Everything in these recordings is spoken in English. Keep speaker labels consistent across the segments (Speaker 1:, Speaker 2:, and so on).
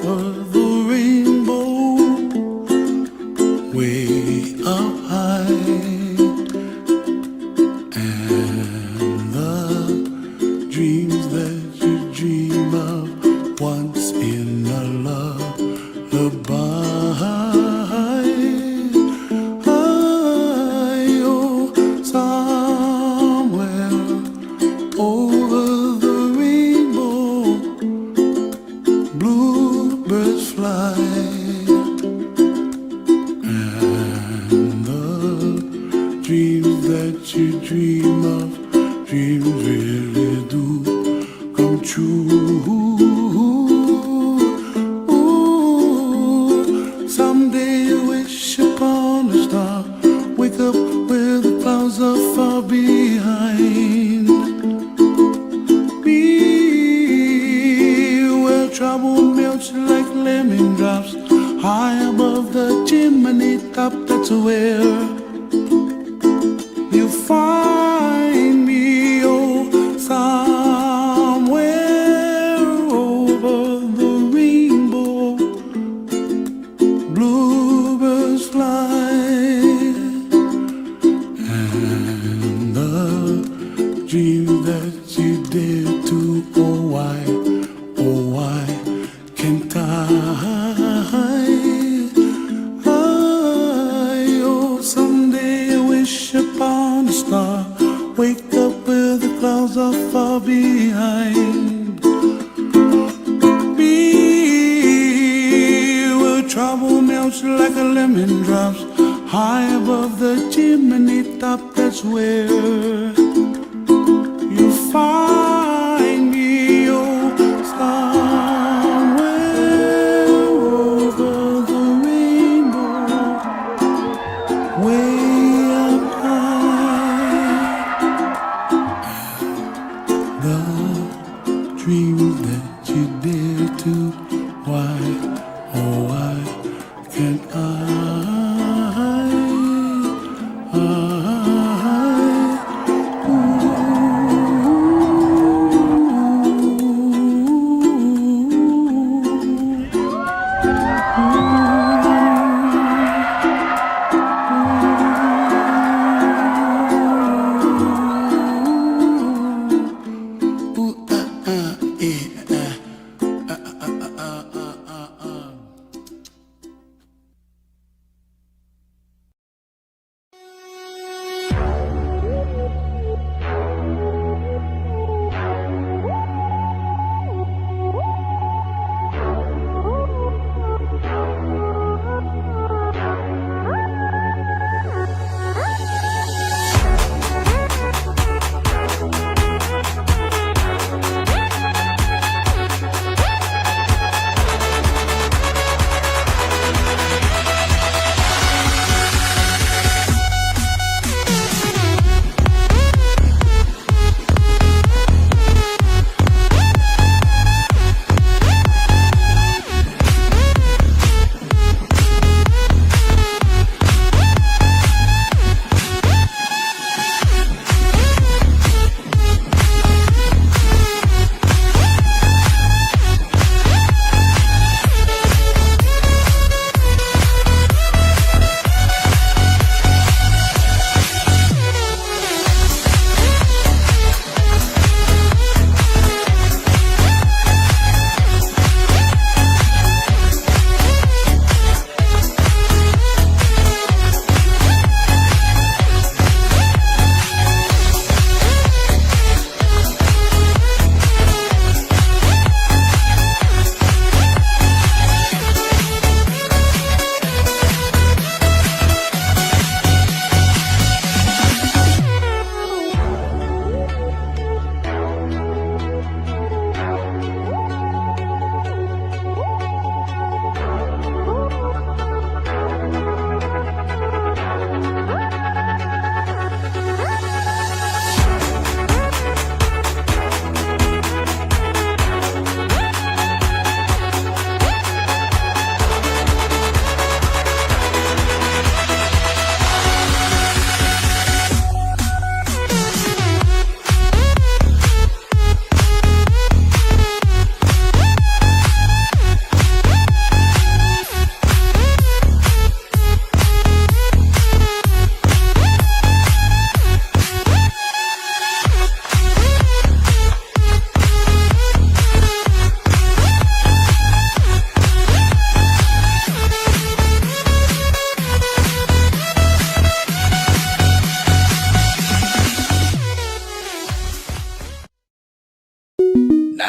Speaker 1: over the rainbow, way up high, and the dreams that you dream of once in a lullaby.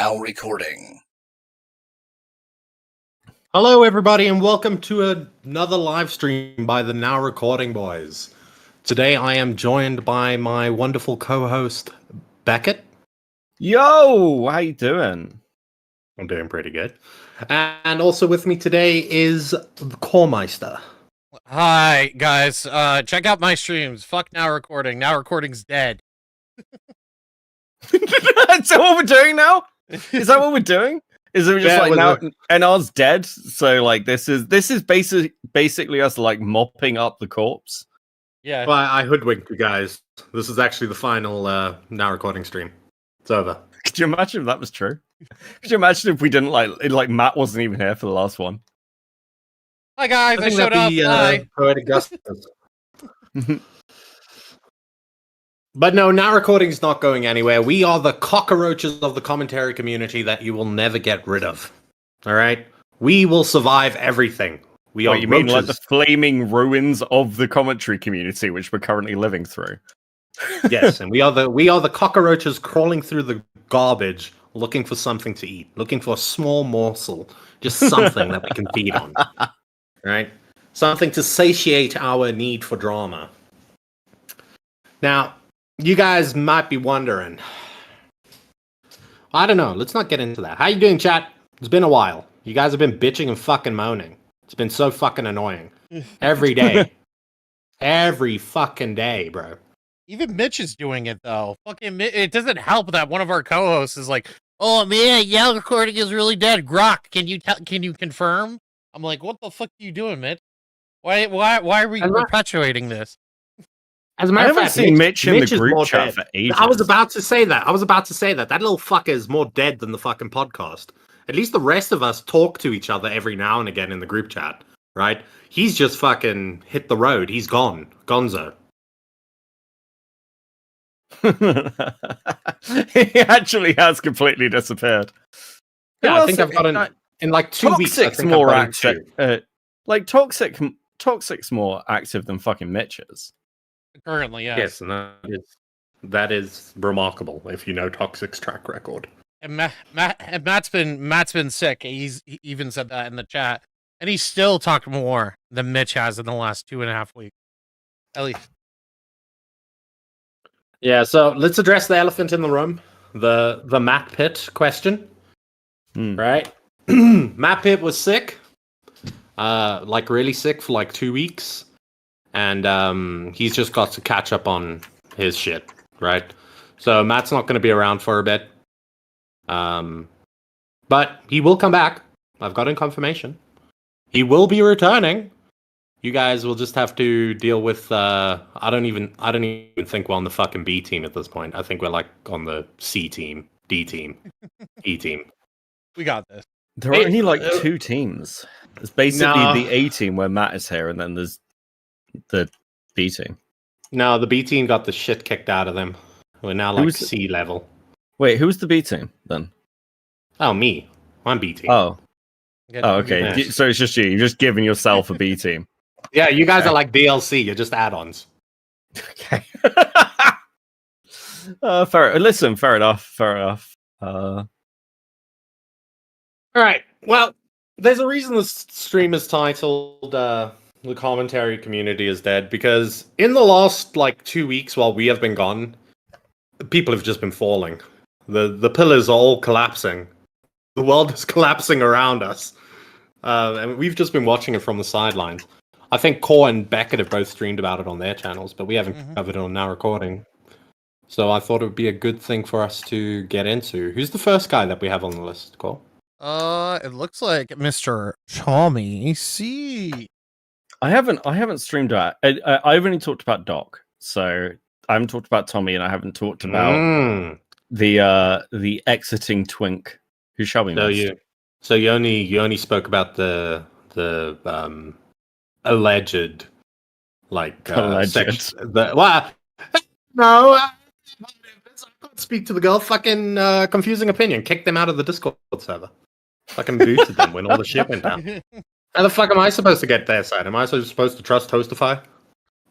Speaker 2: now recording.
Speaker 3: Hello, everybody, and welcome to another live stream by the Now Recording Boys. Today, I am joined by my wonderful co-host, Beckett.
Speaker 4: Yo, how you doing?
Speaker 3: I'm doing pretty good. And also with me today is the Coremeister.
Speaker 5: Hi, guys. Check out my streams. Fuck Now Recording. Now Recording's dead.
Speaker 4: Is that what we're doing now? Is that what we're doing? Is it just now NR's dead? So like this is basically us like mopping up the corpse.
Speaker 5: Yeah.
Speaker 3: Well, I hoodwinked you guys. This is actually the final Now Recording stream. It's over.
Speaker 4: Could you imagine if that was true? Could you imagine if we didn't like Matt wasn't even here for the last one?
Speaker 5: Hi guys, I showed up. Hi.
Speaker 3: Poetic justice. But no, Now Recording's not going anywhere. We are the cockroaches of the commentary community that you will never get rid of. All right? We will survive everything. We are
Speaker 4: you mean like the flaming ruins of the commentary community, which we're currently living through?
Speaker 3: Yes, and we are the cockroaches crawling through the garbage, looking for something to eat, looking for a small morsel, just something that we can feed on. Right? Something to satiate our need for drama. Now, you guys might be wondering. I don't know. Let's not get into that. How you doing, chat? It's been a while. You guys have been bitching and fucking moaning. It's been so fucking annoying. Every day. Every fucking day, bro.
Speaker 5: Even Mitch is doing it, though. Fucking it doesn't help that one of our co-hosts is like, oh, man, Now Recording is really dead. Grok, can you confirm? I'm like, what the fuck are you doing, Mitch? Why are we perpetuating this?
Speaker 3: As a matter of fact,
Speaker 4: seen Mitch in the group chat for ages.
Speaker 3: I was about to say that. That little fucker is more dead than the fucking podcast. At least the rest of us talk to each other every now and again in the group chat, right? He's just fucking hit the road. He's gone. Gonzo.
Speaker 4: He actually has completely disappeared.
Speaker 3: Yeah, I think I've got in like 2 weeks.
Speaker 4: Toxic's more active. Toxic's more active than fucking Mitch is.
Speaker 5: Currently, yes.
Speaker 3: Yes, and that is remarkable if you know Toxic's track record.
Speaker 5: And Matt's been sick. He even said that in the chat, and he's still talked more than Mitch has in the last 2.5 weeks, at least.
Speaker 3: Yeah, so let's address the elephant in the room, the Matt Pitt question. Right? Matt Pitt was sick, like really sick for like 2 weeks. And he's just got to catch up on his shit, right? So Matt's not going to be around for a bit. But he will come back. I've gotten confirmation. He will be returning. You guys will just have to deal with I don't even think we're on the fucking B team at this point. I think we're like on the C team, D team, E team.
Speaker 5: We got this.
Speaker 4: There are only like 2 teams. It's basically the A team where Matt is here, and then there's the B team.
Speaker 3: No, the B team got the shit kicked out of them. We're now like C level.
Speaker 4: Wait, who's the B team then?
Speaker 3: Oh, me. I'm B team.
Speaker 4: Oh, okay. Yeah. So it's just you. You're just giving yourself a B team.
Speaker 3: Yeah, you guys are like DLC. You're just add-ons.
Speaker 4: Okay. Fair enough. All
Speaker 3: right. Well, there's a reason this stream is titled The Commentary Community is Dead, because in the last like 2 weeks while we have been gone, people have just been falling. The pillars are all collapsing. The world is collapsing around us. And we've just been watching it from the sidelines. I think Core and Beckett have both streamed about it on their channels, but we haven't covered it on Now Recording. So I thought it would be a good thing for us to get into. Who's the first guy that we have on the list, Core?
Speaker 5: It looks like Mr. Tommy C.
Speaker 4: I haven't streamed that. I've only talked about Doc, so I haven't talked about Tommy, and I haven't talked about the exiting twink who shall we miss.
Speaker 3: So you only spoke about the alleged no. I can't speak to the girl. Fucking confusing opinion. Kicked them out of the Discord server. Fucking booted them when all the shit went down. How the fuck am I supposed to get their side? Am I supposed to trust Hostify?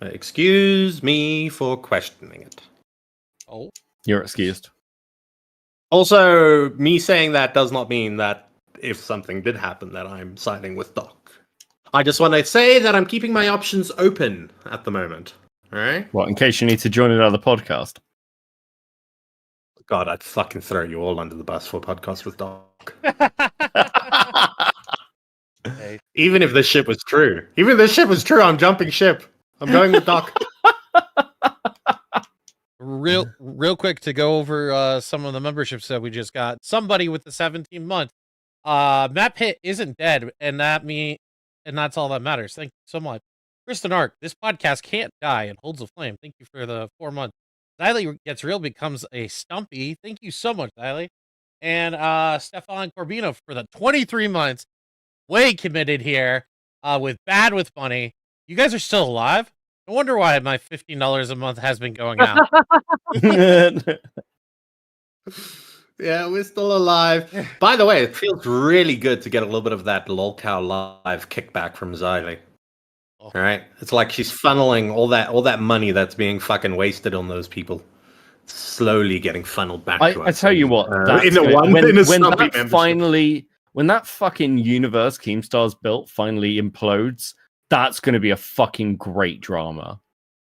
Speaker 3: Excuse me for questioning it.
Speaker 5: Oh,
Speaker 4: you're excused.
Speaker 3: Also, me saying that does not mean that if something did happen that I'm siding with Doc. I just want to say that I'm keeping my options open at the moment. All right?
Speaker 4: What, in case you need to join another podcast?
Speaker 3: God, I'd fucking throw you all under the bus for a podcast with Doc.
Speaker 5: Hey.
Speaker 3: Even if this shit was true. Even if this shit was true, I'm jumping ship. I'm going with Doc.
Speaker 5: Real quick to go over some of the memberships that we just got. Somebody with the 17 months. Matt Pitt isn't dead, and that's all that matters. Thank you so much. Kristen Ark, this podcast can't die. It holds a flame. Thank you for the 4 months. Xylee Gets Real becomes a Stumpy. Thank you so much, Xylee. And Stefan Corbino for the 23 months. Way committed here. With Bad with Funny. You guys are still alive? No wonder why my $15 a month has been going out.
Speaker 3: Yeah, we're still alive. By the way, it feels really good to get a little bit of that Lolcow live kickback from Xylee.
Speaker 5: Oh.
Speaker 3: All right, it's like she's funneling all that money that's being fucking wasted on those people, slowly getting funneled back to us.
Speaker 4: I tell you what, when that fucking universe Keemstar's built finally implodes, that's going to be a fucking great drama.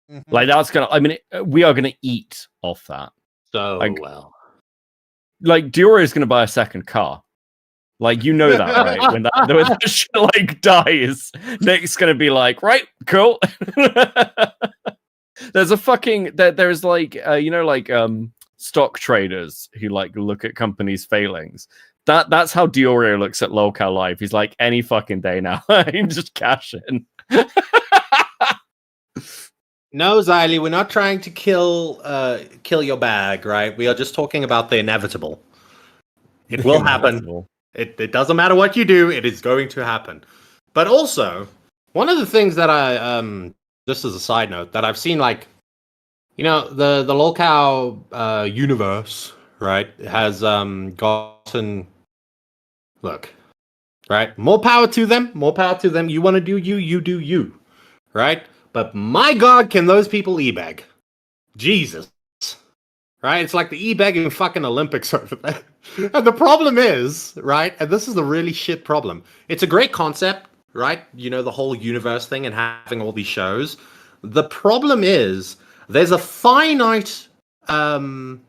Speaker 5: Mm-hmm.
Speaker 4: Like we are going to eat off that.
Speaker 3: So
Speaker 4: like,
Speaker 3: well.
Speaker 4: Like Dior is going to buy a second car. Like, you know that, right? when that shit like dies, Nick's going to be like, right, cool. There's a fucking there's like stock traders who like look at companies' failings. That's how Diorio looks at Lolcow Live. He's like, any fucking day now, I can just cash in.
Speaker 3: No, Xylee, we're not trying to kill your bag, right? We are just talking about the inevitable. It will happen. It doesn't matter what you do, it is going to happen. But also, one of the things that I just as a side note, that I've seen, like, you know, the Lolcow universe, right, has gotten, look, right, more power to them, you want to do you do you, right? But my God, can those people e-bag? Jesus. Right? It's like the e-bagging fucking Olympics over there. And the problem is, right, and this is the really shit problem. It's a great concept, right? You know, the whole universe thing and having all these shows. The problem is, there's a finite... No,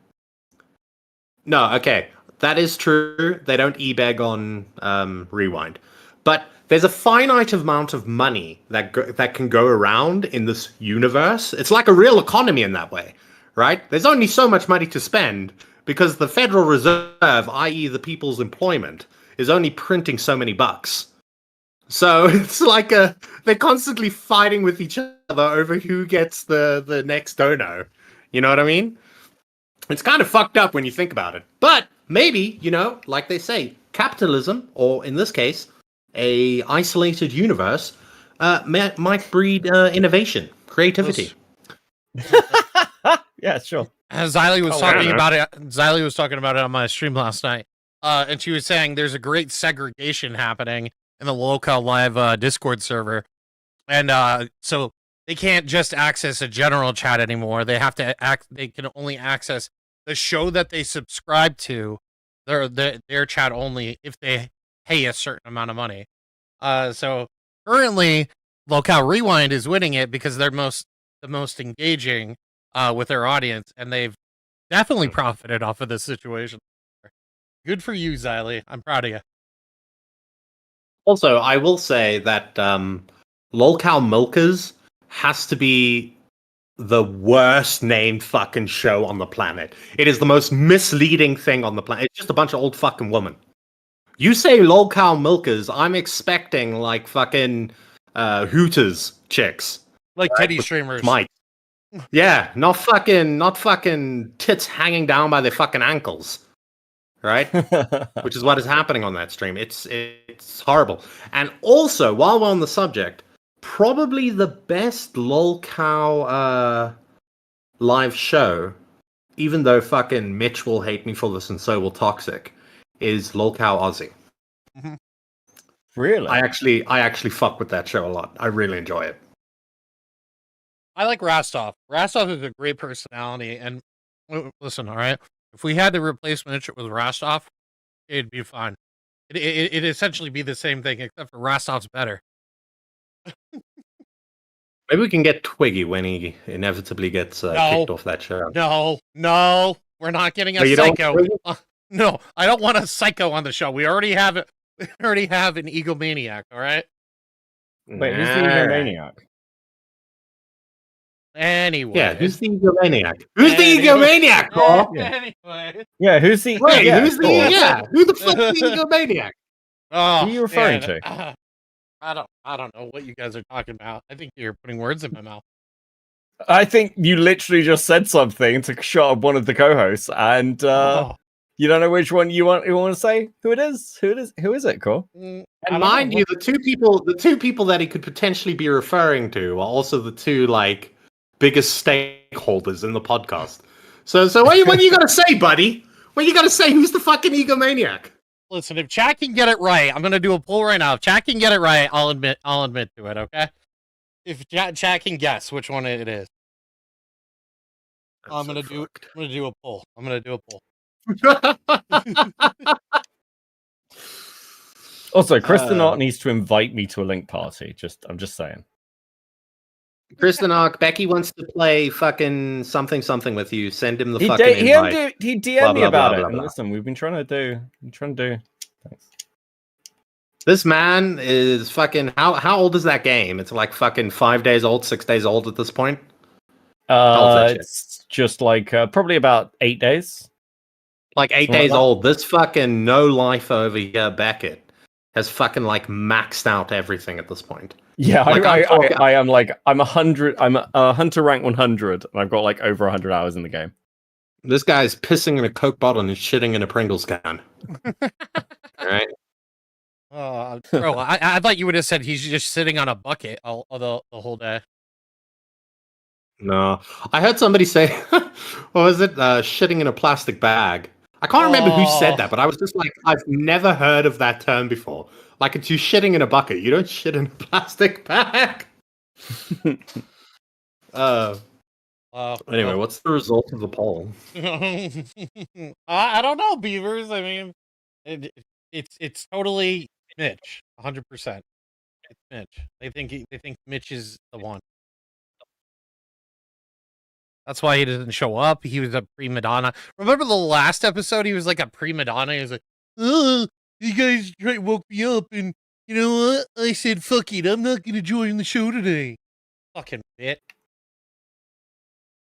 Speaker 3: okay. That is true. They don't e-bag on Rewind. But there's a finite amount of money that can go around in this universe. It's like a real economy in that way, right? There's only so much money to spend because the Federal Reserve, i.e. the people's employment, is only printing so many bucks. So it's like they're constantly fighting with each other over who gets the next dono. You know what I mean? It's kind of fucked up when you think about it. But maybe, you know, like they say, capitalism, or in this case, a isolated universe, might breed innovation, creativity.
Speaker 4: Yeah, sure.
Speaker 5: Xylee was talking about it. Xylee was talking about it on my stream last night, and she was saying there's a great segregation happening in the Lolcow Live Discord server, and so they can't just access a general chat anymore. They have to They can only access the show that they subscribe to, their chat only, if they pay a certain amount of money. So currently, Lolcow Rewind is winning it because they're the most engaging with their audience, and they've definitely profited off of this situation. Good for you, Xylee. I'm proud of you.
Speaker 3: Also, I will say that Lolcow Milkers has to be the worst named fucking show on the planet. It is the most misleading thing on the planet. It's just a bunch of old fucking women. You say Lolcow Milkers, I'm expecting like fucking Hooters chicks.
Speaker 5: Like titty streamers.
Speaker 3: Mike. Yeah, not fucking tits hanging down by their fucking ankles. Right? Which is what is happening on that stream. It's horrible. And also, while we're on the subject, probably the best Lolcow live show, even though fucking Mitch will hate me for this and so will Toxic, is Lolcow Aussie.
Speaker 5: Mm-hmm.
Speaker 4: Really?
Speaker 3: I actually fuck with that show a lot. I really enjoy it.
Speaker 5: I like Rastov. Rastov is a great personality, and listen, all right? If we had to replace Mitch with Rostov, it'd be fine. It'd essentially be the same thing, except for Rostov's better.
Speaker 3: Maybe we can get Twiggy when he inevitably gets kicked off that show.
Speaker 5: No, we're not getting a psycho. No, I don't want a psycho on the show. We already have it. We already have an egomaniac. All right.
Speaker 4: Wait, who's the egomaniac?
Speaker 5: Anyway.
Speaker 3: Yeah, who's the egomaniac? Who's the egomaniac, Paul?
Speaker 5: Anyway.
Speaker 4: Yeah, who's the...
Speaker 3: Wait,
Speaker 4: who's
Speaker 3: the... Yeah, who the fuck's the egomaniac?
Speaker 5: Oh,
Speaker 4: who are you referring to?
Speaker 5: I don't know what you guys are talking about. I think you're putting words in my mouth.
Speaker 4: I think you literally just said something to shot up one of the co-hosts, and you don't know which one you want to say who it is. Who is it, Cole?
Speaker 3: And mind you, the two people that he could potentially be referring to are also the two like biggest stakeholders in the podcast. So what you gotta say, buddy? What you gotta say? Who's the fucking egomaniac?
Speaker 5: Listen, if Chad can get it right, I'm gonna do a poll right now. If Chad can get it right, I'll admit to it. Okay. If Chad can guess which one it is, I'm gonna do a poll. I'm gonna do a poll.
Speaker 4: Also, Kristen Art needs to invite me to a link party. I'm just saying.
Speaker 3: Kristen Ark, Becky wants to play fucking something with you. Send him the fucking invite.
Speaker 4: He DM'd me about it. And listen, we've been trying to do. Thanks.
Speaker 3: This man is fucking. How old is that game? It's like fucking 5 days old, 6 days old at this point.
Speaker 4: It's just like probably about 8 days.
Speaker 3: Like 8 days old. This fucking no life over here, Beckett, has fucking like maxed out everything at this point.
Speaker 4: Yeah, like, I am like I'm 100. I'm a hunter rank 100, and I've got like over 100 hours in the game.
Speaker 3: This guy's pissing in a Coke bottle and shitting in a Pringles can. All right.
Speaker 5: Bro, I thought you would have said he's just sitting on a bucket all the whole day.
Speaker 3: No, I heard somebody say, what was it? Shitting in a plastic bag. I can't remember who said that, but I was just like, I've never heard of that term before. Like, it's you shitting in a bucket. You don't shit in a plastic bag. Anyway, what's the result of the poll?
Speaker 5: I don't know, Beavers. I mean, it's totally Mitch, 100%. It's Mitch. They think Mitch is the one. That's why he doesn't show up. He was a prima donna. Remember the last episode? He was like a prima donna. He was like, "Oh, you guys woke me up, and you know what? I said, fuck it. I'm not gonna join the show today." Fucking bit.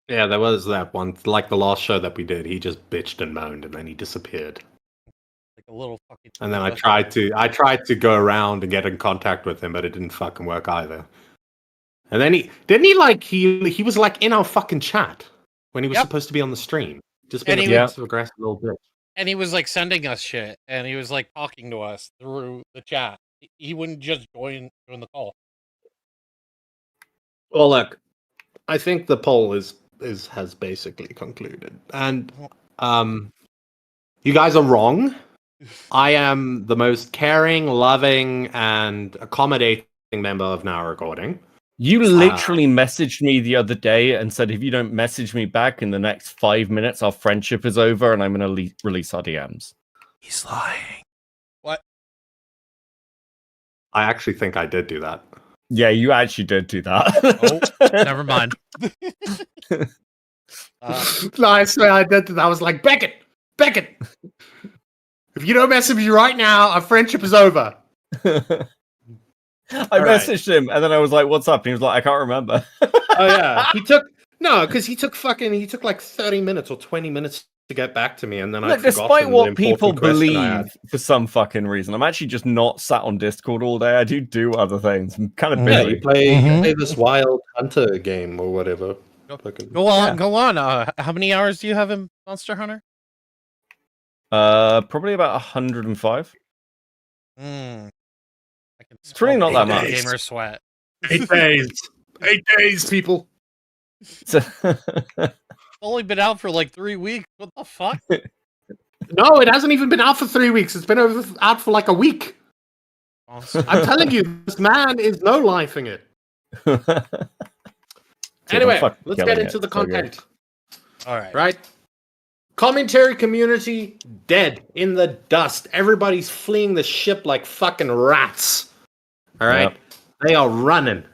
Speaker 3: Yeah, there was that one. Like the last show that we did, he just bitched and moaned, and then he disappeared.
Speaker 5: Like a little fucking.
Speaker 3: And then I tried to go around and get in contact with him, but it didn't fucking work either. And then he was like in our fucking chat when he was supposed to be on the stream. Just being a passive aggressive little bitch.
Speaker 5: And he was like sending us shit, and he was like talking to us through the chat. He wouldn't just join the call.
Speaker 3: Well, look, I think the poll has basically concluded, and you guys are wrong. I am the most caring, loving, and accommodating member of Now Recording.
Speaker 4: You literally messaged me the other day and said, if you don't message me back in the next 5 minutes, our friendship is over and I'm going to release our DMs.
Speaker 3: He's lying.
Speaker 5: What?
Speaker 3: I actually think I did do that.
Speaker 4: Yeah, you actually did do that.
Speaker 5: Oh, never mind.
Speaker 3: No, I swear I did that. I was like, Beckett! If you don't message me right now, our friendship is over.
Speaker 4: I messaged him and then I was like, what's up? And he was like, I can't remember.
Speaker 3: Oh yeah. He took like 30 minutes or 20 minutes to get back to me, and then I forgot.
Speaker 4: Despite what people believe for some fucking reason, I'm actually just not sat on Discord all day. I do other things. I'm kind of busy.
Speaker 3: Yeah, you play this Wild Hunter game or whatever.
Speaker 5: Go on. How many hours do you have in Monster Hunter?
Speaker 4: Probably about 105. It's really not that much.
Speaker 5: Gamer sweat.
Speaker 3: 8 days. 8 days, people.
Speaker 5: It's only been out for like 3 weeks. What the fuck?
Speaker 3: No, it hasn't even been out for 3 weeks. It's been out for like a week.
Speaker 5: Awesome.
Speaker 3: I'm telling you, this man is no lifing it. Anyway, let's get into the content.
Speaker 5: All right.
Speaker 3: Right? Commentary community dead in the dust. Everybody's fleeing the ship like fucking rats. All right?
Speaker 4: Yep.
Speaker 3: They are running.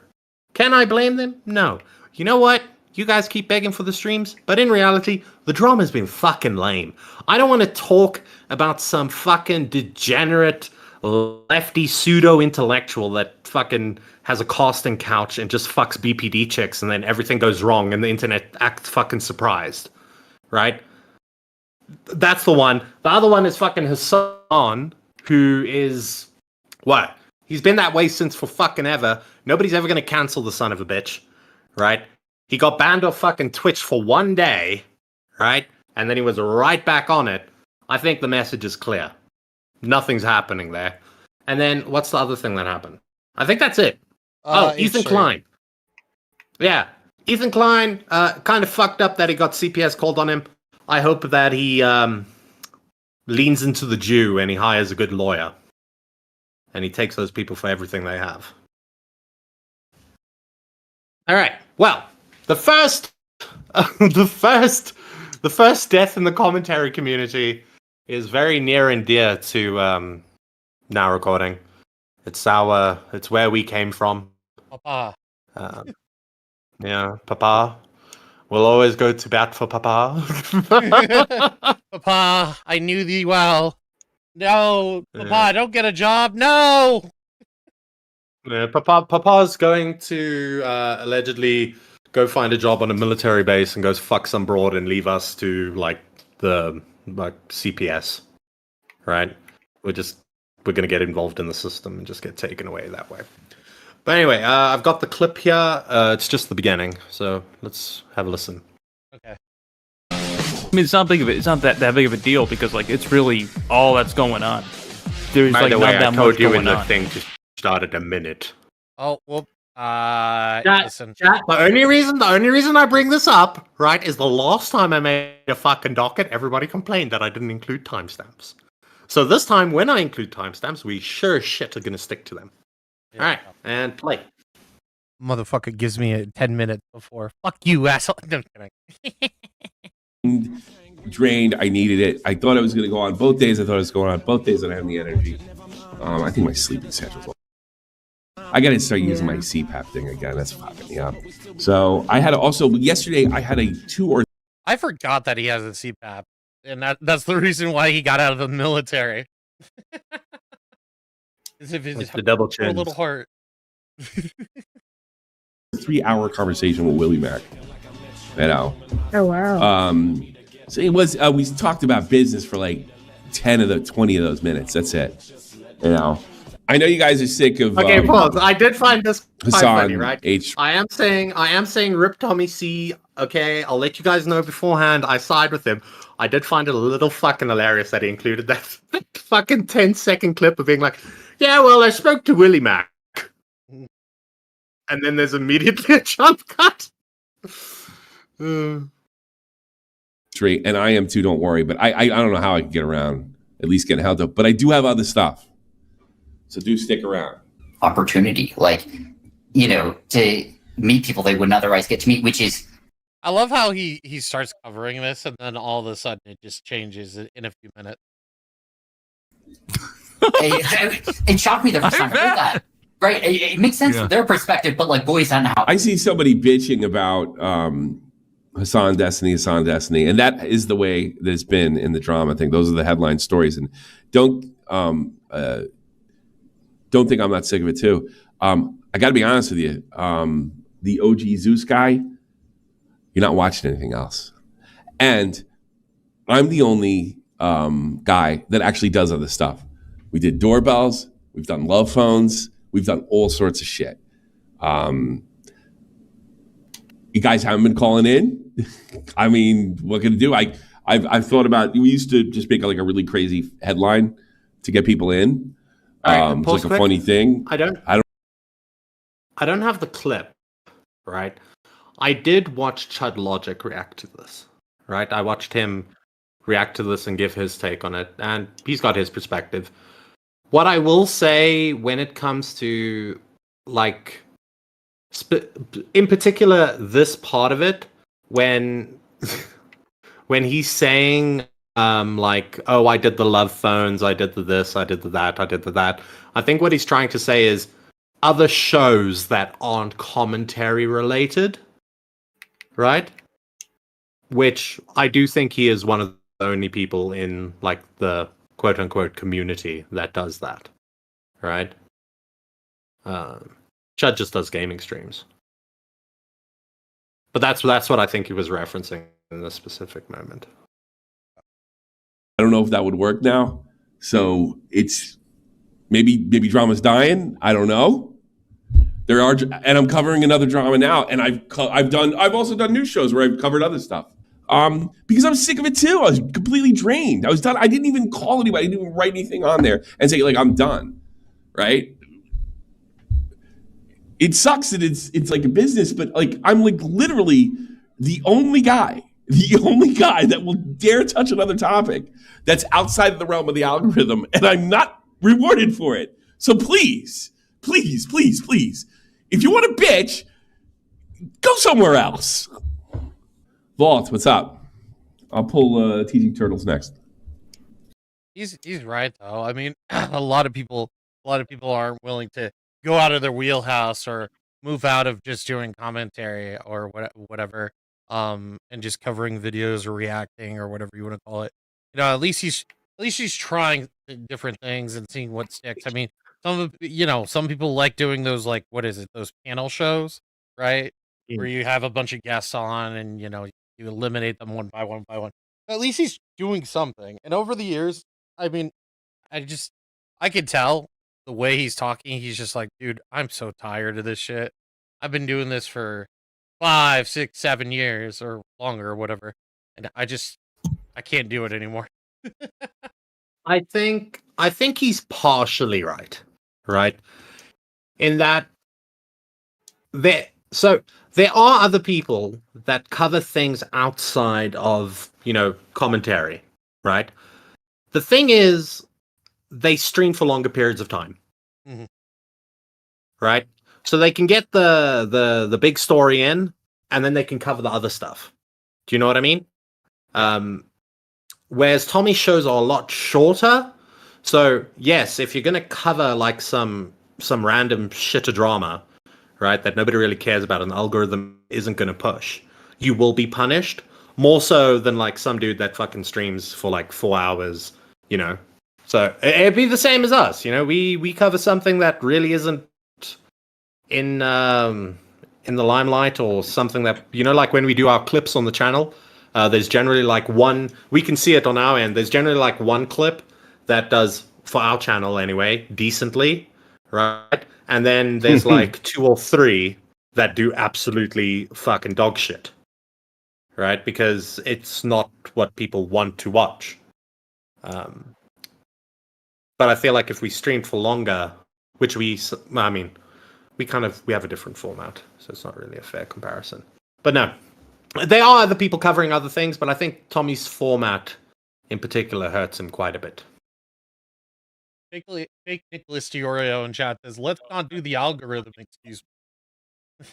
Speaker 3: Can I blame them? No. You know what? You guys keep begging for the streams, but in reality, the drama's been fucking lame. I don't want to talk about some fucking degenerate lefty pseudo-intellectual that fucking has a casting couch and just fucks BPD chicks and then everything goes wrong and the internet acts fucking surprised. Right? That's the one. The other one is fucking Hassan, who is... What? He's been that way since for fucking ever. Nobody's ever going to cancel the son of a bitch. Right? He got banned off fucking Twitch for one day. Right? And then he was right back on it. I think the message is clear. Nothing's happening there. And then, what's the other thing that happened? I think that's it. Ethan Klein. Yeah. Ethan Klein kind of fucked up that he got CPS called on him. I hope that he leans into the Jew and he hires a good lawyer. And he takes those people for everything they have. All right. Well, the first death in the commentary community is very near and dear to Now Recording. It's where we came from.
Speaker 5: Papa.
Speaker 3: Yeah, Papa. We'll always go to bat for Papa.
Speaker 5: Papa, I knew thee well. No, Papa, don't get a job. No.
Speaker 3: Yeah, Papa's going to allegedly go find a job on a military base and goes fuck some broad and leave us to the CPS. Right? We're gonna get involved in the system and just get taken away that way. But anyway, I've got the clip here. It's just the beginning, so let's have a listen.
Speaker 5: Okay.
Speaker 2: I mean, it's not that big of a deal because it's really all that's going on. There's
Speaker 3: By the
Speaker 2: not
Speaker 3: way, I
Speaker 2: that
Speaker 3: told
Speaker 2: much
Speaker 3: you
Speaker 2: going
Speaker 3: in the
Speaker 2: on.
Speaker 3: thing to start at a minute.
Speaker 5: Oh, well, listen.
Speaker 3: Chat, the only reason I bring this up, right, is the last time I made a fucking docket, everybody complained that I didn't include timestamps. So this time, when I include timestamps, we sure as shit are gonna stick to them.
Speaker 5: Yeah.
Speaker 3: All right, and play.
Speaker 5: Motherfucker gives me a 10 minutes before. Fuck you, asshole. No, I'm kidding.
Speaker 6: Drained. I needed it. I thought I was going to go on both days. I thought it was going on both days. I didn't have the energy. I think my sleeping schedule's. I got to start using my CPAP thing again. That's fucking me up. So I had to also yesterday. I had a 2 or.
Speaker 5: I forgot that he has a CPAP, and that's the reason why he got out of the military. As if it's
Speaker 3: The double
Speaker 5: a
Speaker 3: chins.
Speaker 5: little heart.
Speaker 6: 3-hour conversation with Willie Mac. You know.
Speaker 7: Oh wow.
Speaker 6: So it was. We talked about business for 10 of the 20 of those minutes. That's it. You know. I know you guys are sick of.
Speaker 3: Okay, pause. I did find this quite
Speaker 6: Hassan
Speaker 3: funny, right?
Speaker 6: H.
Speaker 3: I am saying Rip Tommy C. Okay, I'll let you guys know beforehand. I side with him. I did find it a little fucking hilarious that he included that fucking 10-second clip of being like, yeah, well, I spoke to Willie Mac. And then there's immediately a jump cut.
Speaker 6: And I am too, don't worry. But I don't know how I can get around, at least getting held up. But I do have other stuff. So do stick around.
Speaker 8: Opportunity, to meet people they wouldn't otherwise get to meet, which is...
Speaker 5: I love how he starts covering this, and then all of a sudden it just changes in a few minutes.
Speaker 8: It shocked me the first time I heard that. Right, it makes sense from their perspective, but boys, I don't know how.
Speaker 6: I see somebody bitching about Hassan Destiny, and that is the way that it's been in the drama thing. Those are the headline stories, and don't think I'm not sick of it too. I got to be honest with you, the OG Zeus guy, you're not watching anything else, and I'm the only guy that actually does other stuff. We did doorbells, we've done love phones. We've done all sorts of shit. You guys haven't been calling in. I mean, what can I do? I've thought about. We used to just make a really crazy headline to get people in.
Speaker 3: Right,
Speaker 6: it's like a funny thing.
Speaker 3: I don't have the clip, right? I did watch Chud Logic react to this, right? I watched him react to this and give his take on it, and he's got his perspective. What I will say when it comes to, in particular, this part of it, when when he's saying like, oh, I did the love phones, I did the this, I did the that, I did the that. I think what he's trying to say is other shows that aren't commentary related, right? Which I do think he is one of the only people in like the quote unquote community that does that, right? Chud just does gaming streams, but that's what I think he was referencing in this specific moment.
Speaker 6: I don't know if that would work now. So it's maybe drama's dying. I don't know. There are, and I'm covering another drama now, and I've also done news shows where I've covered other stuff. Because I'm sick of it too. I was completely drained. I was done. I didn't even call anybody. I didn't even write anything on there and say like I'm done. Right? It sucks that it's like a business, but like I'm like literally the only guy that will dare touch another topic that's outside of the realm of the algorithm, and I'm not rewarded for it. So please, if you want to bitch, go somewhere else. Vault, what's up? I'll pull Teaching Turtles next.
Speaker 5: He's right though. I mean, a lot of people aren't willing to go out of their wheelhouse or move out of just doing commentary or whatever, and just covering videos or reacting or whatever you want to call it. You know, at least he's trying different things and seeing what sticks. I mean, some people like doing those, like, what is it, those panel shows, right? Where you have a bunch of guests on and you eliminate them one by one. At least he's doing something. And over the years, I mean, I could tell the way he's talking. He's just like, dude, I'm so tired of this shit. I've been doing this for 5, 6, 7 years or longer or whatever. And I can't do it anymore.
Speaker 3: I think he's partially right? In that there are other people that cover things outside of, commentary, right? The thing is, they stream for longer periods of time.
Speaker 5: Mm-hmm.
Speaker 3: Right? So they can get the big story in, and then they can cover the other stuff. Do you know what I mean? Whereas Tommy's shows are a lot shorter. So yes, if you're gonna cover like some random shit of drama, right, that nobody really cares about and the algorithm isn't gonna push, you will be punished. More so than like some dude that fucking streams for like 4 hours, So it'd be the same as us, we cover something that really isn't in the limelight, or something that, like when we do our clips on the channel, there's generally like one, we can see it on our end, there's generally like one clip that does, for our channel anyway, decently, right? And then there's like 2 or 3 that do absolutely fucking dog shit, right? Because it's not what people want to watch. But I feel like if we streamed for longer, which we have a different format, so it's not really a fair comparison. But no, there are other people covering other things, but I think Tommy's format in particular hurts him quite a bit.
Speaker 5: Fake Nicholas Diorio in chat says, let's not do the algorithm, excuse me.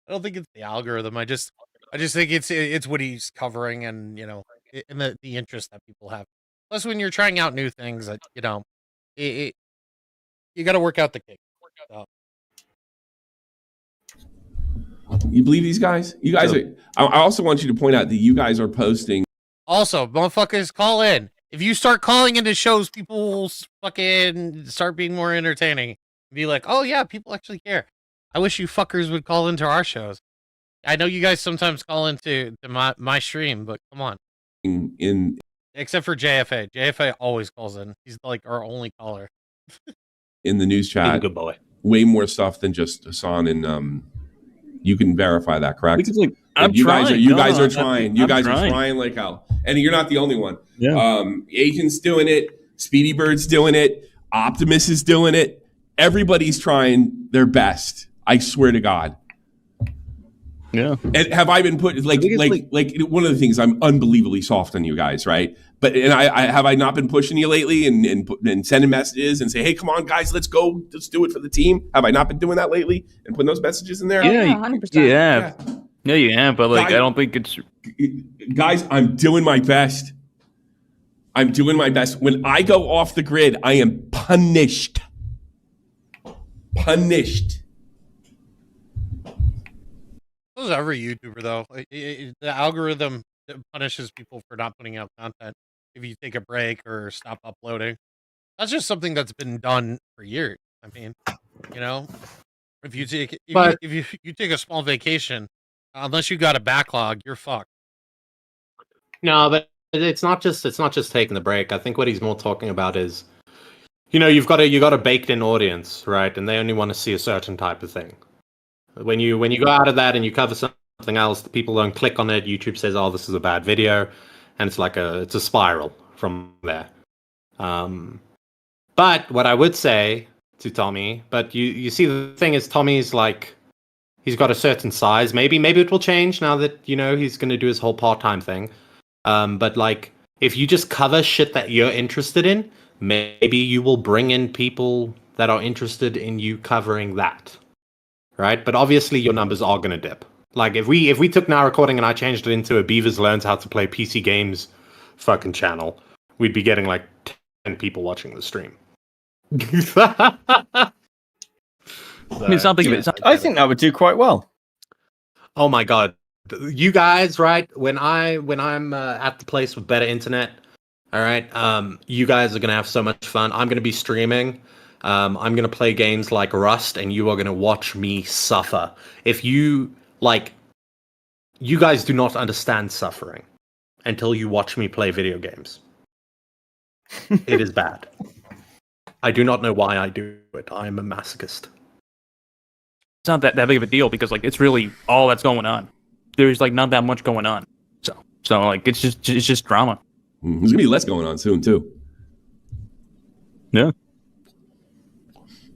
Speaker 5: I don't think it's the algorithm. I just think it's what he's covering, and and the interest that people have. Plus, when you're trying out new things, that you got to work out the cake. So.
Speaker 6: You believe these guys? You guys are. I also want you to point out that you guys are posting.
Speaker 5: Also, motherfuckers, call in. If you start calling into shows, people will fucking start being more entertaining. Be like, oh yeah, people actually care. I wish you fuckers would call into our shows. I know you guys sometimes call into my stream, but come on. Except for JFA. JFA always calls in. He's like our only caller.
Speaker 6: In the news chat.
Speaker 3: He's a good boy.
Speaker 6: Way more stuff than just Hassan and you can verify that, correct?
Speaker 2: Because like
Speaker 6: you guys are trying. You guys are trying like hell. And you're not the only one.
Speaker 2: Yeah.
Speaker 6: Agent's doing it. Speedy Bird's doing it. Optimus is doing it. Everybody's trying their best. I swear to God.
Speaker 2: Yeah.
Speaker 6: And have I been put like one of the things, I'm unbelievably soft on you guys, right? But I not been pushing you lately and sending messages and say, hey, come on, guys, let's go, let's do it for the team. Have I not been doing that lately and putting those messages in there?
Speaker 2: Yeah,
Speaker 8: 100%.
Speaker 2: yeah, you have. But like, I don't think it's
Speaker 6: Guys, I'm doing my best. I'm doing my best. When I go off the grid, I am punished. Punished.
Speaker 5: So is every YouTuber though. The algorithm punishes people for not putting out content if you take a break or stop uploading. That's just something that's been done for years. I mean, you know, if you take you take a small vacation, unless you got a backlog, you're fucked.
Speaker 3: No, but it's not just taking the break. I think what he's more talking about is, you've got a baked in audience, right? And they only want to see a certain type of thing. When you go out of that and you cover something else, the people don't click on it. YouTube says, "Oh, this is a bad video," and it's a spiral from there. But what I would say to Tommy, but you see, the thing is, Tommy's like, he's got a certain size. Maybe it will change now that he's going to do his whole part-time thing. But like, if you just cover shit that you're interested in, maybe you will bring in people that are interested in you covering that, right? But obviously, your numbers are going to dip. Like, if we took Now Recording and I changed it into a Beavers Learns How to Play PC Games fucking channel, we'd be getting like 10 people watching the stream.
Speaker 2: I mean, something of it.
Speaker 4: I think that would do quite well.
Speaker 3: Oh my god, you guys, right? When I'm at the place with better internet, all right, you guys are gonna have so much fun. I'm gonna be streaming. I'm gonna play games like Rust, and you are gonna watch me suffer. If you guys do not understand suffering until you watch me play video games. It is bad. I do not know why I do it. I am a masochist.
Speaker 2: It's not that big of a deal because like it's really all that's going on. There's like not that much going on. So like it's just drama.
Speaker 6: There's gonna be less going on soon too.
Speaker 2: Yeah.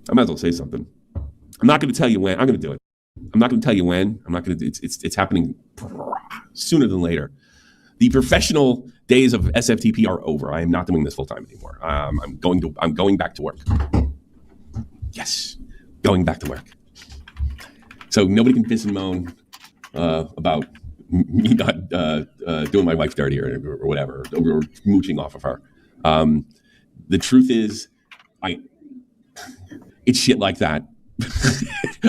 Speaker 6: I might as well say something. I'm not gonna tell you when. I'm gonna do it. I'm not gonna tell you when. I'm not gonna. It's happening sooner than later. The professional days of SFTP are over. I am not doing this full time anymore. I'm going back to work. Yes, going back to work. So nobody can piss and moan about me not doing my wife dirty or whatever, or mooching off of her. The truth is, it's shit like that.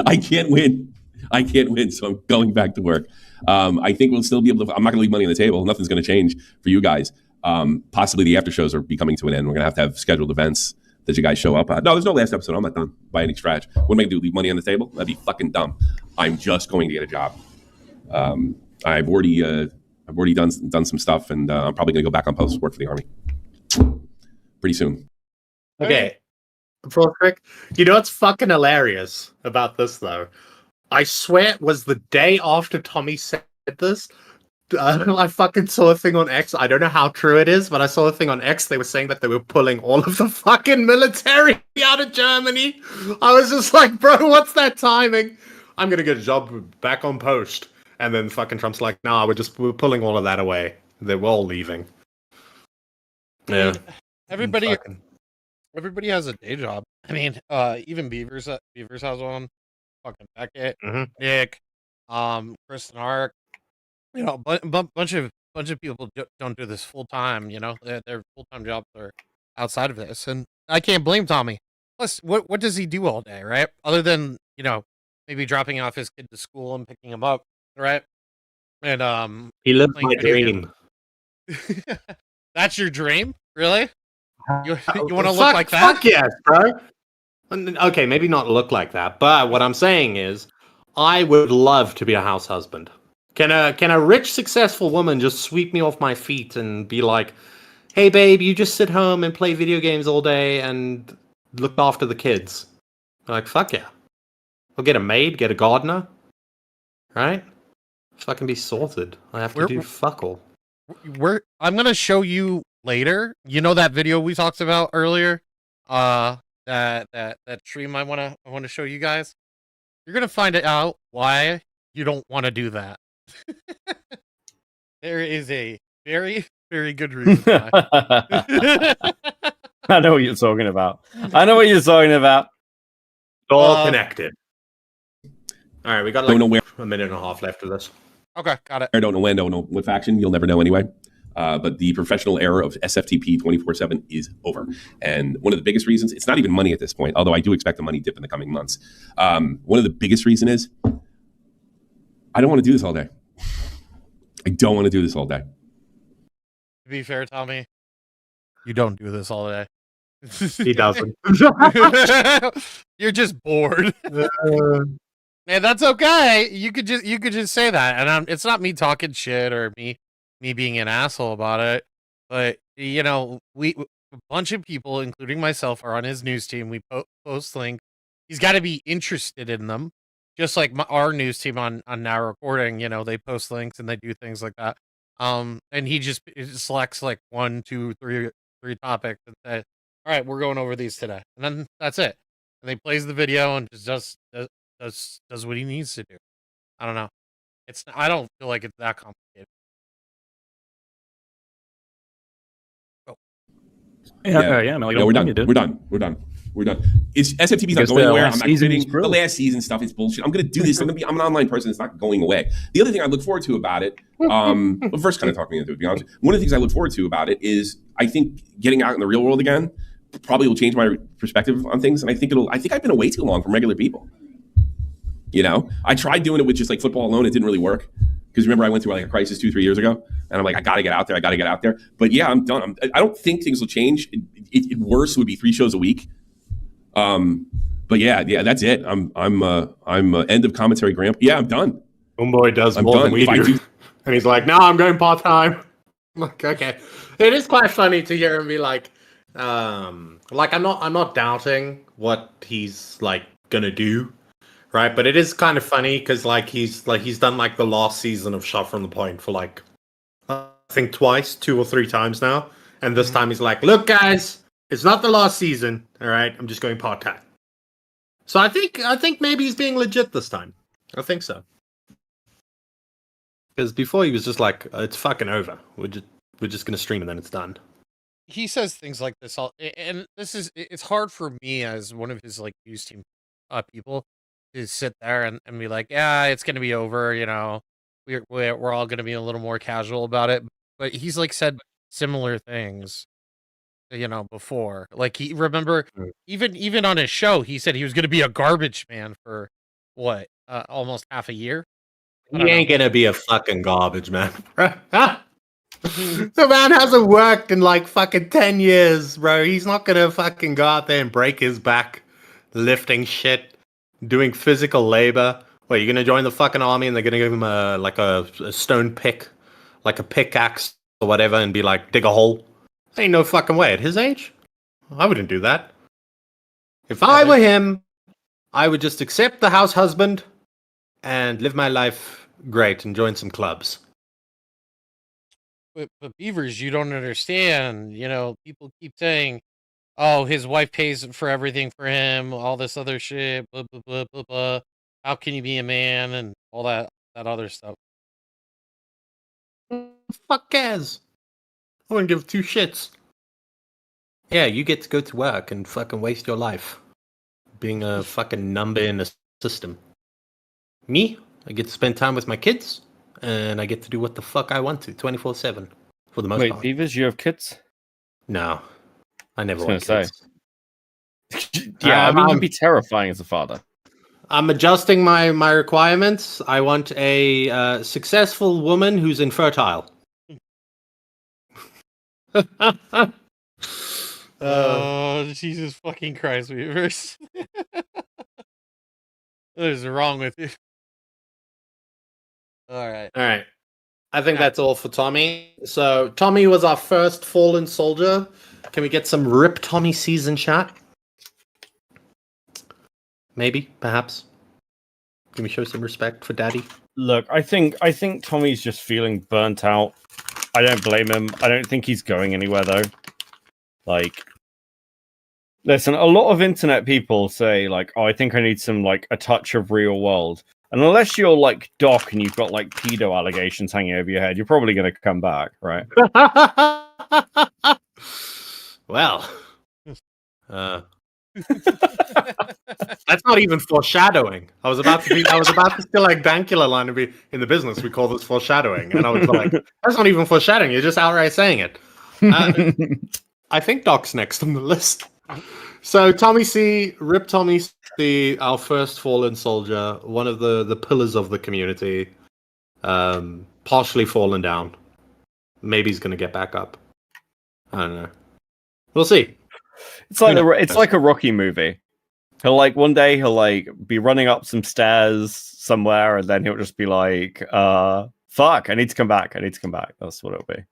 Speaker 6: I can't win, so I'm going back to work. I think we'll still be able to. I'm not going to leave money on the table. Nothing's going to change for you guys. Possibly the after shows are coming to an end. We're going to have scheduled events that you guys show up at. No, there's no last episode. I'm not done by any stretch. What am I going to do? Leave money on the table? That'd be fucking dumb. I'm just going to get a job. I've already done some stuff, and I'm probably going to go back on post work for the Army pretty soon.
Speaker 3: Okay. Real quick, you know what's fucking hilarious about this though? I swear it was the day after Tommy said this. I fucking saw a thing on X. I don't know how true it is, but I saw a thing on X. They were saying that they were pulling all of the fucking military out of Germany. I was just like, bro, what's that timing? I'm gonna get a job back on post. And then fucking Trump's like, nah, we're pulling all of that away. They were all leaving. Yeah.
Speaker 5: Everybody has a day job. I mean, even Beavers has one. Fucking Beckett, Nick, Chris and Ark. You know, bunch of people don't do this full time. You know, their full time jobs are outside of this, and I can't blame Tommy. Plus, what does he do all day, right? Other than maybe dropping off his kid to school and picking him up, right? And
Speaker 3: he lives my dream.
Speaker 5: That's your dream, really? You want to look like that?
Speaker 3: Fuck yes, bro. Okay, maybe not look like that, but what I'm saying is, I would love to be a house husband. Can a rich, successful woman just sweep me off my feet and be like, "Hey, babe, you just sit home and play video games all day and look after the kids"? I'm like, fuck yeah. I'll get a maid, get a gardener, right? Fucking be sorted. I have to do fuck all.
Speaker 5: I'm gonna show you later. You know that video we talked about earlier? That stream I wanna show you guys. You're gonna find out why you don't want to do that. There is a very, very good reason why.
Speaker 4: I know what you're talking about. It's
Speaker 3: all connected. All right, we got like a minute and a half left of this.
Speaker 5: Okay, got it.
Speaker 6: I don't know what faction. You'll never know anyway. But the professional era of SFTP 24/7 is over. And one of the biggest reasons, it's not even money at this point, although I do expect the money dip in the coming months. One of the biggest reason is I don't want to do this all day. I don't want to do this all day.
Speaker 5: To be fair, Tommy, you don't do this all day.
Speaker 3: He doesn't.
Speaker 5: You're just bored. And that's okay. You could just say that. And it's not me talking shit or me being an asshole about it. But you know, a bunch of people, including myself, are on his news team. We post links. He's got to be interested in them. Just like our news team on Now Recording, you know, they post links and they do things like that. And he just selects like 1, 2, 3 topics and says, "All right, we're going over these today," and then that's it. And he plays the video and just does what he needs to do. I don't know. I don't feel like it's that complicated. Oh.
Speaker 2: Yeah. I mean, like,
Speaker 6: No, we're done. Is SFTP's not
Speaker 2: Because
Speaker 6: going
Speaker 2: the
Speaker 6: anywhere? I'm
Speaker 2: last
Speaker 6: not
Speaker 2: season
Speaker 6: quitting.
Speaker 2: is brutal.
Speaker 6: The last season stuff is bullshit. I'm going to do this. I'm an online person. It's not going away. The other thing I look forward to about it, well, first kind of talk me into it, to be honest. One of the things I look forward to about it is I think getting out in the real world again probably will change my perspective on things. And I think I've been away too long from regular people. You know, I tried doing it with just like football alone. It didn't really work. Because remember, I went through like a crisis 2-3 years ago, and I'm like, I got to get out there. But yeah, I'm done. I don't think things will change. Worse would be 3 shows a week. But yeah, that's it. I'm end of commentary, Grandpa. Yeah, I'm done.
Speaker 3: Homeboy does
Speaker 6: I'm
Speaker 3: more
Speaker 6: done.
Speaker 3: than we do. And he's like, no, I'm going part-time. I'm like, okay. It is quite funny to hear him be like I'm not doubting what he's like gonna do. Right, but it is kind of funny because he's done like the last season of Shot from the Point for like I think twice, 2 or 3 times now, and this time he's like, "Look, guys, it's not the last season. All right, I'm just going part time." So I think maybe he's being legit this time. I think so. Because before he was just like, "It's fucking over. We're just gonna stream and then it's done."
Speaker 5: He says things like this all, and it's hard for me as one of his like news team people to sit there and be like, yeah, it's gonna be over, you know, we're all gonna be a little more casual about it. But he's like said similar things, you know, before. Like he remember even on his show, he said he was gonna be a garbage man for what, almost half a year.
Speaker 3: He ain't gonna be a fucking garbage man. The man hasn't worked in like fucking 10 years, bro. He's not gonna fucking go out there and break his back lifting shit. Doing physical labor. Wait, you're gonna join the fucking army and they're gonna give him a stone pick, like a pickaxe or whatever, and be like, dig a hole? Ain't no fucking way. At his age, I wouldn't do that. If I were him, I would just accept the house husband and live my life great and join some clubs.
Speaker 5: But Beavers, you don't understand. You know, people keep saying, "Oh, his wife pays for everything for him," all this other shit, blah blah blah blah blah. How can you be a man and all that other stuff?
Speaker 3: Fuck cares? I wouldn't give 2 shits. Yeah, you get to go to work and fucking waste your life being a fucking number in a system. Me, I get to spend time with my kids, and I get to do what the fuck I want to, 24/7 for the most part.
Speaker 4: Wait, Beavers, you have kids?
Speaker 3: No, I never
Speaker 4: I was
Speaker 3: want
Speaker 4: gonna
Speaker 3: kids.
Speaker 4: Yeah, I mean, it'd be terrifying as a father.
Speaker 3: I'm adjusting my requirements. I want a successful woman who's infertile.
Speaker 5: Jesus fucking Christ, Weavers. What is wrong with you? All right.
Speaker 3: I think that's all for Tommy. So Tommy was our first fallen soldier. Can we get some Rip Tommy season chat? Maybe, perhaps. Can we show some respect for Daddy?
Speaker 4: Look, I think Tommy's just feeling burnt out. I don't blame him. I don't think he's going anywhere though. Like, listen, a lot of internet people say like, "Oh, I think I need some like a touch of real world." And unless you're like Doc and you've got like pedo allegations hanging over your head, you're probably going to come back, right?
Speaker 3: Well, That's not even foreshadowing. I was about to steal like Dankula line and be in the business. We call this foreshadowing, and I was like, that's not even foreshadowing. You're just outright saying it. I think Doc's next on the list. So Tommy C, Rip Tommy C, our first fallen soldier, one of the pillars of the community, partially fallen down. Maybe he's gonna get back up. I don't know. We'll see.
Speaker 4: It's like a Rocky movie. He'll like one day he'll like be running up some stairs somewhere, and then he'll just be like, fuck, I need to come back. That's what it'll be.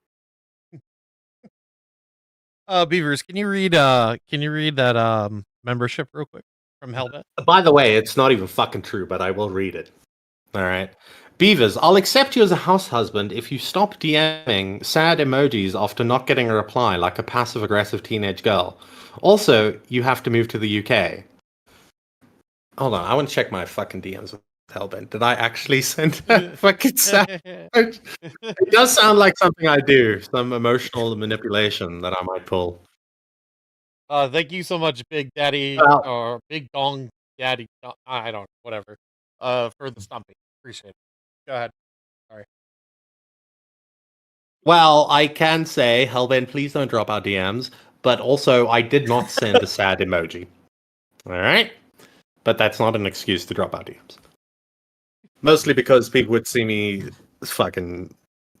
Speaker 5: Beavers, can you read that membership real quick from Hellbent?
Speaker 3: By the way, it's not even fucking true, but I will read it. All right. Beavers, I'll accept you as a house husband if you stop DMing sad emojis after not getting a reply like a passive-aggressive teenage girl. Also, you have to move to the UK. Hold on, I want to check my fucking DMs with Hellbent. Did I actually send a fucking sad emoji? It does sound like something I do, some emotional manipulation that I might pull.
Speaker 5: Thank you so much, Big Daddy,
Speaker 3: Well-
Speaker 5: or Big Dong Daddy. I don't know, whatever. For the stumping. Appreciate it. Go ahead.
Speaker 3: Well, I can say, Hellbent, please don't drop our DMs, but also I did not send a sad emoji. All right? But that's not an excuse to drop our DMs. Mostly because people would see me fucking...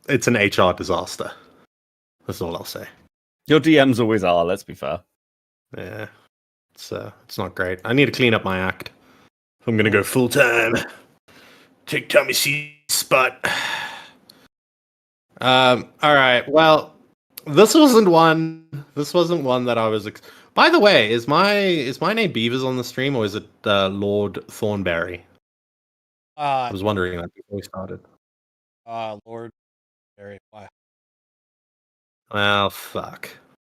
Speaker 3: It's an HR disaster. That's all I'll say.
Speaker 4: Your DMs always are, let's be fair.
Speaker 3: Yeah. It's not great. I need to clean up my act. I'm going to go full-time. Take Tommy C's spot. All right. Well, this wasn't one that I was. By the way, is my name Beavers on the stream, or is it Lord Thornberry? I was wondering that before we started.
Speaker 5: Lord Barry. Why?
Speaker 3: Well, fuck.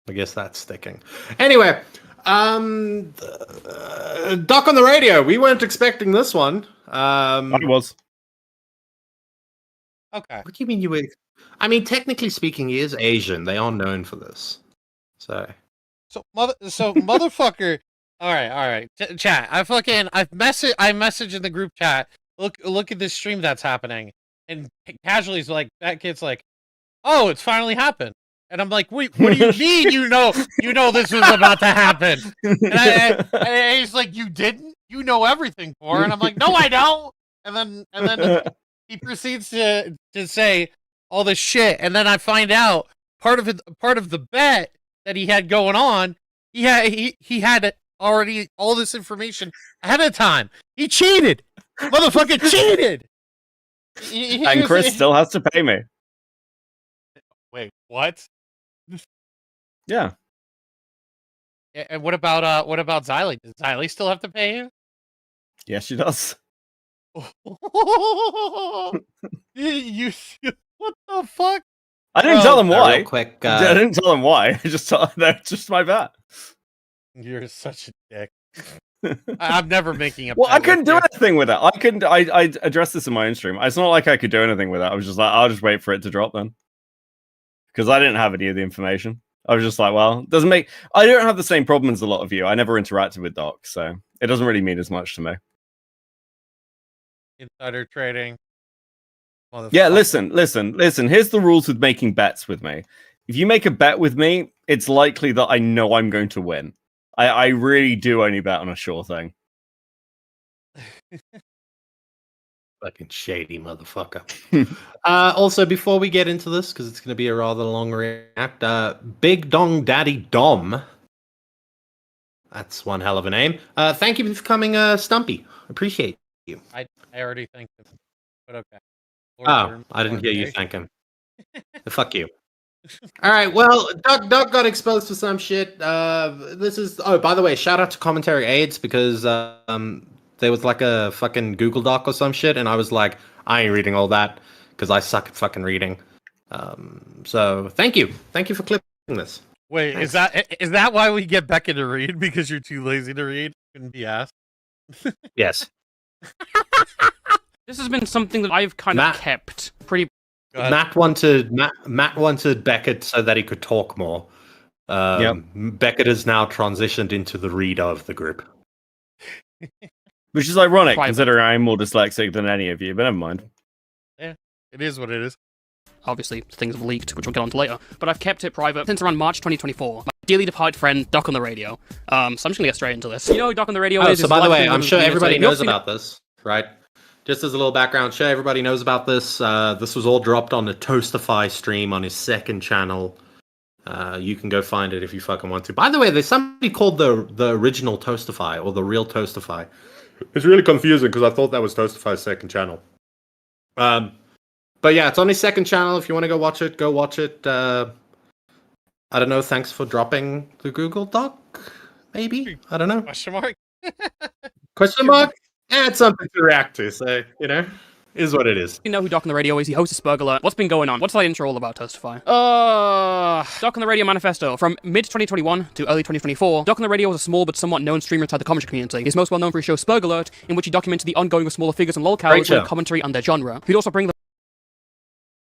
Speaker 3: I guess that's sticking. Anyway, Doc on the radio. We weren't expecting this one.
Speaker 4: I was.
Speaker 5: Okay.
Speaker 3: What do you mean you were? I mean, technically speaking, he is Asian. They are known for this. So
Speaker 5: Motherfucker. All right. Chat. I message in the group chat. Look at this stream that's happening, and casually is like, that kid's like, oh, it's finally happened, and I'm like, wait, what do you mean? You know this was about to happen, and he's like, you didn't? You know everything, for, and I'm like, no, I don't, and then he proceeds to say all this shit, and then I find out part of the bet that he had going on, he had already all this information ahead of time. He cheated, motherfucker, cheated.
Speaker 4: And Chris still has to pay me.
Speaker 5: Wait, what?
Speaker 4: Yeah.
Speaker 5: And what about Xylee? Does Xylee still have to pay you?
Speaker 4: Yes, she does.
Speaker 5: you what the fuck?
Speaker 4: I didn't tell them why.
Speaker 3: real quick,
Speaker 4: I didn't tell them why. I just told that's just my bet.
Speaker 5: You're such a dick. I'm never making a.
Speaker 4: Well, I
Speaker 5: bet
Speaker 4: couldn't
Speaker 5: with
Speaker 4: do
Speaker 5: you.
Speaker 4: anything with it. I addressed this in my own stream. It's not like I could do anything with it. I was just like, I'll just wait for it to drop then, because I didn't have any of the information. I was just like, well, it doesn't make. I don't have the same problem as a lot of you. I never interacted with Doc, so it doesn't really mean as much to me.
Speaker 5: Insider trading.
Speaker 4: Yeah, listen. Here's the rules with making bets with me. If you make a bet with me, it's likely that I know I'm going to win. I really do only bet on a sure thing.
Speaker 3: Fucking shady motherfucker. Also, before we get into this, because it's going to be a rather long react, Big Dong Daddy Dom. That's one hell of a name. Thank you for coming, Stumpy. Appreciate you.
Speaker 5: I already thanked him, but okay.
Speaker 3: I didn't hear you thank him. Fuck you. All right, well, Doc got exposed for some shit. This is... Oh, by the way, shout out to Commentary Aids, because there was like a fucking Google Doc or some shit, and I was like, I ain't reading all that, because I suck at fucking reading. So, thank you. Thank you for clipping this.
Speaker 5: Wait,
Speaker 3: Thanks.
Speaker 5: is that why we get Becca to read? Because you're too lazy to read? Couldn't be asked.
Speaker 3: Yes.
Speaker 2: This has been something that I've kind
Speaker 3: Matt-
Speaker 2: of kept pretty.
Speaker 3: Matt wanted Beckett so that he could talk more. Beckett has now transitioned into the reader of the group.
Speaker 4: Which is ironic,
Speaker 7: Private.
Speaker 4: considering I'm more dyslexic than any of you, but never mind.
Speaker 5: It is what it is.
Speaker 7: Obviously, things have leaked, which we'll get on to later. But I've kept it private since around March 2024. My dearly departed friend, Doc on the Radio. So I'm just gonna get straight into this. You know who Doc on the Radio is?
Speaker 3: So
Speaker 7: He's
Speaker 3: by the
Speaker 7: a
Speaker 3: way,
Speaker 7: live
Speaker 3: I'm
Speaker 7: streamer
Speaker 3: sure
Speaker 7: in the
Speaker 3: everybody
Speaker 7: community.
Speaker 3: knows about this, right? Just as a little background, sure everybody knows about this. This was all dropped on the Toastify stream on his second channel. You can go find it if you fucking want to. By the way, there's somebody called the original Toastify or the real Toastify. It's really confusing because I thought that was Toastify's second channel. But yeah, it's on his second channel. If you want to go watch it, go watch it. I don't know. Thanks for dropping the Google Doc. Maybe, I don't know.
Speaker 5: Question mark?
Speaker 3: Question mark? Yeah, it's something to react to. So is what it is.
Speaker 7: You know who Doc on the Radio is. He hosts a Spurgler. What's been going on? What's that intro all about, Testify? Doc on the Radio manifesto. From mid-2021 to early 2024, Doc on the Radio was a small but somewhat known streamer inside the comedy community. He's most well known for his show Spurgalert, in which he documented the ongoing of smaller figures and Lolcow
Speaker 3: Great show.
Speaker 7: with commentary on their genre. He'd also bring the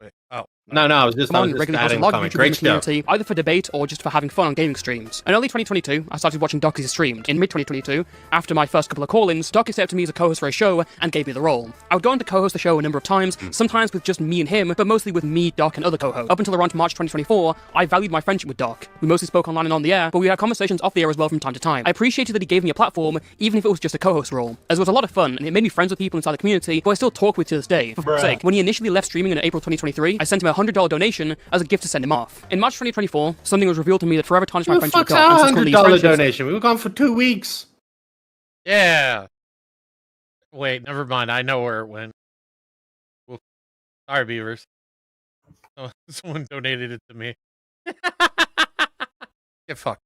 Speaker 5: Wait, oh.
Speaker 3: No, I was just
Speaker 7: regularly posted
Speaker 3: adding
Speaker 7: a lot of
Speaker 3: comment.
Speaker 7: YouTube in
Speaker 3: Great
Speaker 7: the
Speaker 3: show.
Speaker 7: community, either for debate or just for having fun on gaming streams. In early 2022, I started watching Doc as he streamed. In mid-2022, after my first couple of call-ins, Doc accepted me as a co-host for a show and gave me the role. I would go on to co-host the show a number of times, sometimes with just me and him, but mostly with me, Doc, and other co-hosts. Up until around March 2024, I valued my friendship with Doc. We mostly spoke online and on the air, but we had conversations off the air as well from time to time. I appreciated that he gave me a platform, even if it was just a co-host role, as it was a lot of fun, and it made me friends with people inside the community who I still talk with to this day. For fuck's sake, when he initially left streaming in April 2023, I sent him a $100 donation as a gift to send him off. In March 2024, something was revealed to me that forever tarnished my
Speaker 3: Who
Speaker 7: friendship with
Speaker 3: fuck's
Speaker 7: Doc.
Speaker 3: our
Speaker 7: and subsequently
Speaker 3: $100
Speaker 7: friendships-
Speaker 3: donation? We were gone for 2 weeks.
Speaker 5: Yeah. Wait, never mind. I know where it went. Whoop. Sorry, Beavers. Someone donated it to me. Get fucked.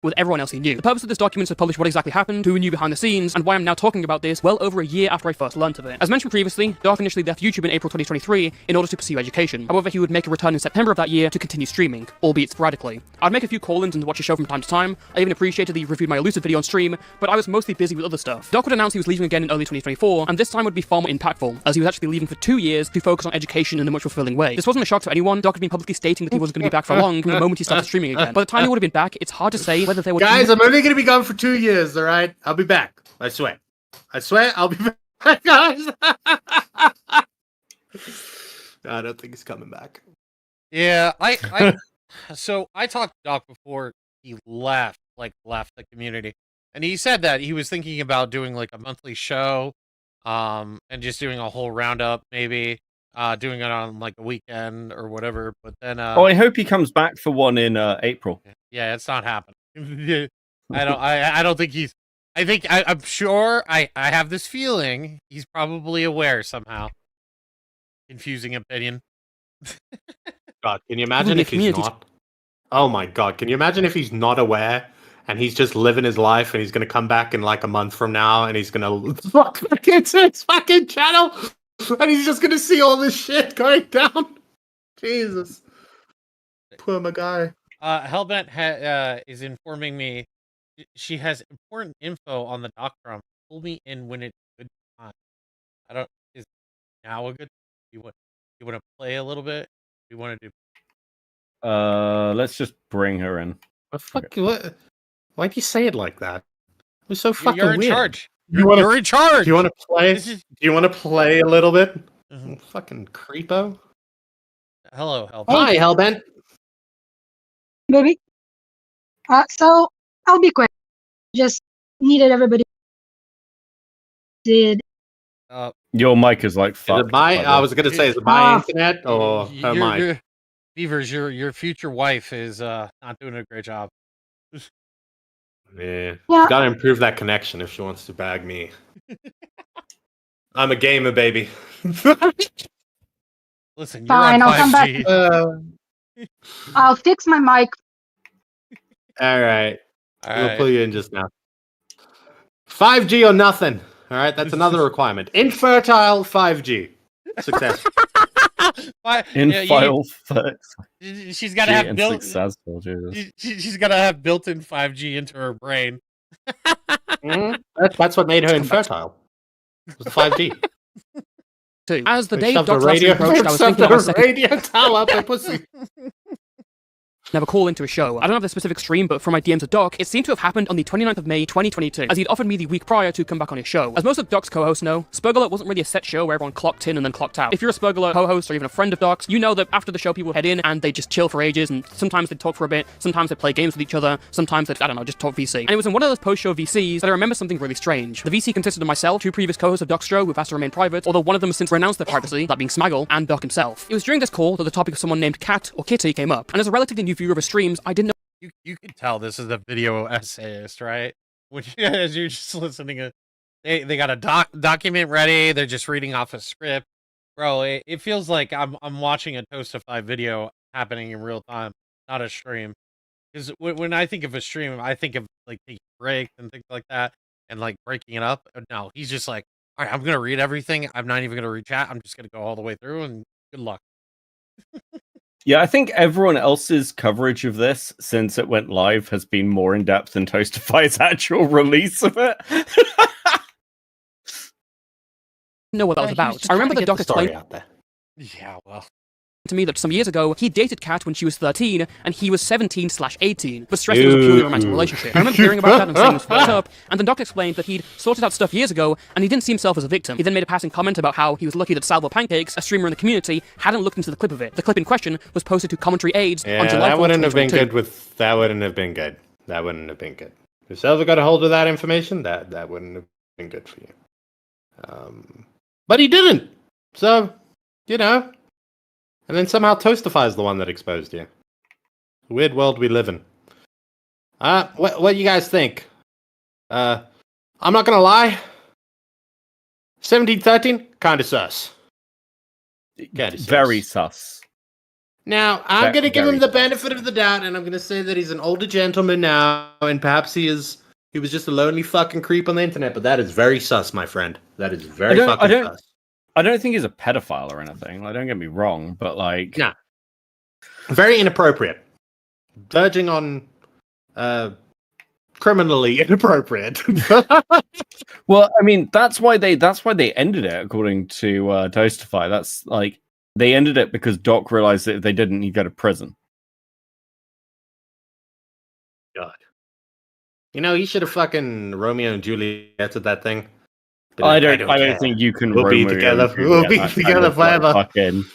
Speaker 7: with everyone else he knew. The purpose of this document is to publish what exactly happened, who knew behind the scenes, and why I'm now talking about this well over a year after I first learnt of it. As mentioned previously, Doc initially left YouTube in April 2023 in order to pursue education. However, he would make a return in September of that year to continue streaming, albeit sporadically. I'd make a few call-ins and watch his show from time to time. I even appreciated that he reviewed my elusive video on stream, but I was mostly busy with other stuff. Doc would announce he was leaving again in early 2024, and this time would be far more impactful, as he was actually leaving for 2 years to focus on education in a much fulfilling way. This wasn't a shock to anyone. Doc had been publicly stating that he wasn't going to be back for long from the moment he started streaming again. By the time he would have been back, it's hard to say whether there would
Speaker 3: Guys, I'm only going to be gone for 2 years, all right? I'll be back. I swear. I'll be back, guys. I don't think he's coming back.
Speaker 5: Yeah, so I talked to Doc before he left the community, and he said that he was thinking about doing like a monthly show, and just doing a whole roundup, maybe, doing it on like a weekend or whatever. But then,
Speaker 4: I hope he comes back for one in April.
Speaker 5: yeah, it's not happening. I don't think he's. I'm sure. I have this feeling he's probably aware somehow. Confusing opinion.
Speaker 3: God, can you imagine if he's not? Oh my God, can you imagine if he's not aware and he's just living his life and he's going to come back in like a month from now and he's going to fuck back into his fucking channel and he's just going to see all this shit going down? Jesus. Poor my guy.
Speaker 5: Hellbent is informing me she has important info on the doc drum. Pull me in when it's a good time. Is now a good time? You want to play a little bit? You want to do?
Speaker 4: Let's just bring her in.
Speaker 3: What? Why'd you say it like that? It was so fucking
Speaker 5: You're in
Speaker 3: weird.
Speaker 5: charge.
Speaker 3: You're
Speaker 5: in charge.
Speaker 3: Do you want to play? Do you want to play a little bit?
Speaker 5: Mhm.
Speaker 3: Fucking creepo.
Speaker 5: Hello, Hellbent.
Speaker 3: Hi, Hellbent.
Speaker 9: Baby. So I'll be quick. Just needed everybody. Did
Speaker 4: Your mic is like
Speaker 3: Is
Speaker 4: fucked.
Speaker 3: it my?
Speaker 4: by the
Speaker 3: I
Speaker 4: way.
Speaker 3: was gonna say, is it my internet or her mic?
Speaker 5: Beavers, your future wife is not doing a great job.
Speaker 3: Yeah,
Speaker 9: Yeah.
Speaker 3: gotta improve that connection if she wants to bag me. I'm a gamer, baby.
Speaker 5: Listen, you're
Speaker 9: Fine,
Speaker 5: on
Speaker 9: I'll come
Speaker 5: 5G.
Speaker 9: I'll fix my mic.
Speaker 3: All right,
Speaker 5: All
Speaker 3: we'll
Speaker 5: right.
Speaker 3: pull you in just now. 5G or nothing. All right, that's another requirement. Infertile 5G. Success.
Speaker 4: Infile
Speaker 5: She's got to have built.
Speaker 4: successful. Jesus.
Speaker 5: She's got to have built-in 5G into her brain.
Speaker 3: That's what made her infertile. It was the 5G.
Speaker 7: too. As the
Speaker 3: They
Speaker 7: day
Speaker 3: shoved
Speaker 7: Doc's
Speaker 3: a
Speaker 7: last
Speaker 3: radio,
Speaker 7: stream approached, I was
Speaker 3: shoved
Speaker 7: thinking about my
Speaker 3: a
Speaker 7: second
Speaker 3: radio towel up her pussy.
Speaker 7: never call into a show. I don't have the specific stream, but from my DMs to Doc, it seemed to have happened on the 29th of May, 2022, as he'd offered me the week prior to come back on his show. As most of Doc's co-hosts know, Spurgler wasn't really a set show where everyone clocked in and then clocked out. If you're a Spurgler co-host or even a friend of Doc's, you know that after the show people head in and they just chill for ages, and sometimes they'd talk for a bit, sometimes they'd play games with each other, sometimes they'd, I don't know, just talk VC. And it was in one of those post-show VCs that I remember something really strange. The VC consisted of myself, 2 previous co-hosts of Doc's show who've asked to remain private, although one of them has since renounced their privacy, that being Smaggle, and Doc himself. It was during this call that the topic of someone named Cat or Kitty came up, and as a relatively new viewer of his streams, I didn't know.
Speaker 5: You can tell this is a video essayist, right? Which as you're just listening to, they got a document ready. They're just reading off a script, bro. It feels like I'm watching a Toastify video happening in real time, not a stream. Because when I think of a stream, I think of like taking breaks and things like that, and like breaking it up. No, he's just like, all right, I'm gonna read everything. I'm not even gonna read chat. I'm just gonna go all the way through, and good luck.
Speaker 4: Yeah, I think everyone else's coverage of this since it went live has been more in depth than Toastify's actual release of it.
Speaker 7: Know what that was about. I remember the Doc explained
Speaker 3: out there.
Speaker 5: Yeah, well.
Speaker 7: to me that some years ago he dated Kat when she was 13 and he was 17/18, but stressed it was a purely romantic relationship. I remember hearing about that and saying it was fucked up, and then Doc explained that he'd sorted out stuff years ago and he didn't see himself as a victim. He then made a passing comment about how he was lucky that Salvo Pancakes, a streamer in the community, hadn't looked into the clip of it. The clip in question was posted to Commentary Aids on July 4th,
Speaker 3: that wouldn't have been
Speaker 7: 2022.
Speaker 3: good with. That wouldn't have been good. That wouldn't have been good. If Salvo got a hold of that information, that wouldn't have been good for you. But he didn't. So, you know. And then somehow Toastify is the one that exposed you. Weird world we live in. What you guys think? I'm not gonna lie. 1713, kinda sus.
Speaker 4: Very sus.
Speaker 3: Now, I'm gonna give him the benefit of the doubt, and I'm gonna say that he's an older gentleman now, and perhaps he was just a lonely fucking creep on the internet, but that is very sus, my friend. That is very fucking sus.
Speaker 4: I don't think he's a pedophile or anything. Like, don't get me wrong, but like,
Speaker 3: nah, very inappropriate, verging on criminally inappropriate.
Speaker 4: well, I mean, that's why they ended it, according to Toastify. That's like they ended it because Doc realized that if they didn't, he'd go to prison.
Speaker 3: God, you know, he should have fucking Romeo and Juliet at that thing.
Speaker 4: I don't think you can.
Speaker 3: We'll be together. We'll be together forever.
Speaker 4: Fucking...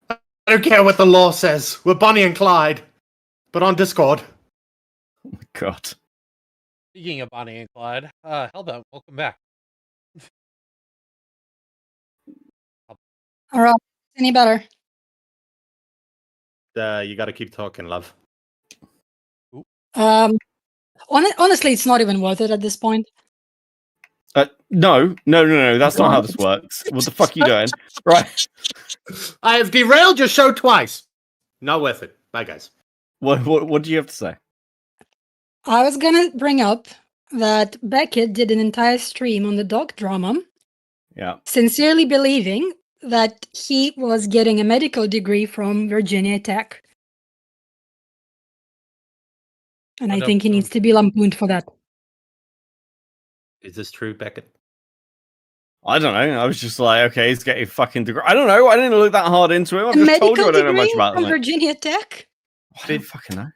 Speaker 3: I don't care what the law says. We're Bonnie and Clyde, but on Discord.
Speaker 4: Oh my god.
Speaker 5: Speaking of Bonnie and Clyde, Hellbound, welcome back.
Speaker 9: All right, any better?
Speaker 3: You got to keep talking, love.
Speaker 9: Honestly, it's not even worth it at this point.
Speaker 4: No. That's not how this works. What the fuck are you doing? Right.
Speaker 3: I have derailed your show twice. Not worth it. Bye, guys.
Speaker 4: What do you have to say?
Speaker 9: I was gonna bring up that Beckett did an entire stream on the Doc drama,
Speaker 4: Yeah.
Speaker 9: sincerely believing that he was getting a medical degree from Virginia Tech. And I think he needs to be lampooned for that.
Speaker 3: Is this true, Beckett?
Speaker 4: I don't know. I was just like, okay, he's getting a fucking degree. I don't know. I didn't look that hard into him. I've just told you I don't know much about
Speaker 9: from
Speaker 4: him.
Speaker 9: Virginia Tech?
Speaker 4: I don't fucking know.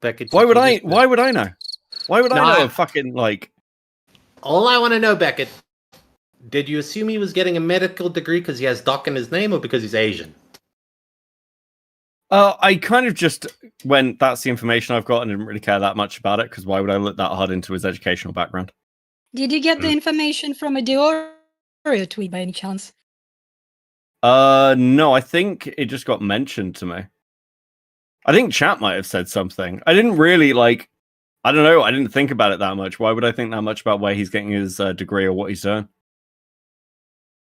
Speaker 3: Beckett,
Speaker 4: Why would I know? Why would I know a fucking like?
Speaker 3: All I want to know, Beckett, did you assume he was getting a medical degree because he has Doc in his name, or because he's Asian?
Speaker 4: I kind of just went. That's the information I've got, and didn't really care that much about it. Because why would I look that hard into his educational background?
Speaker 9: Did you get the information from a Diorio tweet by any chance?
Speaker 4: No, I think it just got mentioned to me. I think chat might have said something. I didn't really like. I don't know. I didn't think about it that much. Why would I think that much about where he's getting his degree or what he's doing?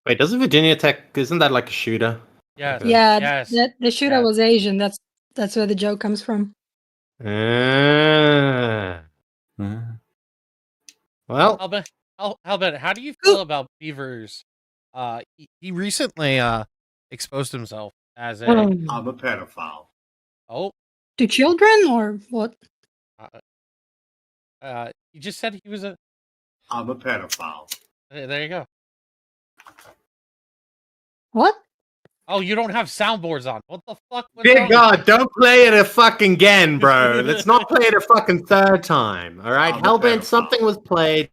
Speaker 3: Wait, doesn't Virginia Tech? Isn't that like a shooter?
Speaker 5: Yes.
Speaker 9: Yeah,
Speaker 5: Yes.
Speaker 9: the shooter was Asian. That's where the joke comes from.
Speaker 3: Well,
Speaker 5: Hellbound, how do you feel about Beaver's? He recently exposed himself as a.
Speaker 3: I'm a pedophile.
Speaker 5: Oh.
Speaker 9: To children or what?
Speaker 5: He just said he was a.
Speaker 3: I'm a pedophile.
Speaker 5: There you go.
Speaker 9: What?
Speaker 5: Oh, you don't have soundboards on. What the fuck? What's
Speaker 3: Dear
Speaker 5: wrong?
Speaker 3: God, don't play it a fucking again, bro. Let's not play it a fucking third time. All right, Hellbent, something was played.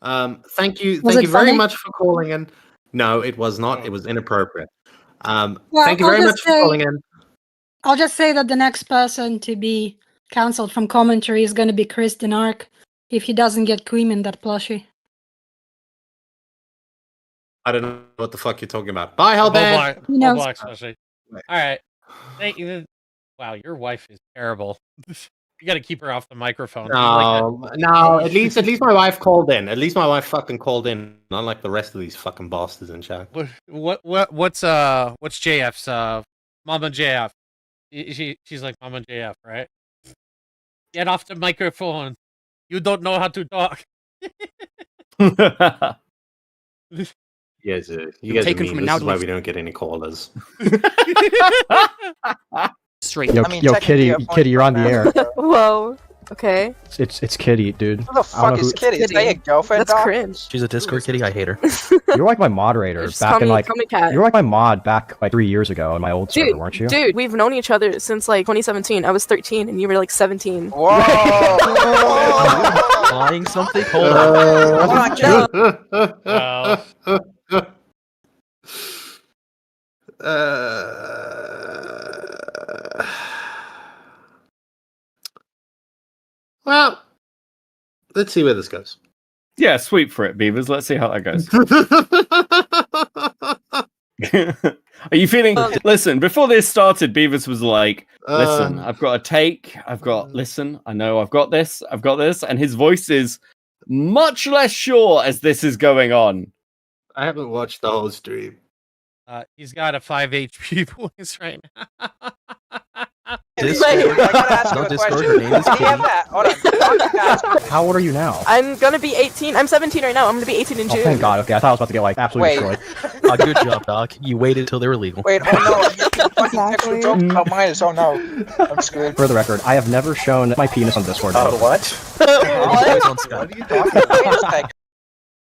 Speaker 3: Thank you
Speaker 9: Was
Speaker 3: very
Speaker 9: it funny?
Speaker 3: much for calling in. No, it was not. It was inappropriate.
Speaker 9: Well,
Speaker 3: Thank you
Speaker 9: I'll
Speaker 3: very
Speaker 9: just
Speaker 3: much for calling in.
Speaker 9: I'll just say that the next person to be cancelled from commentary is going to be Chris Denark if he doesn't get Queen in that plushie.
Speaker 3: I don't know what the fuck you're talking about. Bye,
Speaker 5: Bull
Speaker 3: Hellbent.
Speaker 5: Black,
Speaker 9: He
Speaker 5: Bull
Speaker 9: knows.
Speaker 5: Black especially. All right. Thank you. Wow, your wife is terrible. You got to keep her off the microphone. She's like
Speaker 3: No. At least my wife called in. At least my wife fucking called in. Unlike the rest of these fucking bastards in chat.
Speaker 5: what's JF's Mama JF? She's like Mama JF, right? Get off the microphone. You don't know how to talk.
Speaker 3: Yes, you guys are
Speaker 7: Taken
Speaker 3: mean.
Speaker 7: from
Speaker 3: This
Speaker 7: now
Speaker 3: is
Speaker 7: to
Speaker 3: why
Speaker 7: leave-
Speaker 3: we don't get any callers.
Speaker 7: Straight.
Speaker 10: Yo,
Speaker 11: I mean,
Speaker 10: yo,
Speaker 11: technically,
Speaker 10: Kitty,
Speaker 11: a
Speaker 10: Kitty, you're on the air.
Speaker 12: Whoa. Okay.
Speaker 10: It's Kitty, dude.
Speaker 11: Who the
Speaker 10: I don't
Speaker 11: fuck
Speaker 10: know
Speaker 11: is
Speaker 10: who-
Speaker 11: Kitty? Is that your girlfriend,
Speaker 12: That's
Speaker 11: Doc?
Speaker 12: cringe.
Speaker 10: She's a Discord kitty. I hate her. You're like my moderator
Speaker 12: Just
Speaker 10: back
Speaker 12: call
Speaker 10: in
Speaker 12: me,
Speaker 10: like.
Speaker 12: call me Cat.
Speaker 10: You were like my mod back like 3 years ago in my old server,
Speaker 12: Dude,
Speaker 10: weren't you?
Speaker 12: dude, we've known each other since like 2017. I was 13 and you were like 17.
Speaker 11: Whoa!
Speaker 10: Buying something? Hold
Speaker 11: Hold on, Kitty.
Speaker 5: Well,
Speaker 3: Well, let's see where this goes.
Speaker 4: Yeah, sweep for it, Beavers. Let's see how that goes. Are you feeling? Listen, before this started, Beavers was like, "Listen, I've got a take. I've got listen. I know I've got this. I've got this." And his voice is much less sure as this is going on.
Speaker 3: I haven't watched the whole stream.
Speaker 5: he's got a 5 HP voice right now.
Speaker 11: Discord. I gotta ask you a question. Did he have that? Hold on.
Speaker 10: How old are you now?
Speaker 12: I'm gonna be 18. I'm 17 right now. I'm gonna be 18 in
Speaker 10: Oh,
Speaker 12: June.
Speaker 10: thank God. Okay, I thought I was about to get like absolutely
Speaker 11: Wait.
Speaker 10: destroyed. Good job, Doc. You waited until they were legal.
Speaker 11: Wait, oh no. Fucking extra joke about mine is, oh no. I'm screwed.
Speaker 10: For the record, I have never shown my penis on Discord.
Speaker 11: what?
Speaker 10: What are you talking
Speaker 11: about? Wait a sec.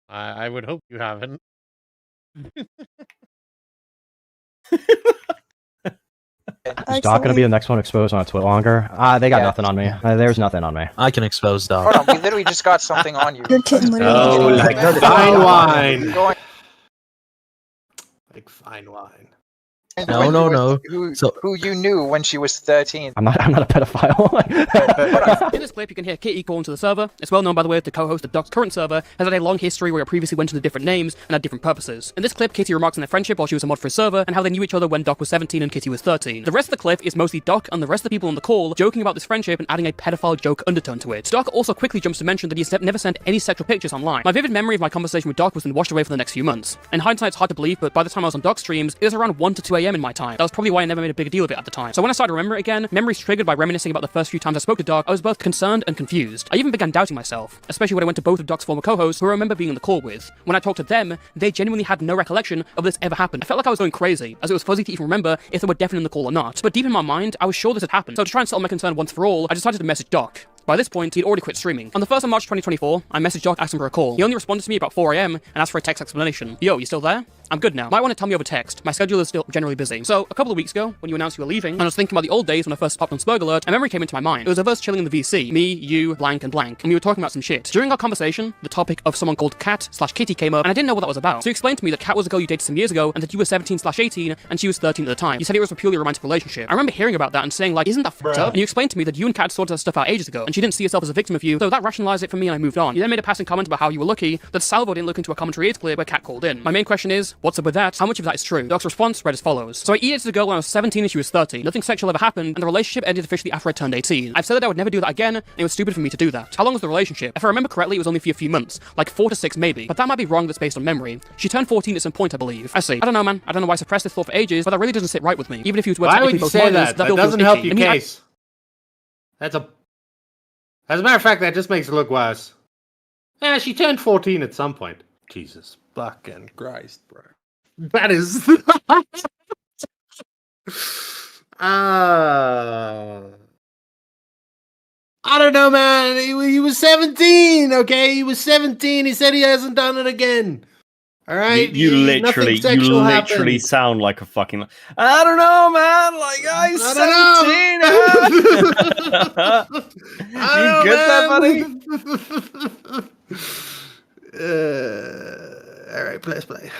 Speaker 5: I would hope you haven't.
Speaker 10: Is Doc gonna be the next one exposed on a Twit longer? They got nothing on me. There's nothing on me. I can expose Doc.
Speaker 11: Hold on, we literally just got something on you.
Speaker 9: You're kidding me.
Speaker 3: Oh, like fine wine.
Speaker 11: Going-
Speaker 3: Like fine wine.
Speaker 11: when you was- Who you knew when she was 13.
Speaker 10: I'm not a pedophile.
Speaker 7: In this clip, you can hear Kitty call into the server. It's well known, by the way, that the co-host of Doc's current server has had a long history where it previously went under different names and had different purposes. In this clip, Kitty remarks on their friendship while she was a mod for his server and how they knew each other when Doc was 17 and Kitty was 13. The rest of the clip is mostly Doc and the rest of the people on the call joking about this friendship and adding a pedophile joke undertone to it. Doc also quickly jumps to mention that he's never sent any sexual pictures online. My vivid memory of my conversation with Doc was then washed away for the next few months. In hindsight, it's hard to believe, but by the time I was on Doc's streams, it was around 1 to 2 a.m. in my time. That was probably why I never made a big deal of it at the time. So when I started to remember it again, memories triggered by reminiscing about the first few times I spoke to Doc, I was both concerned and confused. I even began doubting myself, especially when I went to both of Doc's former co-hosts who I remember being on the call with. When I talked to them, they genuinely had no recollection of this ever happened. I felt like I was going crazy, as it was fuzzy to even remember if they were definitely in the call or not. But deep in my mind, I was sure this had happened. So to try and settle my concern once for all, I decided to message Doc. By this point, he'd already quit streaming. On the 1st of March 2024, I messaged Doc asking for a call. He only responded to me about 4 a.m. and asked for a text explanation. Yo, you still there? I'm good now. Might want to tell me over text. My schedule is still generally busy. So, a couple of weeks ago, when you announced you were leaving, and I was thinking about the old days when I first popped on Spurg Alert, a memory came into my mind. It was of us chilling in the VC. Me, you, blank, and blank. And we were talking about some shit. During our conversation, the topic of someone called Cat/Kitty came up, and I didn't know what that was about. So you explained to me that Cat was a girl you dated some years ago, and that you were 17/18, and she was 13 at the time. You said it was a purely romantic relationship. I remember hearing about that and saying, like, isn't that fucked up? And you explained to me that you and Cat sorted that stuff out ages ago, and she didn't see herself as a victim of you, so that rationalized it for me and I moved on. You then made a passing comment about how you were lucky that Salvo didn't look into a commentary aids clip where Cat called in. My main question is, what's up with that? How much of that is true? Doc's response read as follows. So I dated a girl when I was 17 and she was 13. Nothing sexual ever happened, and the relationship ended officially after I turned 18. I've said that I would never do that again, and it was stupid for me to do that. How long was the relationship? If I remember correctly, it was only for a few months, like 4 to 6 maybe, but that might be wrong, that's based on memory. She turned 14 at some point, I believe. I see. I don't know, man. I don't know why I suppressed this thought for ages, but that really doesn't sit right with me. Even if you were
Speaker 3: Why would
Speaker 7: technically
Speaker 3: you
Speaker 7: both
Speaker 3: say
Speaker 7: minors,
Speaker 3: that? That
Speaker 7: still feels
Speaker 3: doesn't help
Speaker 7: itchy.
Speaker 3: your
Speaker 7: I mean,
Speaker 3: case. As a matter of fact, that just makes it look worse. Yeah, she turned 14 at some point. Jesus fucking Christ, bro. That is. I don't know, man. He was 17, okay? He was 17. He said he hasn't done it again. All right,
Speaker 4: You literally
Speaker 3: happened.
Speaker 4: sound like a fucking. I don't know, man. Like I'm 17. You good there, buddy?
Speaker 3: All right, let's play.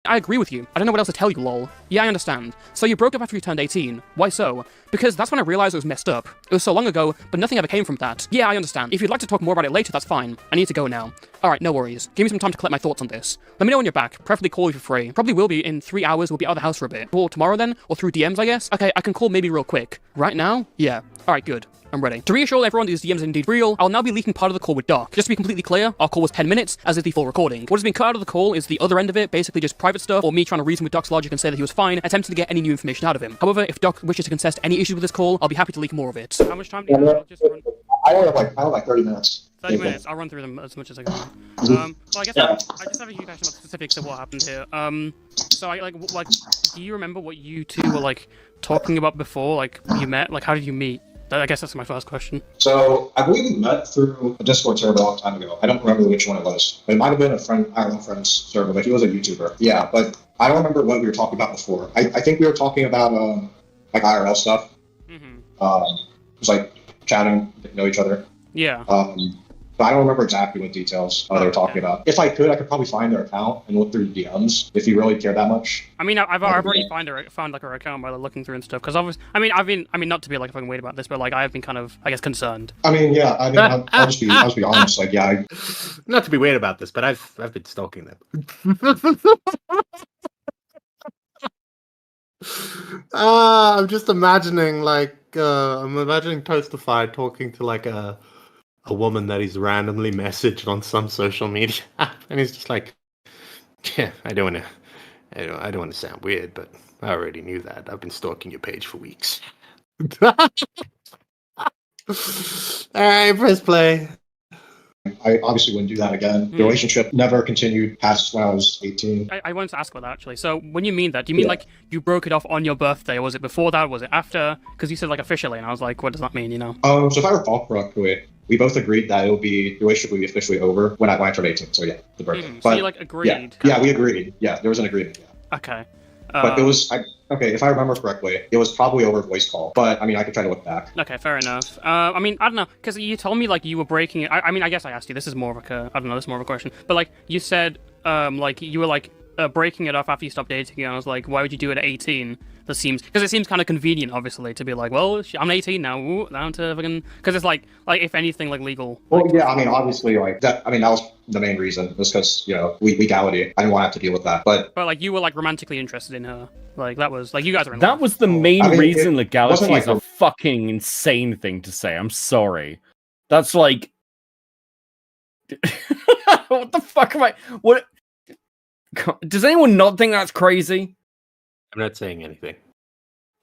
Speaker 7: I agree with you. I don't know what else to tell you, lol. Yeah, I understand. So you broke up after you turned 18. Why so? Because that's when I realized it was messed up. It was so long ago, but nothing ever came from that. Yeah, I understand. If you'd like to talk more about it later, that's fine. I need to go now. Alright, no worries. Give me some time to collect my thoughts on this. Let me know when you're back. Preferably call if you're free. Probably will be in 3 hours. We'll be out of the house for a bit. Or tomorrow then? Or through DMs, I guess? Okay, I can call maybe real quick. Right now? Yeah. Alright, good. I'm ready. To reassure everyone these DMs are indeed real, I'll now be leaking part of the call with Doc. Just to be completely clear, our call was 10 minutes, as is the full recording. What has been cut out of the call is the other end of it, basically just private stuff, or me trying to reason with Doc's logic and say that he was fine, attempting to get any new information out of him. However, if Doc wishes to contest any issues with this call, I'll be happy to leak more of it. How much time do you have? Just run...
Speaker 13: I only have like 30 minutes.
Speaker 7: 30 minutes, I'll run through them as much as I can. Well, I guess I just have a few questions about the specifics of what happened here. So I like, do you remember what you two were like talking about before, like you met? Like, how did you meet? I guess that's my first question.
Speaker 13: So I believe we met through a Discord server a long time ago. I don't remember which one it was. It might have been a friend, Ireland friend's server, but he was a YouTuber. Yeah, but I don't remember what we were talking about before. I think we were talking about like IRL stuff. Mm-hmm. It was like chatting, know each other.
Speaker 7: Yeah.
Speaker 13: But I don't remember exactly what details they were talking about. If I could probably find their account and look through DMs if you really care that much.
Speaker 7: I mean, I've already found like her account by looking through and stuff. Because obviously, I've been not to be like fucking weird about this, but like I have been kind of, I guess, concerned.
Speaker 13: I mean, yeah. I mean, I'll just be honest. Like, yeah.
Speaker 3: Not to be weird about this, but I've been stalking them. I'm just imagining I'm imagining Toastify talking to like a woman that he's randomly messaged on some social media app, and he's just like, "Yeah, I don't want to sound weird, but I already knew that. I've been stalking your page for weeks." All right, press play.
Speaker 13: I obviously wouldn't do that again. The relationship never continued past when I was 18.
Speaker 7: I wanted to ask about that, actually. So when you mean that, do you mean like you broke it off on your birthday, or was it before that? Was it after? Because you said like officially, and I was like, what does that mean, you know?
Speaker 13: So if I recall correctly, we both agreed that the relationship would be officially over when I turned 18. So yeah, the birthday.
Speaker 7: So you like agreed?
Speaker 13: Yeah, we agreed. Yeah, there was an agreement. Yeah.
Speaker 7: Okay.
Speaker 13: But it was okay. If I remember correctly, it was probably over voice call. But I mean, I could try to look back.
Speaker 7: Okay, fair enough. I mean, I don't know, because you told me like you were breaking it. I mean, I guess I asked you. This is more of like I don't know. This is more of a question. But like you said, like you were like breaking it off after you stopped dating, and I was like, why would you do it at 18? That seems because it seems kind of convenient, obviously, to be like, well, I'm 18 now, ooh, down to fucking, because it's like if anything, like legal.
Speaker 13: Well, yeah, I mean, obviously, like that. I mean, that was the main reason, was because legality. I didn't want to have to deal with that, but
Speaker 7: like you were like romantically interested in her, like that was like you guys were in
Speaker 4: that
Speaker 7: love.
Speaker 4: Was the main reason. Legality is a fucking insane thing to say. I'm sorry. That's like, what the fuck am I? What? Does anyone not think that's crazy?
Speaker 3: I'm not saying anything.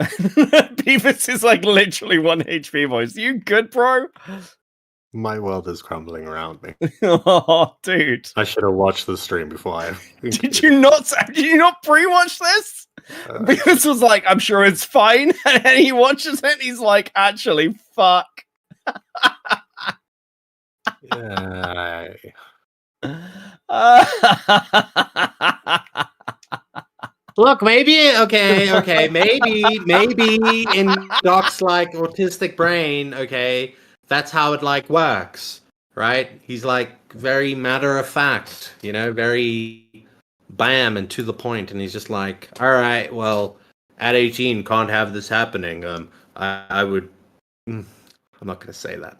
Speaker 4: Beavis is like literally 1 HP voice. You good, bro?
Speaker 3: My world is crumbling around me.
Speaker 4: Oh, dude!
Speaker 3: I should have watched the stream before I.
Speaker 4: Did you not pre-watch this? Beavis was like, "I'm sure it's fine," and then he watches it. And he's like, "Actually, fuck."
Speaker 3: Yeah. Look, maybe maybe in Doc's like autistic brain, that's how it like works, right? He's like very matter of fact, very bam and to the point, and he's just like, all right, well, at 18 can't have this happening. I would. I'm not gonna say that.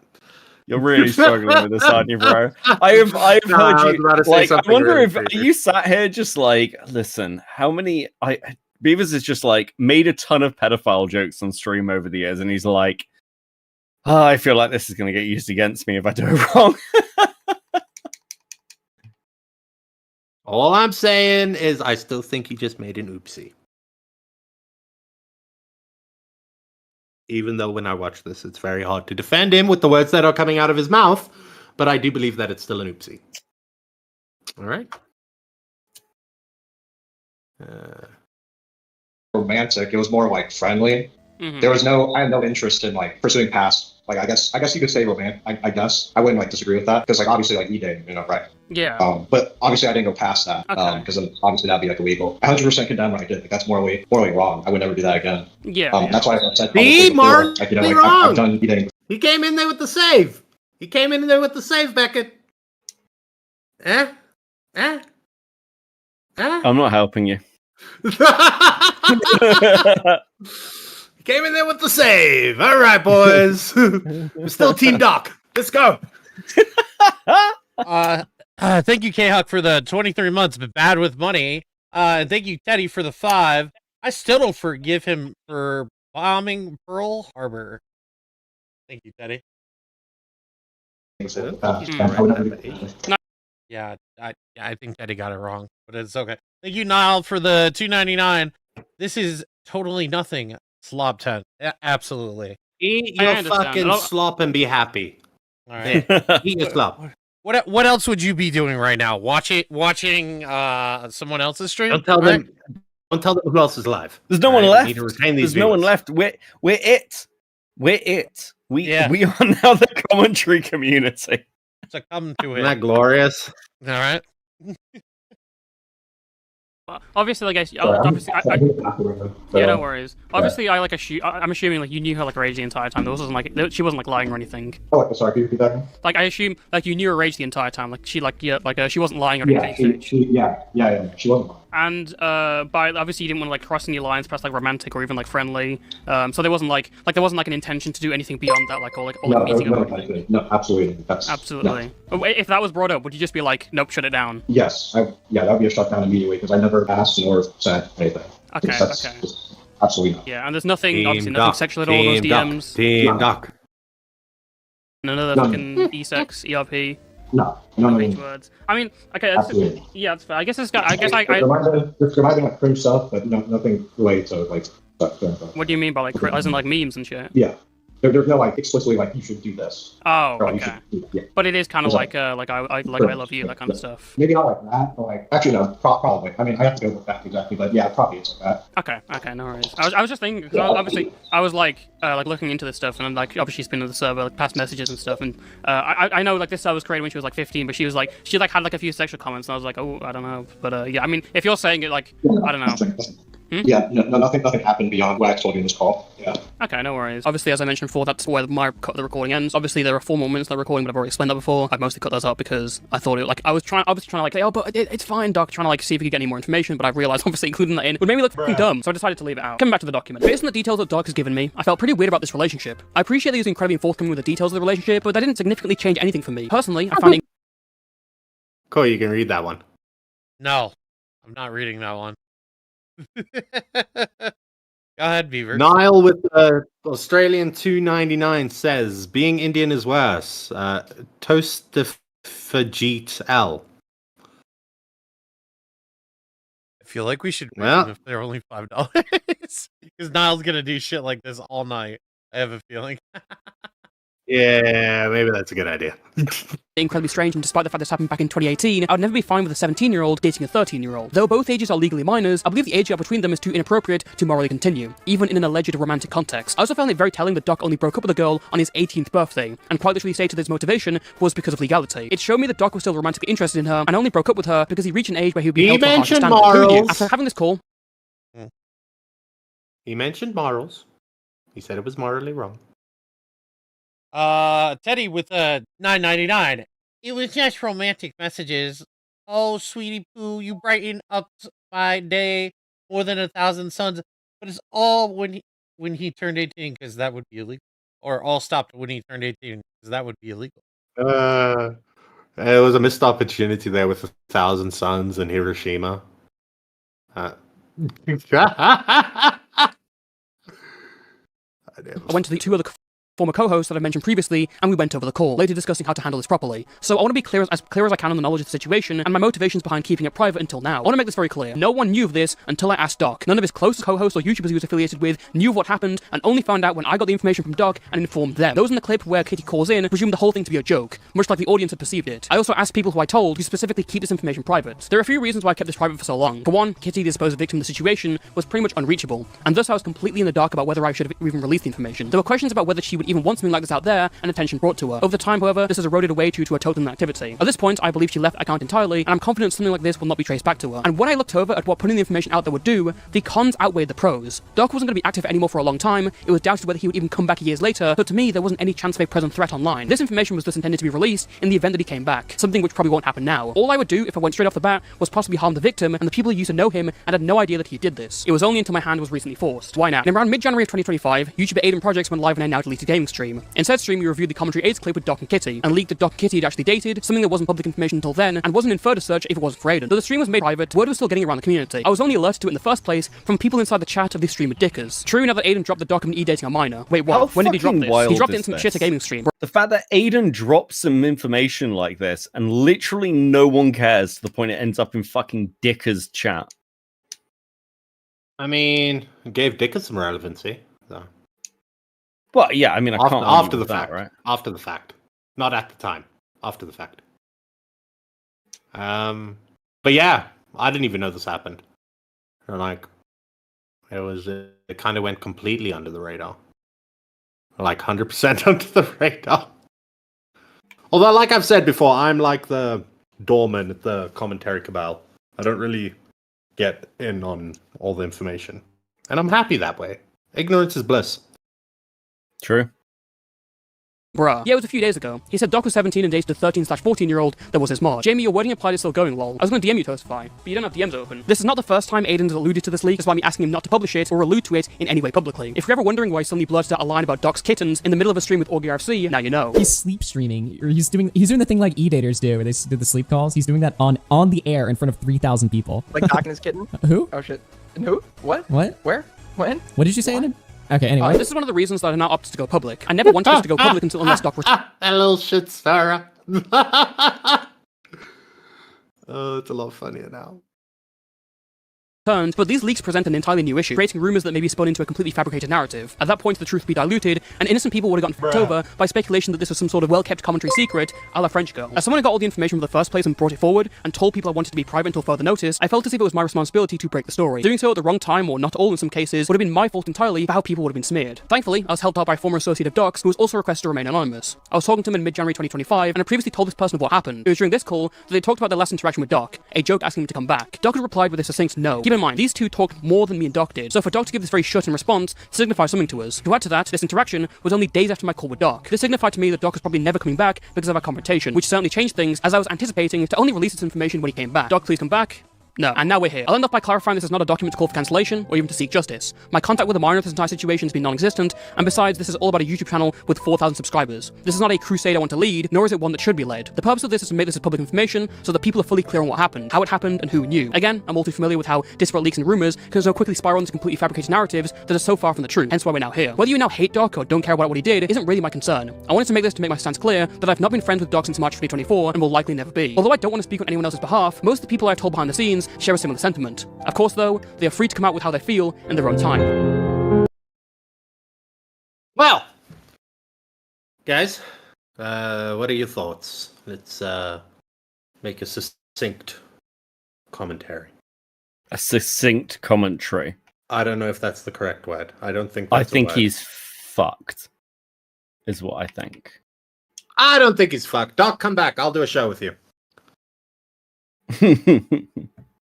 Speaker 4: You're really struggling with this, aren't you, bro? I've heard you. Like, I wonder if you sat here just like, listen, how many? Beavers has just like made a ton of pedophile jokes on stream over the years, and he's like, oh, I feel like this is going to get used against me if I do it wrong.
Speaker 3: All I'm saying is, I still think he just made an oopsie. Even though when I watch this, it's very hard to defend him with the words that are coming out of his mouth, but I do believe that it's still an oopsie. All right.
Speaker 13: Romantic. It was more like friendly. There was no, I had no interest in like pursuing past. Like I guess you could say romantic. I guess I wouldn't like disagree with that because like obviously like eating, right?
Speaker 7: Yeah.
Speaker 13: But obviously I didn't go past that because then obviously that'd be like illegal. 100% condemn what I did. Like that's morally wrong. I would never do that again.
Speaker 7: Yeah.
Speaker 13: That's why I said
Speaker 3: See, Mark,
Speaker 13: like,
Speaker 3: wrong.
Speaker 13: I've done eating.
Speaker 3: He came in there with the save. He came in there with the save, Beckett.
Speaker 4: I'm not helping you.
Speaker 3: He came in there with the save. All right, boys. We're still Team Doc. Let's go.
Speaker 5: Thank you, K-Huck, for the 23 months, but bad with money. And thank you, Teddy, for the 5. I still don't forgive him for bombing Pearl Harbor. Thank you, Teddy. Yeah, I think Teddy got it wrong, but it's okay. Thank you, Niall, for the $2.99. This is totally nothing. Slop 10. Absolutely.
Speaker 3: Eat your fucking slop and be happy.
Speaker 5: All right.
Speaker 3: Eat your slop.
Speaker 5: What else would you be doing right now? Watching someone else's stream?
Speaker 3: Don't tell them. Don't tell them who else is live.
Speaker 4: There's no one left.
Speaker 3: There's
Speaker 4: no one left. We're it. We're it. We are now the commentary community.
Speaker 5: Succumb to it.
Speaker 3: Isn't that glorious?
Speaker 5: All right.
Speaker 7: Obviously, like yeah, no worries. Obviously, I'm assuming like you knew her like rage the entire time. There wasn't like she wasn't like lying or anything.
Speaker 13: Oh, sorry, can you repeat that again?
Speaker 7: Like I assume like you knew her rage the entire time. Like she she wasn't lying or anything.
Speaker 13: Yeah, she wasn't lying.
Speaker 7: And by obviously you didn't want to like cross any lines past like romantic or even like friendly. So there wasn't like an intention to do anything beyond that, like meeting up.
Speaker 13: No, absolutely.
Speaker 7: Absolutely. No. If that was brought up, would you just be like, nope, shut it down?
Speaker 13: Yes, that would be a shutdown immediately because I never asked nor sent anything.
Speaker 7: Okay.
Speaker 13: Absolutely not.
Speaker 7: Yeah, and there's nothing nothing sexual at all in those DMs.
Speaker 13: Team Doc.
Speaker 7: None of the fucking e-sex, ERP.
Speaker 13: No.
Speaker 7: Words. I mean, okay, that's fair. I guess this guy. There might
Speaker 13: have been like cringe stuff, but nothing related to like stuff.
Speaker 7: What do you mean by like, as in like memes and shit?
Speaker 13: Yeah. There's no like explicitly like you should do this.
Speaker 7: Oh, okay. But it is kind of like I love you, that kind of stuff.
Speaker 13: Maybe not like that, but like actually no, probably. I mean, I have to go with that exactly, but yeah, probably it's like that.
Speaker 7: Okay, no worries. I was just thinking because obviously I was like looking into this stuff and I'm like obviously she's been on the server like past messages and stuff and I know like this server was created when she was like 15, but she had like a few sexual comments and I was like, oh, I don't know, but yeah, I mean if you're saying it like I don't know.
Speaker 13: Yeah, no, nothing happened beyond what I told you in this call. Yeah.
Speaker 7: Okay, no worries. Obviously, as I mentioned before, that's where the recording ends. Obviously, there are 4 more minutes of the recording, but I've already explained that before. I mostly cut those out because I thought it like I was trying to like say, oh, but it's fine, Doc. Trying to like see if we could get any more information, but I realized obviously including that in would make me look fucking dumb, so I decided to leave it out. Coming back to the document, based on the details that Doc has given me, I felt pretty weird about this relationship. I appreciate that he was incredibly forthcoming with the details of the relationship, but that didn't significantly change anything for me. Personally, I found it.
Speaker 3: Cool, you can read that one.
Speaker 5: No, I'm not reading that one. Go ahead, Beaver.
Speaker 3: Niall with the Australian $2.99 says, being Indian is worse. Toast the Fajit L.
Speaker 5: I feel like we should read them if they're only $5. Because Niall's going to do shit like this all night. I have a feeling.
Speaker 3: Yeah, maybe that's a good idea.
Speaker 7: Incredibly strange, and despite the fact this happened back in 2018, I would never be fine with a 17-year-old dating a 13-year-old. Though both ages are legally minors, I believe the age gap between them is too inappropriate to morally continue, even in an alleged romantic context. I also found it very telling that Doc only broke up with a girl on his 18th birthday, and quite literally stated his motivation was because of legality. It showed me that Doc was still romantically interested in her, and only broke up with her because he reached an age where he would be held to a higher standard.
Speaker 3: Morals.
Speaker 7: After having this call,
Speaker 3: he mentioned morals. He said it was morally wrong.
Speaker 5: Teddy with $9.99. It was just romantic messages. Oh, sweetie poo, you brighten up my day more than 1,000 suns. But it's all when he turned 18, because that would be illegal. Or all stopped when he turned 18, because that would be illegal.
Speaker 3: It was a missed opportunity there with 1,000 suns in Hiroshima.
Speaker 7: I went to the 2 other former co-host that I mentioned previously, and we went over the call, later discussing how to handle this properly. So I want to be as clear as I can on the knowledge of the situation and my motivations behind keeping it private until now. I want to make this very clear. No one knew of this until I asked Doc. None of his closest co-hosts or YouTubers he was affiliated with knew of what happened, and only found out when I got the information from Doc and informed them. Those in the clip where Kitty calls in presumed the whole thing to be a joke, much like the audience had perceived it. I also asked people who I told to specifically keep this information private. There are a few reasons why I kept this private for so long. For one, Kitty, the supposed victim of the situation, was pretty much unreachable, and thus I was completely in the dark about whether I should have even released the information. There were questions about whether she would even want something like this out there, and attention brought to her. Over time, however, this has eroded away due to her total inactivity. At this point, I believe she left the account entirely, and I'm confident something like this will not be traced back to her. And when I looked over at what putting the information out there would do, the cons outweighed the pros. Doc wasn't going to be active anymore for a long time, it was doubted whether he would even come back years later, so to me, there wasn't any chance of a present threat online. This information was thus intended to be released in the event that he came back, something which probably won't happen now. All I would do if I went straight off the bat was possibly harm the victim and the people who used to know him and had no idea that he did this. It was only until my hand was recently forced. Why now? In around mid-January of 2025, YouTuber Aiden Projects went live on a now deleted gaming stream. In said stream, we reviewed the commentary aids clip with Doc and Kitty, and leaked that Doc and Kitty had actually dated, something that wasn't public information until then, and wasn't inferred as such if it wasn't for Aiden. Though the stream was made private, word was still getting around the community. I was only alerted to it in the first place from people inside the chat of the streamer Dickers. True now that Aiden dropped the Doc and E dating a minor. Wait, what? When did he drop this? He dropped it in some shit gaming stream.
Speaker 4: The fact that Aiden drops some information like this and literally no one cares to the point it ends up in fucking Dickers chat.
Speaker 3: I mean, it gave Dickens some relevancy. So.
Speaker 4: Well, yeah, I mean, I can't
Speaker 3: after the
Speaker 4: that,
Speaker 3: fact,
Speaker 4: right?
Speaker 3: After the fact, not at the time. After the fact. But yeah, I didn't even know this happened. Or like, it kind of went completely under the radar. Like 100% under the radar. Although, like I've said before, I'm like the doorman at the commentary cabal. I don't really get in on all the information. And I'm happy that way. Ignorance is bliss.
Speaker 4: True.
Speaker 7: Bruh. Yeah, it was a few days ago. He said Doc was 17 and dated a 13/14-year-old that was his mod. Jamie, your wording applied is still going, lol. I was going to DM you to Toastify, but you don't have DMs open. This is not the first time Aiden has alluded to this leak, despite me asking him not to publish it or allude to it in any way publicly. If you're ever wondering why he suddenly blurted out a line about Doc's kittens in the middle of a stream with AugurFC, now you know.
Speaker 14: He's sleep streaming, or he's doing the thing like E-daters do, where they do the sleep calls. He's doing that on the air in front of 3,000 people.
Speaker 11: Like Doc and his kitten?
Speaker 14: Who?
Speaker 11: Oh shit. Who? What?
Speaker 14: What?
Speaker 11: Where? When?
Speaker 14: What did you say, Aiden? Okay, anyway.
Speaker 7: This is one of the reasons that I now opted to go public. I never wanted this to go public until unless Doc
Speaker 3: That little shit stirrer. Oh, it's a lot funnier now.
Speaker 7: returned, but these leaks present an entirely new issue, creating rumors that may be spun into a completely fabricated narrative. At that point, the truth would be diluted, and innocent people would have gotten fucked over by speculation that this was some sort of well-kept commentary secret, a la French Girl. As someone who got all the information from the first place and brought it forward, and told people I wanted to be private until further notice, I felt as if it was my responsibility to break the story. Doing so at the wrong time, or not all in some cases, would have been my fault entirely for how people would have been smeared. Thankfully, I was helped out by a former associate of Doc's, who was also requested to remain anonymous. I was talking to him in mid-January 2025, and I previously told this person of what happened. It was during this call that they talked about their last interaction with Doc, a joke asking him to come back. Doc had replied with a succinct no. Keep in mind, these two talked more than me and Doc did, so for Doc to give this very short in response signified something to us. To add to that, this interaction was only days after my call with Doc. This signified to me that Doc was probably never coming back because of our confrontation, which certainly changed things, as I was anticipating to only release this information when he came back. Doc, please come back. No. And now we're here. I'll end off by clarifying this is not a document to call for cancellation, or even to seek justice. My contact with the minor of this entire situation has been non-existent, and besides, this is all about a YouTube channel with 4,000 subscribers. This is not a crusade I want to lead, nor is it one that should be led. The purpose of this is to make this as public information, so that people are fully clear on what happened, how it happened, and who knew. Again, I'm all too familiar with how disparate leaks and rumors can so quickly spiral into completely fabricated narratives that are so far from the truth, hence why we're now here. Whether you now hate Doc or don't care about what he did isn't really my concern. I wanted to make this to make my stance clear that I've not been friends with Doc since March 2024, and will likely never be. Although I don't want to speak on anyone else's behalf, most of the people I've told behind the scenes share a similar sentiment. Of course, though, they are free to come out with how they feel in their own time.
Speaker 3: Well, guys, what are your thoughts? Let's make a succinct commentary.
Speaker 4: A succinct commentary.
Speaker 3: I don't know if that's the correct word. I don't think that's
Speaker 4: I think
Speaker 3: the word.
Speaker 4: he's fucked, is what I think.
Speaker 3: I don't think he's fucked. Doc, come back. I'll do a show with you.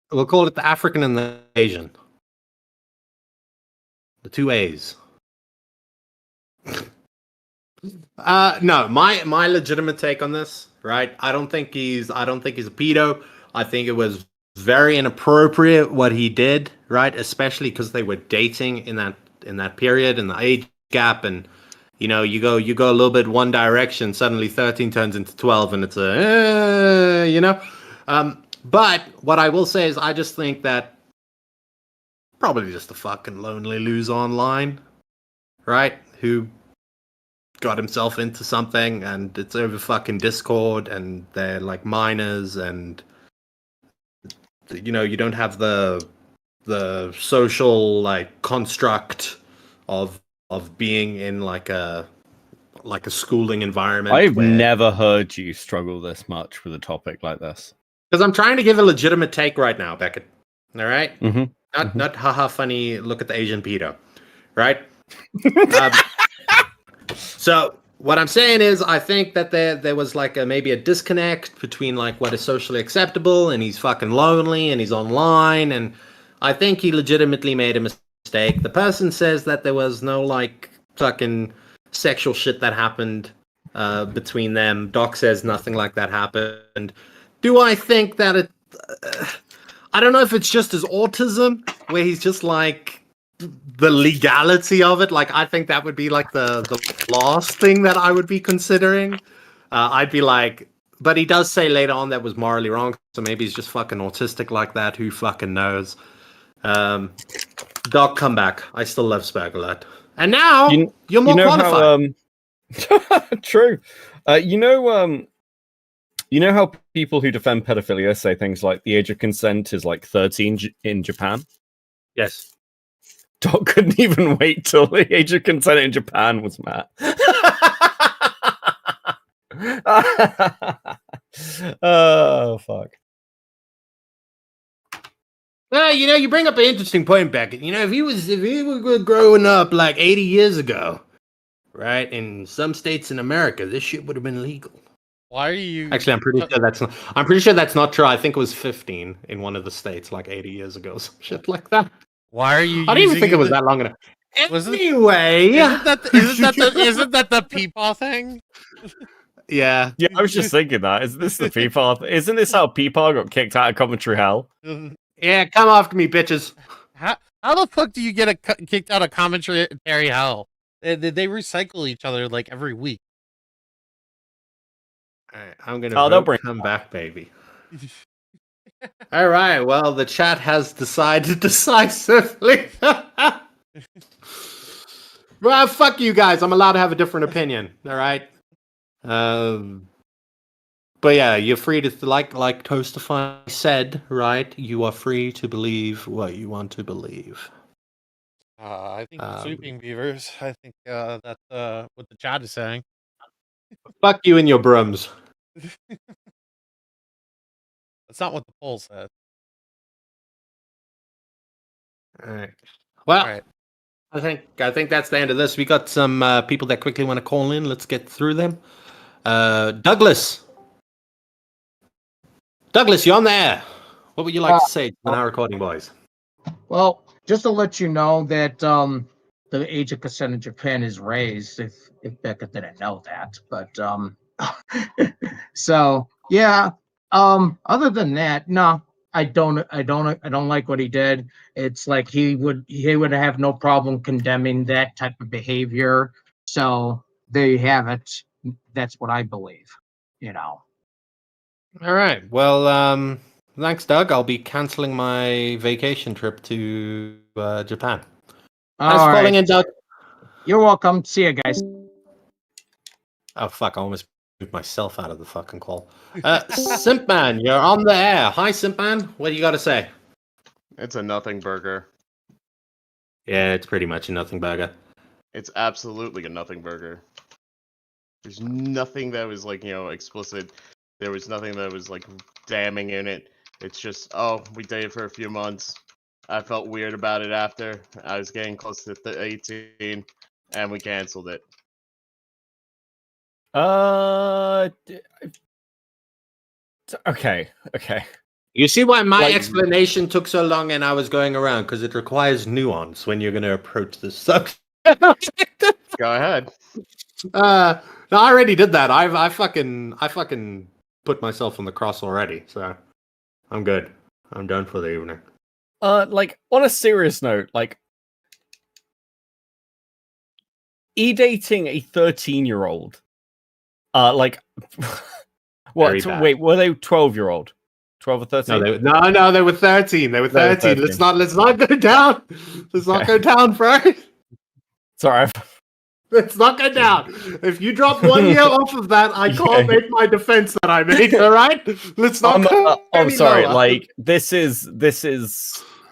Speaker 3: We'll call it the African and the Asian. The two A's. No, my legitimate take on this, right? I don't think he's a pedo. I think it was very inappropriate what he did, right? Especially because they were dating in that period and the age gap, and you know, you go a little bit one direction, suddenly 13 turns into 12, and it's But what I will say is I just think that probably just a fucking lonely loser online, right? Who got himself into something, and it's over fucking Discord, and they're like minors, and you know, you don't have the social like construct of being in like a schooling environment.
Speaker 4: I've never heard you struggle this much with a topic like this.
Speaker 3: Because I'm trying to give a legitimate take right now, Beckett. All right?
Speaker 4: Mm-hmm.
Speaker 3: Not haha funny, look at the Asian pedo. Right? So what I'm saying is I think that there was like maybe a disconnect between like what is socially acceptable, and he's fucking lonely and he's online, and I think he legitimately made a mistake. The person says that there was no like fucking sexual shit that happened between them. Doc says nothing like that happened. Do I think that it... I don't know if it's just his autism, where he's just like the legality of it. Like, I think that would be like the last thing that I would be considering. I'd be like... But he does say later on that was morally wrong, so maybe he's just fucking autistic like that. Who fucking knows? Doc, come back. I still love Spag a lot. And now you're more qualified.
Speaker 4: True. You know how people who defend pedophilia say things like the age of consent is like 13 in Japan?
Speaker 3: Yes.
Speaker 4: Doc couldn't even wait till the age of consent in Japan was met. Oh, fuck.
Speaker 3: Well, you know, you bring up an interesting point, Beckett. You know, if he were growing up like 80 years ago, right, in some states in America, this shit would have been legal.
Speaker 5: Why are you?
Speaker 3: Actually, I'm pretty sure that's not true. I think it was 15 in one of the states like 80 years ago, some shit like that.
Speaker 5: Why are you?
Speaker 3: I didn't even think it was that long enough. Anyway,
Speaker 5: isn't that the peepaw thing?
Speaker 3: Yeah.
Speaker 4: Yeah, I was just thinking that. Is this the Peepaw? Isn't this how Peepaw got kicked out of commentary hell?
Speaker 3: Yeah, come after me, bitches.
Speaker 5: How the fuck do you get kicked out of commentary hell? They recycle each other like every week.
Speaker 3: All right, I'm gonna come back, baby. All right. Well, the chat has decided decisively. Well, fuck you guys. I'm allowed to have a different opinion. All right. But yeah, you're free to like Toastify said, right? You are free to believe what you want to believe.
Speaker 5: I think sleeping beavers. I think that's what the chat is saying.
Speaker 3: Fuck you and your brooms.
Speaker 5: That's not what the poll said.
Speaker 3: All right. Well,
Speaker 5: All right.
Speaker 3: I think that's the end of this. We got some people that quickly want to call in. Let's get through them. Douglas, you're on the air. What would you like to say to our recording boys?
Speaker 11: Well, just to let you know that the age of consent in Japan is raised. If Becca didn't know that, but so yeah. Other than that, no, I don't like what he did. It's like he would have no problem condemning that type of behavior. So there you have it. That's what I believe. You know.
Speaker 3: All right. Well, thanks, Doug. I'll be canceling my vacation trip to Japan. Thanks for calling in, Doug.
Speaker 11: You're welcome. See you guys.
Speaker 3: Oh fuck! I almost moved myself out of the fucking call. Simpman, you're on the air. Hi, Simpman. What do you got to say?
Speaker 15: It's a nothing burger.
Speaker 3: Yeah, it's pretty much a nothing burger.
Speaker 15: It's absolutely a nothing burger. There's nothing that was like, explicit. There was nothing that was like damning in it. It's just, we dated for a few months. I felt weird about it after. I was getting close to 18, and we canceled it.
Speaker 4: Okay.
Speaker 3: You see why my explanation took so long and I was going around? Because it requires nuance when you're going to approach this subject.
Speaker 15: Go ahead.
Speaker 3: No, I already did that. I fucking put myself on the cross already, so I'm good. I'm done for the evening.
Speaker 4: Like on a serious note, like dating a 13-year-old. Like what? Wait, were they 12-year-old? 12 or 13?
Speaker 3: No, they were 13. They were 13. Let's not go down. Let's not go down, bro.
Speaker 4: Sorry,
Speaker 3: Let's knock it down. If you drop 1 year off of that, I can't make my defense that I made. All right, let's not.
Speaker 4: I'm sorry. Like this is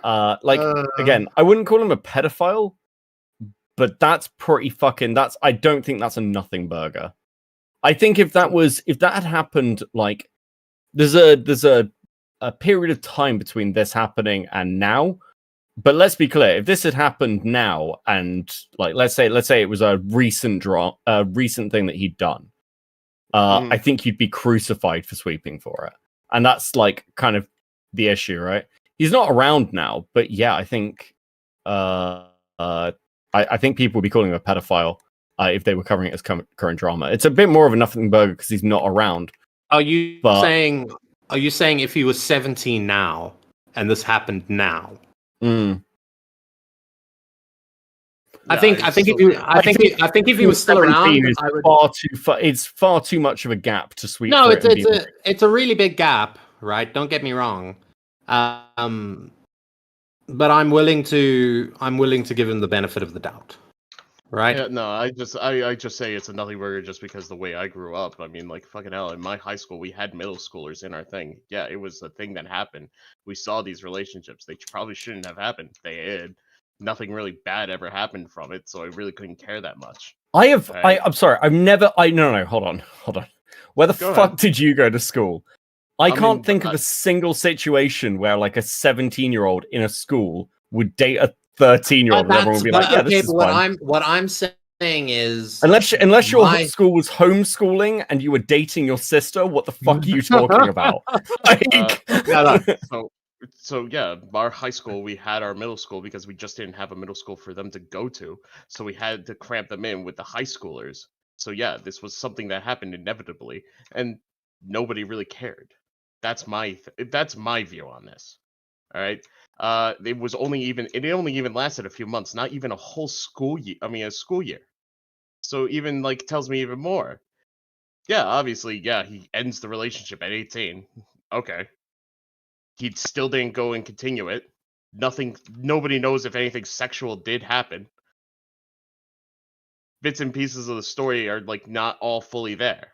Speaker 4: again. I wouldn't call him a pedophile, but that's pretty fucking. I don't think that's a nothing burger. I think if that had happened, like there's a period of time between this happening and now. But let's be clear: if this had happened now, and like let's say it was a recent thing that he'd done, I think he'd be crucified for sweeping for it, and that's like kind of the issue, right? He's not around now, but yeah, I think I think people would be calling him a pedophile if they were covering it as current drama. It's a bit more of a nothing burger because he's not around.
Speaker 3: Are you saying if he was 17 now and this happened now? I think if he was still around,
Speaker 4: it's far too much of a gap to sweep.
Speaker 3: No, it's a really big gap, right? Don't get me wrong. But I'm willing to give him the benefit of the doubt. Right?
Speaker 15: Yeah, no, I just say it's a nothing burger just because the way I grew up. I mean, like fucking hell, in my high school we had middle schoolers in our thing. Yeah, it was a thing that happened. We saw these relationships. They probably shouldn't have happened. They did. Nothing really bad ever happened from it, so I really couldn't care that much.
Speaker 4: I'm sorry, no, hold on. Where the fuck did you go to school? I can't think of a single situation where like a 17-year-old in a school would date a 13-year-old, and everyone would be like, "Yeah, this is fine."
Speaker 3: What I'm saying is,
Speaker 4: unless your school was homeschooling and you were dating your sister, what the fuck are you talking about?
Speaker 15: So yeah, our high school, we had our middle school because we just didn't have a middle school for them to go to, so we had to cramp them in with the high schoolers. So yeah, this was something that happened inevitably, and nobody really cared. That's my view on this. All right. It only even lasted a few months, not even a whole school year. I mean, a school year. So even like tells me even more. Yeah, obviously, yeah, he ends the relationship at 18. Okay. He still didn't go and continue it. Nobody knows if anything sexual did happen. Bits and pieces of the story are like not all fully there.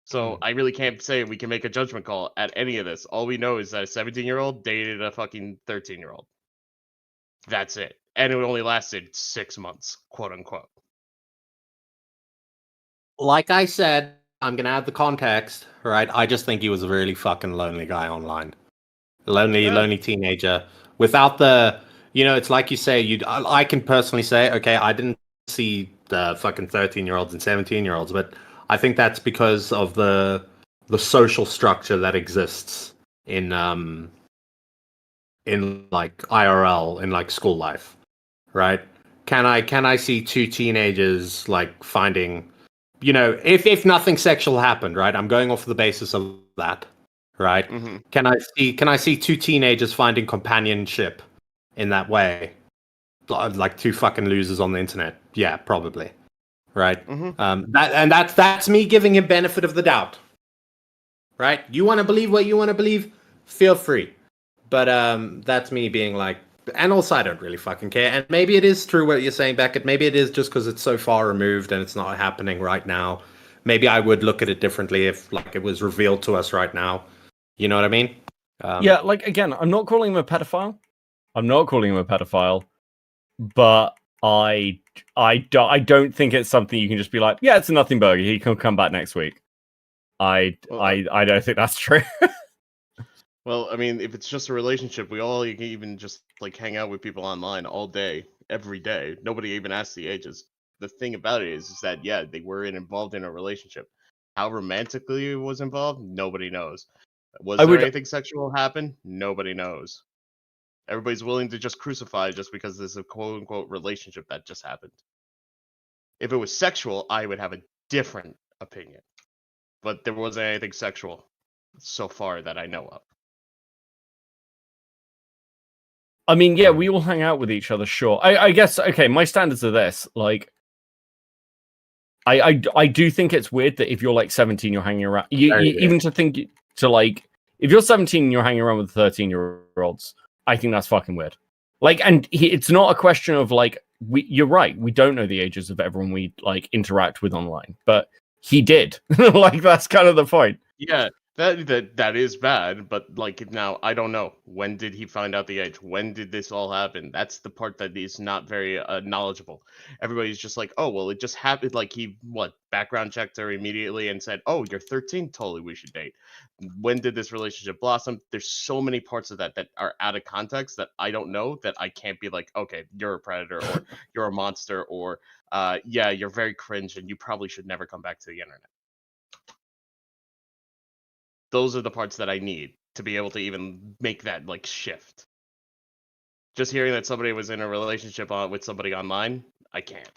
Speaker 15: So I really can't say we can make a judgment call at any of this. All we know is that a 17-year-old dated a fucking 13-year-old. That's it. And it only lasted 6 months, quote unquote.
Speaker 3: Like I said, I'm going to add the context, right? I just think he was a really fucking lonely guy online. Lonely teenager. Without the, it's like you say, I can personally say, okay, I didn't see the fucking 13-year-olds and 17-year-olds, but I think that's because of the social structure that exists in like IRL, in like school life, right? Can I see two teenagers like finding, if nothing sexual happened, right? I'm going off the basis of that, right?
Speaker 15: Mm-hmm.
Speaker 3: Can I see two teenagers finding companionship in that way, like two fucking losers on the internet? Yeah, probably. Right.
Speaker 15: Mm-hmm.
Speaker 3: That's me giving him benefit of the doubt. Right. You want to believe what you want to believe? Feel free. But that's me being like, and also I don't really fucking care. And maybe it is true what you're saying, Beckett. Maybe it is just because it's so far removed and it's not happening right now. Maybe I would look at it differently if like it was revealed to us right now. You know what I mean?
Speaker 4: Yeah. Like again, I'm not calling him a pedophile. But I don't think it's something you can just be like, yeah, it's a nothing burger. He can come back next week. I don't think that's true.
Speaker 15: Well, I mean, if it's just a relationship, we all even just like hang out with people online all day, every day. Nobody even asks the ages. The thing about it is that yeah, they were involved in a relationship. How romantically it was involved, nobody knows. Was there anything sexual happen? Nobody knows. Everybody's willing to just crucify just because there's a quote-unquote relationship that just happened. If it was sexual, I would have a different opinion. But there wasn't anything sexual so far that I know of.
Speaker 4: I mean, yeah, we all hang out with each other, sure. I guess, okay, my standards are this. Like, I do think it's weird that if you're like 17, you're hanging around. Even to think to like, if you're 17 and you're hanging around with 13-year-olds, I think that's fucking weird. Like, and it's not a question of like you're right. We don't know the ages of everyone we like interact with online, but he did. Like that's kind of the point.
Speaker 15: Yeah, that is bad, but like now I don't know. When did he find out the age? When did this all happen? That's the part that is not very knowledgeable. Everybody's just like, oh well, it just happened. Like he background checked her immediately and said, oh, you're 13, totally we should date. When did this relationship blossom? There's so many parts of that are out of context that I don't know, that I can't be like, okay, you're a predator or you're a monster or yeah, you're very cringe and you probably should never come back to the internet. Those are the parts that I need to be able to even make that like shift. Just hearing that somebody was in a relationship with somebody online, I can't.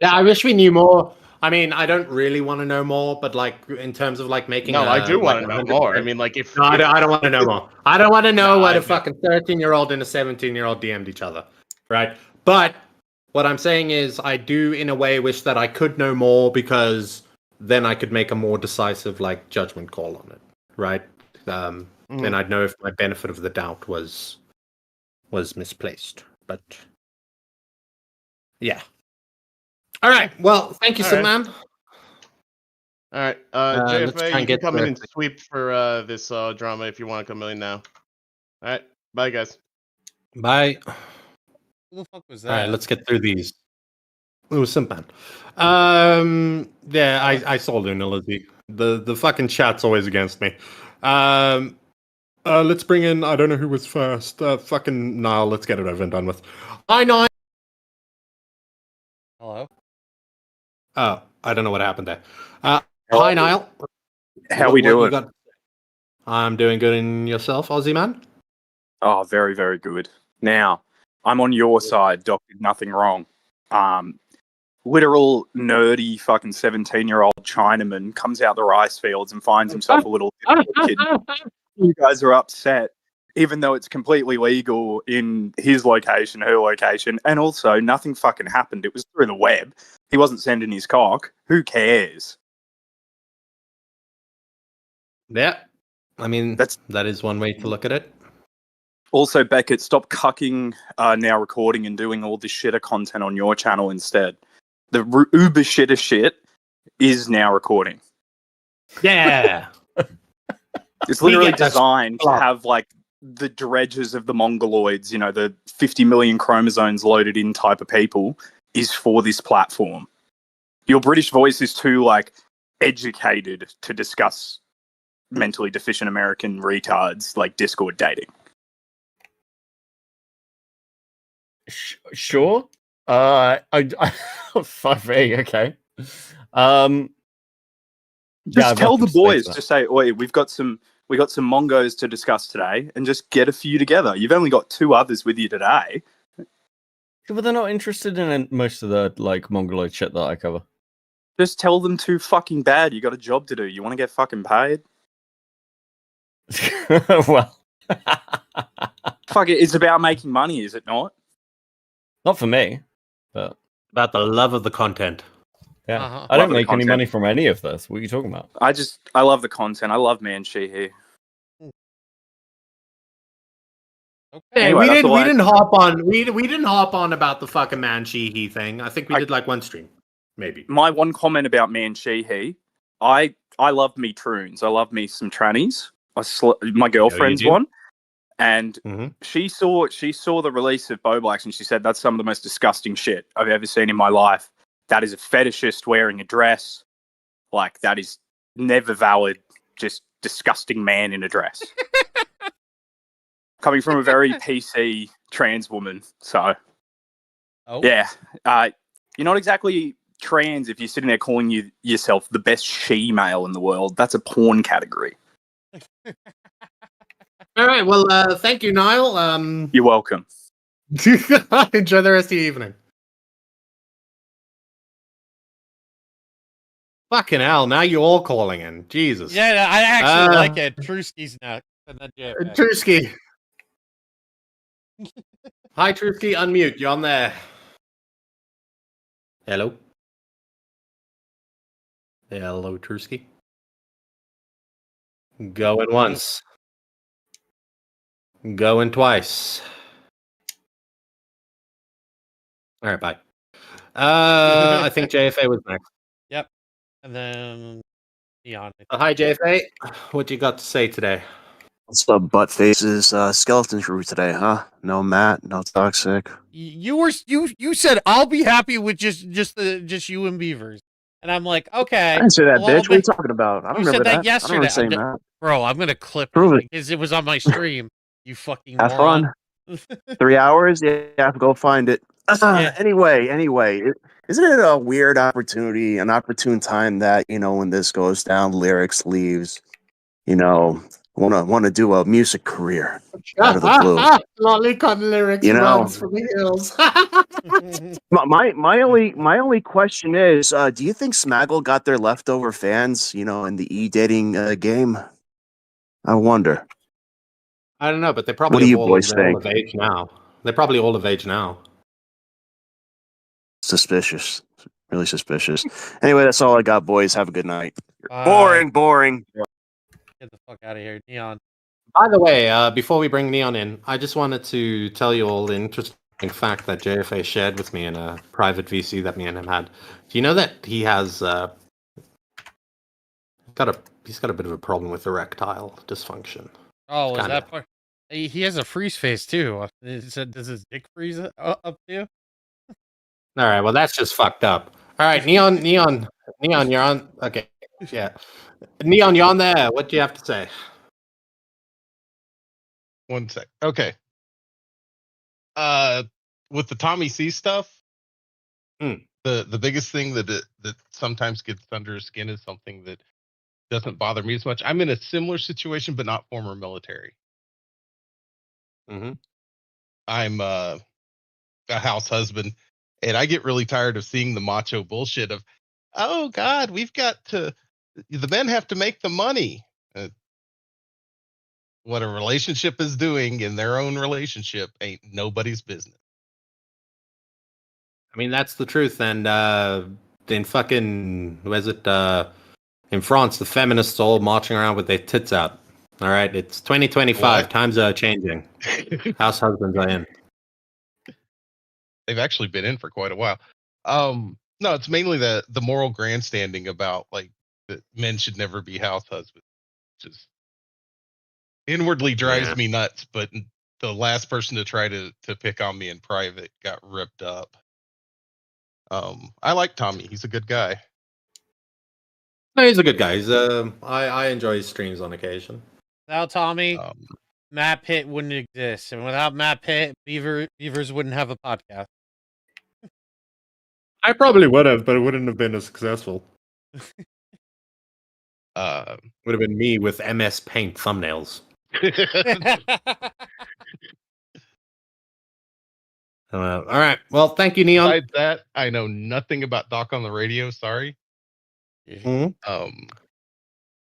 Speaker 3: Yeah, I wish we knew more. I mean, I don't really want to know more, but like in terms of like making.
Speaker 15: No, I do want to know more.
Speaker 3: 100%.
Speaker 15: I mean, like if
Speaker 3: no, I don't want to know more. I don't want to know what
Speaker 15: I
Speaker 3: a fucking 13-year-old and a 17-year-old DM'd each other, right? But what I'm saying is, I do in a way wish that I could know more, because then I could make a more decisive like judgment call on it, right? Then I'd know if my benefit of the doubt was misplaced. But yeah. All right. Well, thank you, Superman.
Speaker 15: All right,
Speaker 3: let's try
Speaker 15: JFA,
Speaker 3: and
Speaker 15: you can
Speaker 3: get
Speaker 15: come in
Speaker 3: the-
Speaker 15: and sweep for this drama if you want to come in now. All right, bye guys.
Speaker 3: Bye.
Speaker 5: Who the fuck was
Speaker 3: All right,
Speaker 5: that?
Speaker 3: let's get through these. It was Simpan. Yeah, I saw Luna Lizzie. The fucking chat's always against me. Let's bring in. I don't know who was first. Fucking Niall. Let's get it over and done with. Hi, Niall.
Speaker 5: Hello.
Speaker 3: Oh, I don't know what happened there. Hi, Niall.
Speaker 16: How we
Speaker 3: What you
Speaker 16: doing?
Speaker 3: got? I'm doing good. And yourself, Aussie man?
Speaker 16: Oh, very, very good. Now, I'm on your side. Doc did nothing wrong. Literal nerdy fucking 17-year-old Chinaman comes out the rice fields and finds himself a little kid. You guys are upset, even though it's completely legal in his location, her location, and also nothing fucking happened. It was through the web. He wasn't sending his cock. Who cares?
Speaker 3: Yeah. I mean, that is one way to look at it.
Speaker 16: Also, Beckett, stop cucking now recording and doing all this shitter content on your channel instead. The uber shitter shit is now recording.
Speaker 3: Yeah.
Speaker 16: It's literally designed to have like the dredges of the mongoloids, you know, the 50 million chromosomes loaded in type of people, is for this platform. Your British voice is too like educated to discuss mentally deficient American retards like Discord dating.
Speaker 4: Sure. Fuck me. Okay.
Speaker 16: Just tell the boys. Just say, "Oi, we got some Mongos to discuss today," and just get a few together. You've only got 2 others with you today.
Speaker 4: But they're not interested in most of the like Mongoloid shit that I cover.
Speaker 16: Just tell them too fucking bad. You got a job to do. You want to get fucking paid?
Speaker 4: Well,
Speaker 16: fuck it. It's about making money, is it not?
Speaker 4: Not for me, but
Speaker 3: about the love of the content.
Speaker 4: Yeah, I don't make any money from any of this. What are you talking about?
Speaker 16: I love the content. I love Man She He.
Speaker 3: Hey,
Speaker 16: Anyway,
Speaker 3: we didn't hop on about the fucking Man She He thing. I think we did like one stream, maybe.
Speaker 16: My one comment about Man She He, I love me troons. I love me some trannies. My girlfriend's one, and she saw the release of Bo Blacks, and she said that's some of the most disgusting shit I've ever seen in my life. That is a fetishist wearing a dress. Like, that is never valid. Just disgusting man in a dress. Coming from a very PC trans woman. So, yeah. You're not exactly trans if you're sitting there calling yourself the best she-male in the world. That's a porn category.
Speaker 3: All right. Well, thank you, Niall.
Speaker 16: You're welcome.
Speaker 3: Enjoy the rest of your evening. Fucking hell, now you're all calling in. Jesus.
Speaker 5: Yeah, I actually like it. Trusky's next. And then JFK.
Speaker 3: Trusky. Hi, Trusky. Unmute. You're on there. Hello. Hello, Trusky. Going once. Going twice. All right, bye. I think JFA was next.
Speaker 5: Yep. And then Neon.
Speaker 3: Hi, JFA. What you got to say today?
Speaker 17: What's up, butt faces? Skeleton crew today, huh? No Matt, no Toxic.
Speaker 5: You said I'll be happy with just you and Beavers, and I'm like, okay.
Speaker 17: I didn't say that,
Speaker 5: well,
Speaker 17: bitch. What are you talking about? I don't
Speaker 5: You
Speaker 17: remember
Speaker 5: said that
Speaker 17: that.
Speaker 5: yesterday.
Speaker 17: I don't remember saying that.
Speaker 5: Bro, I'm gonna clip
Speaker 17: Prove
Speaker 5: it
Speaker 17: it.
Speaker 5: because it was on my stream. You fucking
Speaker 17: Have
Speaker 5: moron.
Speaker 17: fun. 3 hours? Yeah, go find it. Anyway, isn't it a weird opportunity, an opportune time that, when this goes down, lyrics leaves, want to do a music career out of the blue.
Speaker 3: Lolicon lyrics runs from the hills.
Speaker 17: My only question is, do you think Smaggle got their leftover fans, in the e-dating game? I wonder.
Speaker 3: I don't know, but they're
Speaker 17: What
Speaker 3: probably
Speaker 17: do you
Speaker 3: all,
Speaker 17: boys
Speaker 3: they're all
Speaker 17: think?
Speaker 3: of age now. They're probably all of age now.
Speaker 17: Suspicious. Really suspicious. Anyway, that's all I got, boys. Have a good night.
Speaker 5: Bye.
Speaker 17: Boring.
Speaker 5: Get the fuck out of here, Neon.
Speaker 3: By the way, before we bring Neon in, I just wanted to tell you all the interesting fact that JFA shared with me in a private VC that me and him had. Do you know that he has he's got a bit of a problem with erectile dysfunction?
Speaker 5: Oh, is that part? He has a freeze face too. Does his dick freeze up too?
Speaker 3: All right, well that's just fucked up. All right, Neon, you're on. Okay, yeah, Neon, you're on there. What do you have to say?
Speaker 18: One sec. Okay. With the Tommy C stuff, the biggest thing that sometimes gets under his skin is something that doesn't bother me as much. I'm in a similar situation, but not former military. I'm a house husband, and I get really tired of seeing the macho bullshit of, oh God, the men have to make the money. What a relationship is doing in their own relationship ain't nobody's business.
Speaker 3: I mean, that's the truth. And in fucking, where's it? In France, the feminists all marching around with their tits out. All right, it's 2025.
Speaker 18: What?
Speaker 3: Times are changing. House husbands are in.
Speaker 18: They've actually been in for quite a while. No, it's mainly the moral grandstanding about like that men should never be house husbands, which is inwardly drives me nuts. But the last person to try to pick on me in private got ripped up. I like Tommy. He's a good guy.
Speaker 3: No, he's a good guy. He's I enjoy his streams on occasion.
Speaker 5: Without Tommy, Matt Pitt wouldn't exist, and without Matt Pitt, Beavers wouldn't have a podcast.
Speaker 3: I probably would have, but it wouldn't have been as successful. Would have been me with MS Paint thumbnails. All right. Well, thank you, Neon.
Speaker 18: Besides that, I know nothing about Doc on the radio. Sorry.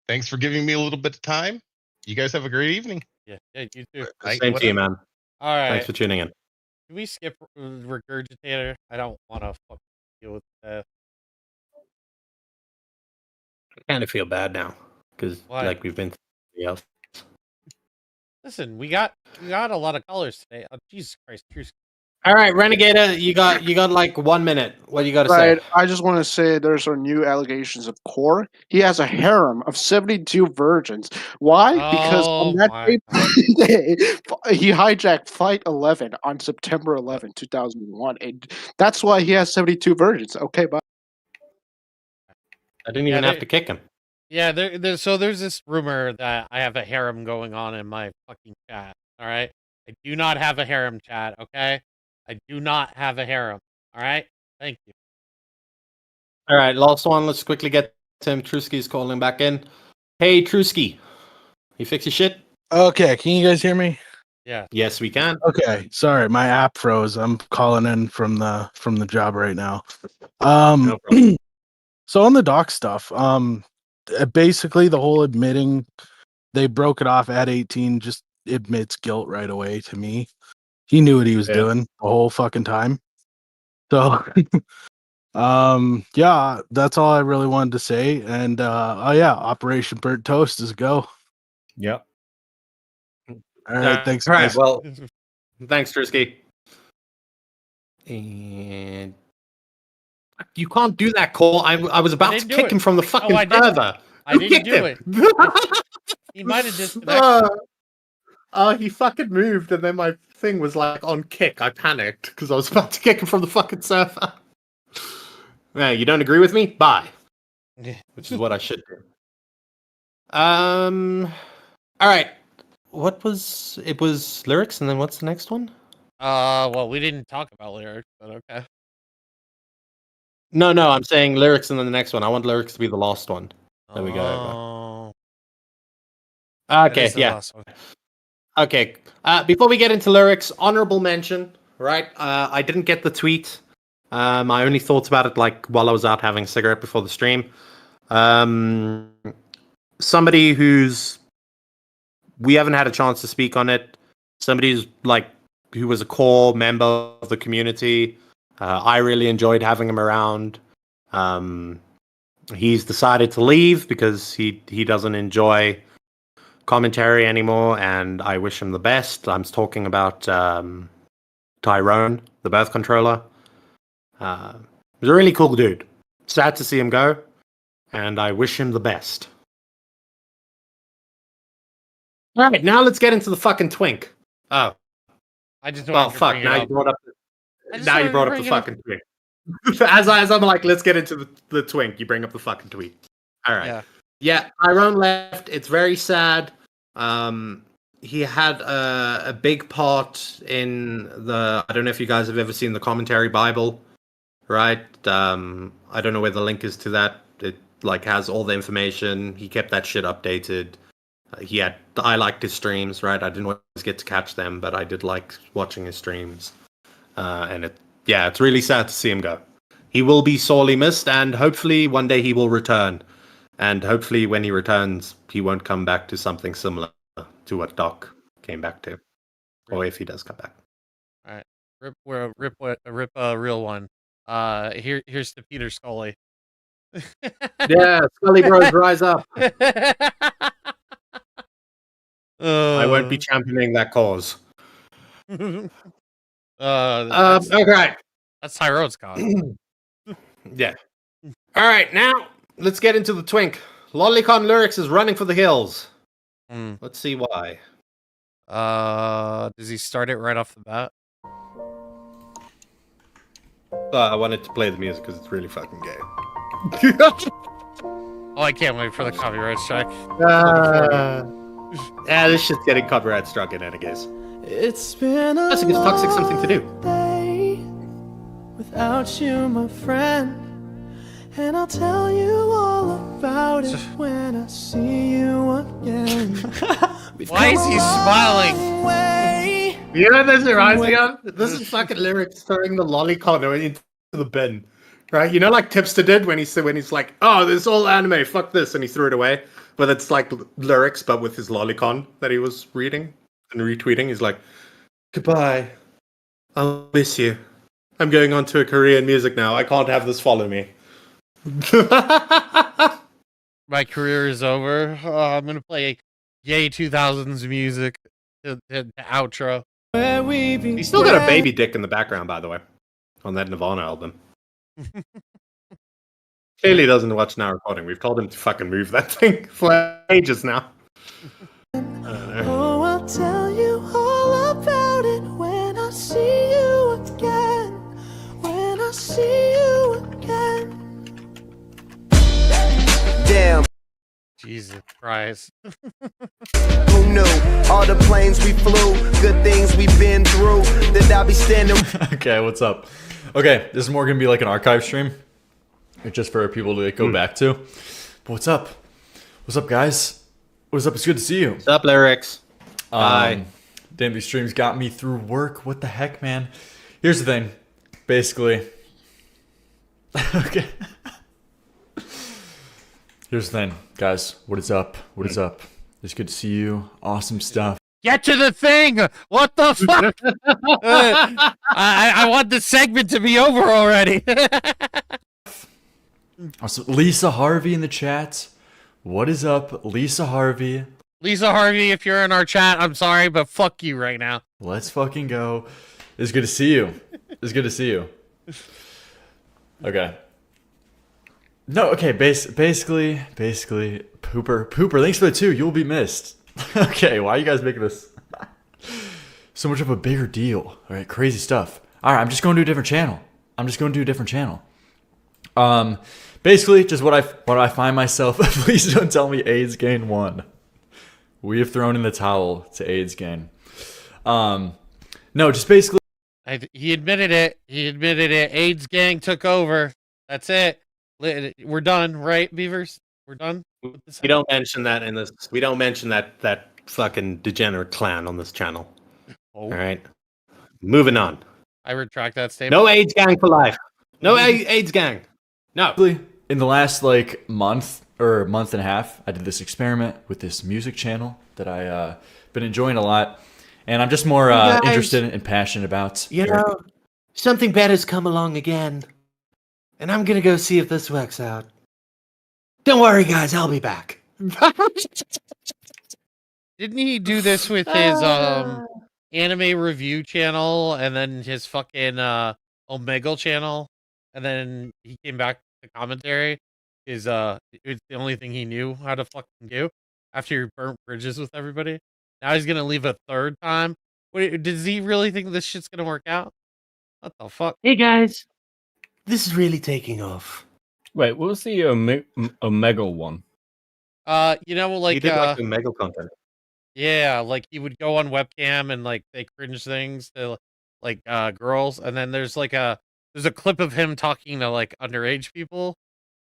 Speaker 18: Thanks for giving me a little bit of time. You guys have a great evening.
Speaker 5: Yeah, you too.
Speaker 3: Same to you, man.
Speaker 5: All right.
Speaker 3: Thanks for tuning in.
Speaker 5: Can we skip Regurgitator? I don't want to fucking deal with that.
Speaker 3: I kind of feel bad now because
Speaker 5: Why?
Speaker 3: like we've been through else.
Speaker 5: Listen, we got a lot of colors today. Oh, Jesus Christ, true.
Speaker 3: All right, Renegader, you got like 1 minute. What do you got to
Speaker 19: Right.
Speaker 3: say?
Speaker 19: I just want to say there's some new allegations of core. He has a harem of 72 virgins. Why? Because on that day, he hijacked Flight 11 on September 11, 2001. And that's why he has 72 virgins. Okay, bye.
Speaker 3: I didn't even have to kick him.
Speaker 5: Yeah, so there's this rumor that I have a harem going on in my fucking chat. All right, I do not have a harem, chat. Okay, I do not have a harem. All right, thank you.
Speaker 3: All right, last one. Let's quickly get Tim Trusky's calling back in. Hey, Trusky, you fix your shit?
Speaker 20: Okay, can you guys hear me?
Speaker 5: Yeah.
Speaker 3: Yes, we can.
Speaker 20: Okay, sorry, my app froze. I'm calling in from the job right now. So on the doc stuff, basically the whole admitting they broke it off at 18 just admits guilt right away to me. He knew what he was doing the whole fucking time. So yeah, that's all I really wanted to say. And Operation Burnt Toast is a go.
Speaker 3: Yep.
Speaker 20: All right, thanks.
Speaker 3: All right,
Speaker 20: guys.
Speaker 3: well, thanks, Trusky. And you can't do that, Cole. I was about to
Speaker 5: didn't do
Speaker 3: kick
Speaker 5: it.
Speaker 3: him from the fucking
Speaker 5: I didn't.
Speaker 3: server.
Speaker 5: I
Speaker 3: Who
Speaker 5: didn't
Speaker 3: kicked
Speaker 5: do
Speaker 3: him?
Speaker 5: it. He might have disconnected.
Speaker 3: He fucking moved, and then my thing was like on kick. I panicked because I was about to kick him from the fucking server. Yeah, you don't agree with me? Bye. Which is what I should do. All right. What was it? Was lyrics, and then what's the next one?
Speaker 5: Well, we didn't talk about lyrics, but okay.
Speaker 3: No, I'm saying lyrics, and then the next one. I want lyrics to be the last one. There we go.
Speaker 5: Oh.
Speaker 3: Okay, yeah. Okay. Before we get into lyrics, honorable mention. Right. I didn't get the tweet. I only thought about it like while I was out having a cigarette before the stream. Somebody we haven't had a chance to speak on it. Somebody who was a core member of the community. I really enjoyed having him around. He's decided to leave because he doesn't enjoy commentary anymore, and I wish him the best. I'm talking about Tyrone, the birth controller. He was a really cool dude. Sad to see him go, and I wish him the best. All right, now let's get into the fucking twink. Oh,
Speaker 5: I just
Speaker 3: well, fuck. Now you brought up. Now you brought up the fucking twink. as I'm like, let's get into the twink. You bring up the fucking tweet. All right. Yeah. Tyrone left. It's very sad. He had a big part in the. I don't know if you guys have ever seen the commentary Bible, right? I don't know where the link is to that. It has all the information. He kept that shit updated. I liked his streams, right? I didn't always get to catch them, but I did like watching his streams. And it's really sad to see him go. He will be sorely missed, and hopefully one day he will return. And hopefully when he returns, he won't come back to something similar to what Doc came back to, or if he does come back.
Speaker 5: All right, rip a real one. Here's to Peter Scully.
Speaker 3: Yeah, Scully Bros, rise up. I won't be championing that cause. Okay.
Speaker 5: That's Tyrone's cause.
Speaker 3: Yeah. All right, now let's get into the twink. Lolicon Lyrics is running for the hills. Let's see why.
Speaker 5: Does he start it right off the bat?
Speaker 3: I wanted to play the music because it's really fucking gay.
Speaker 5: Oh, I can't wait for the copyright strike.
Speaker 3: Yeah, this shit's getting copyright struck in any case.
Speaker 1: It's been a
Speaker 3: That's because Toxic something to do.
Speaker 1: day without you, my friend, and I'll tell you all about it when I see you again.
Speaker 5: Why is he smiling?
Speaker 3: You know what this reminds me of? This is fucking lyrics throwing the lolicon into the bin. Right? You know, like Tipster did when he's like, oh, this is all anime, fuck this, and he threw it away. But it's like lyrics, but with his lolicon that he was reading and retweeting. He's like, goodbye. I'll miss you. I'm going on to a career in music now. I can't have this follow me.
Speaker 5: My career is over. Oh, I'm gonna play gay 2000s music. The outro.
Speaker 3: He's still got a baby dick in the background, by the way, on that Nirvana album. Clearly doesn't watch Now Recording. We've told him to fucking move that thing for ages now.
Speaker 1: Oh, I'll tell you all about it when I see you again. When I see you again.
Speaker 21: Damn.
Speaker 5: Jesus Christ.
Speaker 21: Who knew? All the planes we flew, good things we've been through. That I'll be standing.
Speaker 22: Okay, what's up? Okay, this is more gonna be like an archive stream. It's just for people to go back to. But what's up? What's up, guys? What's up? It's good to see you.
Speaker 3: What's up, Lyrics? Hi.
Speaker 22: Damn, these streams got me through work. What the heck, man? Here's the thing. Basically. Okay. Here's the thing, guys. What is up? What is up? It's good to see you. Awesome stuff.
Speaker 5: Get to the thing! What the fuck? I want this segment to be over already.
Speaker 22: Also, Lisa Harvey in the chat. What is up, Lisa Harvey?
Speaker 5: Lisa Harvey, if you're in our chat, I'm sorry, but fuck you right now.
Speaker 22: Let's fucking go. It's good to see you. It's good to see you. Okay. No, okay, basically, Pooper, thanks for the 2. You'll be missed. Okay, why are you guys making this so much of a bigger deal? All right, crazy stuff. All right, I'm just going to a different channel. Basically, just what I find myself. Please don't tell me AIDS Gain won. We have thrown in the towel to AIDS Gain. No, just basically.
Speaker 5: He admitted it. AIDS gang took over. That's it. We're done, right, Beavers? We're done.
Speaker 3: We don't mention that in this. We don't mention that fucking degenerate clown on this channel.
Speaker 5: Oh.
Speaker 3: All right. Moving on.
Speaker 5: I retract that statement.
Speaker 3: No AIDS gang for life. No AIDS gang. No.
Speaker 22: In the last month or month and a half, I did this experiment with this music channel that I been enjoying a lot, and I'm just more interested and passionate about.
Speaker 3: You know, something better's come along again, and I'm gonna go see if this works out. Don't worry, guys. I'll be back.
Speaker 5: Didn't he do this with his anime review channel and then his fucking Omegle channel, and then he came back to commentary? It's the only thing he knew how to fucking do after he burnt bridges with everybody. Now he's gonna leave a third time. Wait, does he really think this shit's gonna work out? What the fuck?
Speaker 3: Hey guys, this is really taking off.
Speaker 4: Wait, what was the Omegle one?
Speaker 5: You know, like
Speaker 3: he did like the Omegle content.
Speaker 5: Yeah, like he would go on webcam and like say cringe things to like girls, and then there's a clip of him talking to like underage people,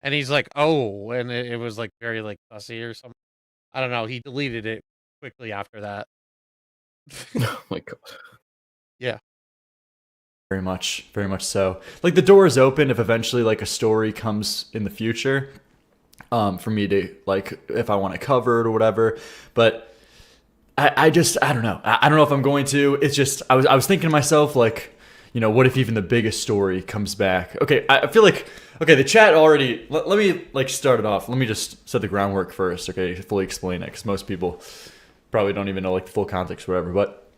Speaker 5: and he's like, oh, and it was like very like fussy or something. I don't know. He deleted it quickly after that.
Speaker 4: Oh my god.
Speaker 5: Yeah.
Speaker 22: Very much so. Like the door is open if eventually like a story comes in the future, for me to like if I want to cover it or whatever. But I don't know. I don't know if I'm going to. It's just I was thinking to myself like, you know, what if even the biggest story comes back? Okay, I feel like the chat already. Let me like start it off. Let me just set the groundwork first. Okay, to fully explain it because most people probably don't even know like the full context or whatever. But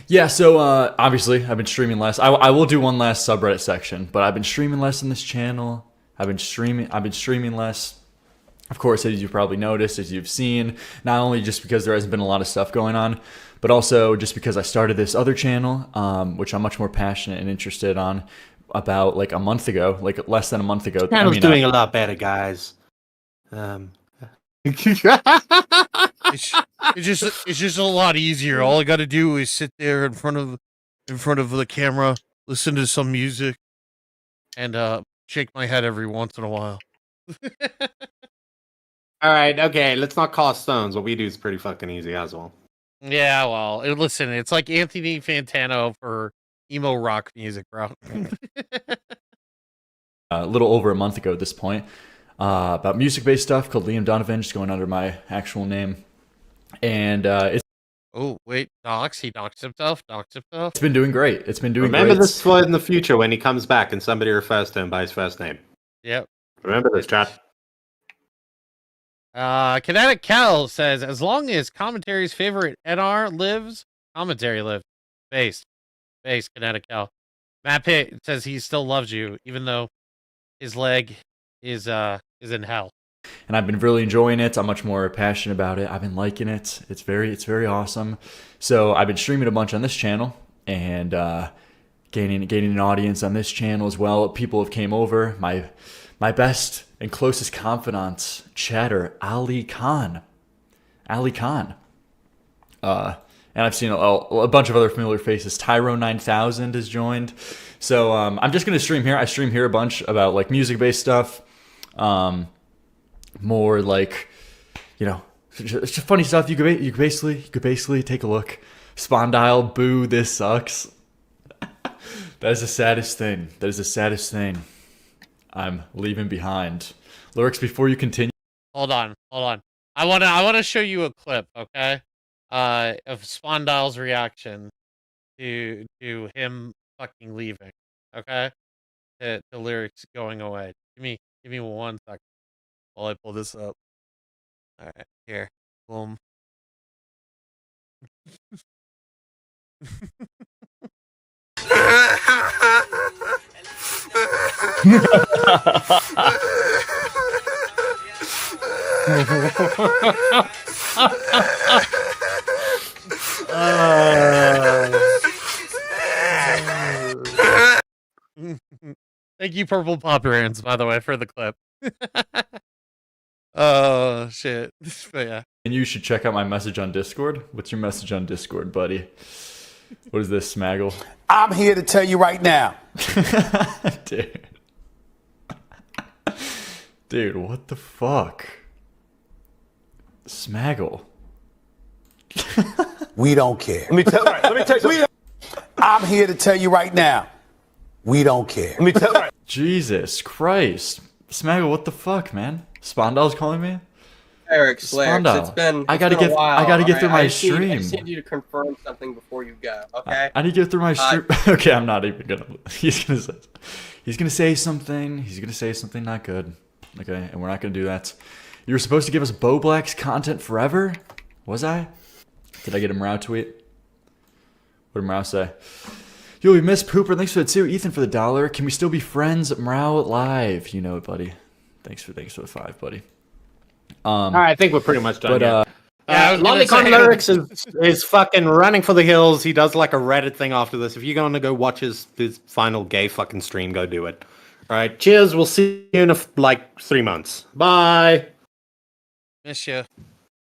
Speaker 22: yeah, so obviously I've been streaming less. I will do one last subreddit section, but I've been streaming less in this channel. I've been streaming less. Of course, as you've probably noticed, as you've seen, not only just because there hasn't been a lot of stuff going on, but also just because I started this other channel, which I'm much more passionate and interested on, about like a month ago, like less than a month ago.
Speaker 3: Channel's doing a lot better, guys.
Speaker 5: It's just a lot easier. All I got to do is sit there in front of the camera, listen to some music, and shake my head every once in a while.
Speaker 3: All right, okay, let's not cast stones. What we do is pretty fucking easy as well.
Speaker 5: Yeah, well, listen, it's like Anthony Fantano for emo rock music, bro.
Speaker 22: A little over a month ago at this point, about music-based stuff called Liam Donovan, just going under my actual name. And it's...
Speaker 5: Oh, wait, he doxed himself?
Speaker 22: It's been doing great.
Speaker 3: Remember this for in the future when he comes back and somebody refers to him by his first name.
Speaker 5: Yep.
Speaker 3: Remember this, chat.
Speaker 5: Kinetic Cal says, as long as commentary's favorite NR lives, commentary lives. Based, Kinetic Cal. Matt Pitt says he still loves you, even though his leg is in hell.
Speaker 22: And I've been really enjoying it. I'm much more passionate about it. I've been liking it. It's very awesome. So I've been streaming a bunch on this channel and gaining an audience on this channel as well. People have came over. My best and closest confidant, chatter, Ali Khan. And I've seen a bunch of other familiar faces. Tyro9000 has joined. So I'm just going to stream here. I stream here a bunch about like music-based stuff. More like, you know, it's just funny stuff. You could basically take a look. Spondyle, boo, this sucks. That is the saddest thing. I'm leaving behind. Lyrics, before you continue.
Speaker 5: Hold on. I wanna show you a clip, okay? Of Spondyle's reaction to him fucking leaving, okay? To lyrics going away. Give me 1 second while I pull this up. All right, here, boom. Thank you, Purple Pop Hands, by the way, for the clip. Oh shit! But yeah.
Speaker 22: And you should check out my message on Discord. What's your message on Discord, buddy? What is this, Smaggle?
Speaker 6: I'm here to tell you right now.
Speaker 22: Dude. Dude, what the fuck? Smaggle.
Speaker 6: We don't care. Let me tell you. I'm here to tell you right now. We don't care. Let me tell you.
Speaker 22: Jesus Christ. Smaggle, what the fuck, man? Spondal's calling me?
Speaker 8: Eric Slacks, it's been
Speaker 22: I gotta
Speaker 8: been a
Speaker 22: get
Speaker 8: while,
Speaker 22: I gotta get through my
Speaker 8: I
Speaker 22: stream.
Speaker 8: just need you to confirm something before you go, okay?
Speaker 22: I need to get through my stream. Okay, I'm not even gonna. He's gonna say something. He's gonna say something not good. Okay, and we're not gonna do that. You were supposed to give us Bo Black's content forever. Was I? Did I get a Mrow tweet? What did Mrow say? Yo, we missed Pooper. Thanks for the 2. Ethan for the $1. Can we still be friends? Mrow live. You know it, buddy. Thanks for the 5, buddy.
Speaker 3: I think we're pretty much done.
Speaker 22: But
Speaker 3: Lolicon Lyrics is fucking running for the hills. He does like a Reddit thing after this. If you're gonna go watch his final gay fucking stream, go do it. All right, cheers. We'll see you in like 3 months. Bye.
Speaker 5: Miss you.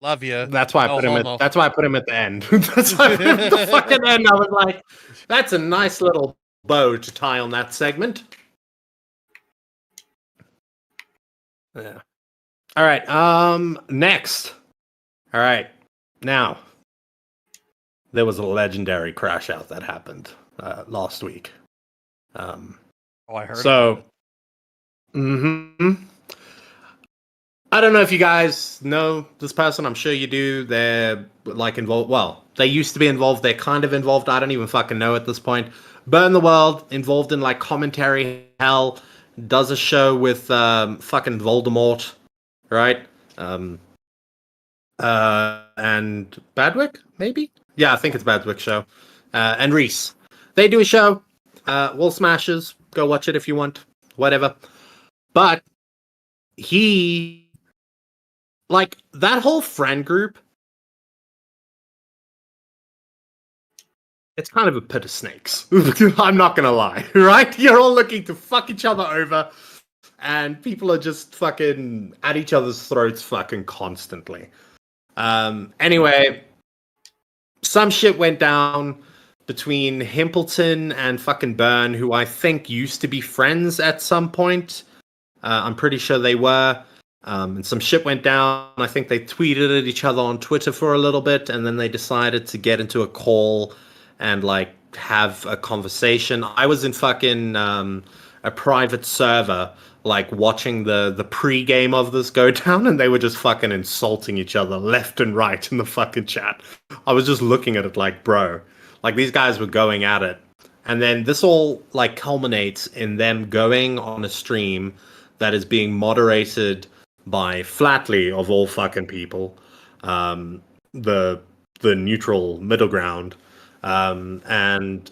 Speaker 5: Love you.
Speaker 3: That's why I put him at. That's why I put him at the end. That's why I put him at the fucking end. I was like, that's a nice little bow to tie on that segment. Yeah. All right. Next. All right. Now, there was a legendary crash out that happened last week.
Speaker 5: I heard.
Speaker 3: So, I don't know if you guys know this person. I'm sure you do. They're like involved. Well, they used to be involved. They're kind of involved. I don't even fucking know at this point. Burn the World, involved in like commentary hell. Does a show with fucking Voldemort, right? And Badwick, maybe? Yeah, I think it's Badwick's show. And Reese. They do a show. Will Smashers. Go watch it if you want. Whatever. But he... Like, that whole friend group... It's kind of a pit of snakes. I'm not gonna lie, right? You're all looking to fuck each other over, and people are just fucking at each other's throats fucking constantly. Anyway, some shit went down between Hempleton and fucking Byrne, who I think used to be friends at some point. I'm pretty sure they were. And some shit went down. I think they tweeted at each other on Twitter for a little bit, and then they decided to get into a call and like have a conversation. I was in fucking a private server, like watching the pre-game of this go down, and they were just fucking insulting each other left and right in the fucking chat. I was just looking at it like, bro, like these guys were going at it. And then this all like culminates in them going on a stream that is being moderated by Flatley of all fucking people, the neutral middle ground. And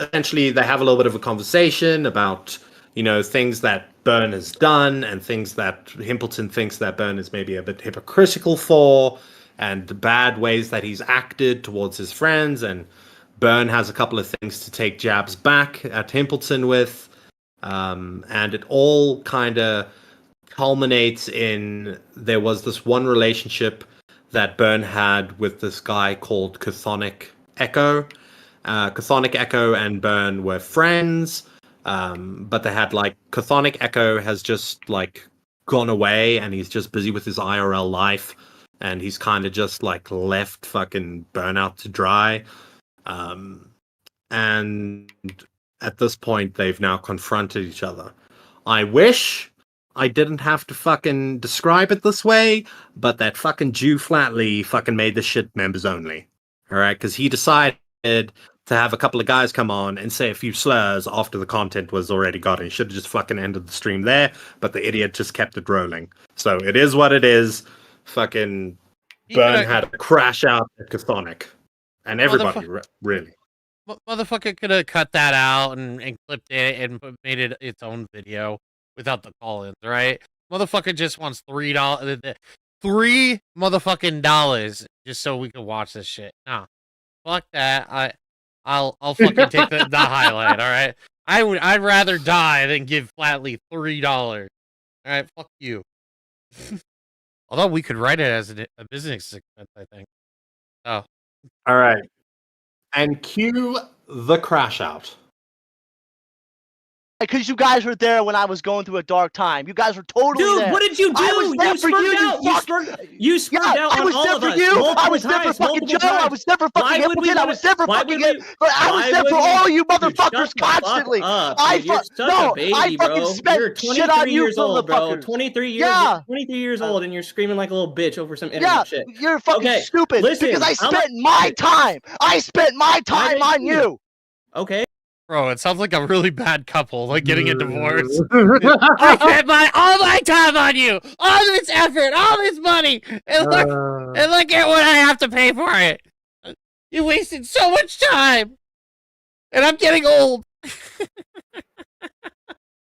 Speaker 3: essentially they have a little bit of a conversation about, you know, things that Byrne has done and things that Hempleton thinks that Byrne is maybe a bit hypocritical for, and the bad ways that he's acted towards his friends. And Byrne has a couple of things to take jabs back at Hempleton with. And it all kind of culminates in, there was this one relationship that Byrne had with this guy called Chthonic Echo. Chthonic Echo and Byrne were friends, but they had like, Chthonic Echo has just like gone away and he's just busy with his IRL life, and he's kind of just like left fucking Byrne out to dry. And at this point they've now confronted each other. I wish I didn't have to fucking describe it this way, but that fucking Jew Flatley fucking made this shit members only. Alright, because he decided to have a couple of guys come on and say a few slurs after the content was already got. He should have just fucking ended the stream there, but the idiot just kept it rolling. So it is what it is. Fucking Byrne had a crash out at Chthonic. And everybody, really.
Speaker 5: Motherfucker could have cut that out and clipped it and made it its own video without the call-ins, right? Motherfucker just wants $3, $3 motherfucking dollars just so we can watch this shit. No, fuck that. I'll fucking take the highlight. All right, I'd rather die than give flatly $3. All right, fuck you. Although we could write it as a business expense, I think. Oh,
Speaker 3: all right. And cue the crash out.
Speaker 2: Because you guys were there when I was going through a dark time. You guys were totally there.
Speaker 12: Dude, what did you do?
Speaker 2: I was there
Speaker 12: You
Speaker 2: for you.
Speaker 12: You spurred out
Speaker 2: I
Speaker 12: on
Speaker 2: was
Speaker 12: all
Speaker 2: there
Speaker 12: of
Speaker 2: for
Speaker 12: us.
Speaker 2: you. I was
Speaker 12: multiple
Speaker 2: there for
Speaker 12: times,
Speaker 2: fucking
Speaker 12: multiple
Speaker 2: Joe. I
Speaker 12: times.
Speaker 2: was there for
Speaker 12: Why
Speaker 2: fucking
Speaker 12: would we
Speaker 2: Hempleton. I was there for
Speaker 12: why
Speaker 2: fucking
Speaker 12: would we-
Speaker 2: it. But I was
Speaker 12: why
Speaker 2: there for
Speaker 12: would we-
Speaker 2: all you
Speaker 12: Dude, shut
Speaker 2: motherfuckers
Speaker 12: the fuck
Speaker 2: constantly.
Speaker 12: up,
Speaker 2: I
Speaker 12: dude. You're
Speaker 2: fucking
Speaker 12: such a baby, bro.
Speaker 2: spent
Speaker 12: You're
Speaker 2: shit on
Speaker 12: 23
Speaker 2: you
Speaker 12: years old, bro.
Speaker 2: motherfuckers.
Speaker 12: 23 years,
Speaker 2: Yeah.
Speaker 12: 23 years old, and you're screaming like a little bitch over some internet shit.
Speaker 2: You're fucking
Speaker 12: Okay,
Speaker 2: stupid.
Speaker 12: listen,
Speaker 2: because I
Speaker 12: I'm
Speaker 2: spent my time. I spent my time on you.
Speaker 12: Okay.
Speaker 5: bro, it sounds like a really bad couple, like getting a divorce. I spent all my time on you, all this effort, all this money, and look at what I have to pay for it. You wasted so much time, and I'm getting old.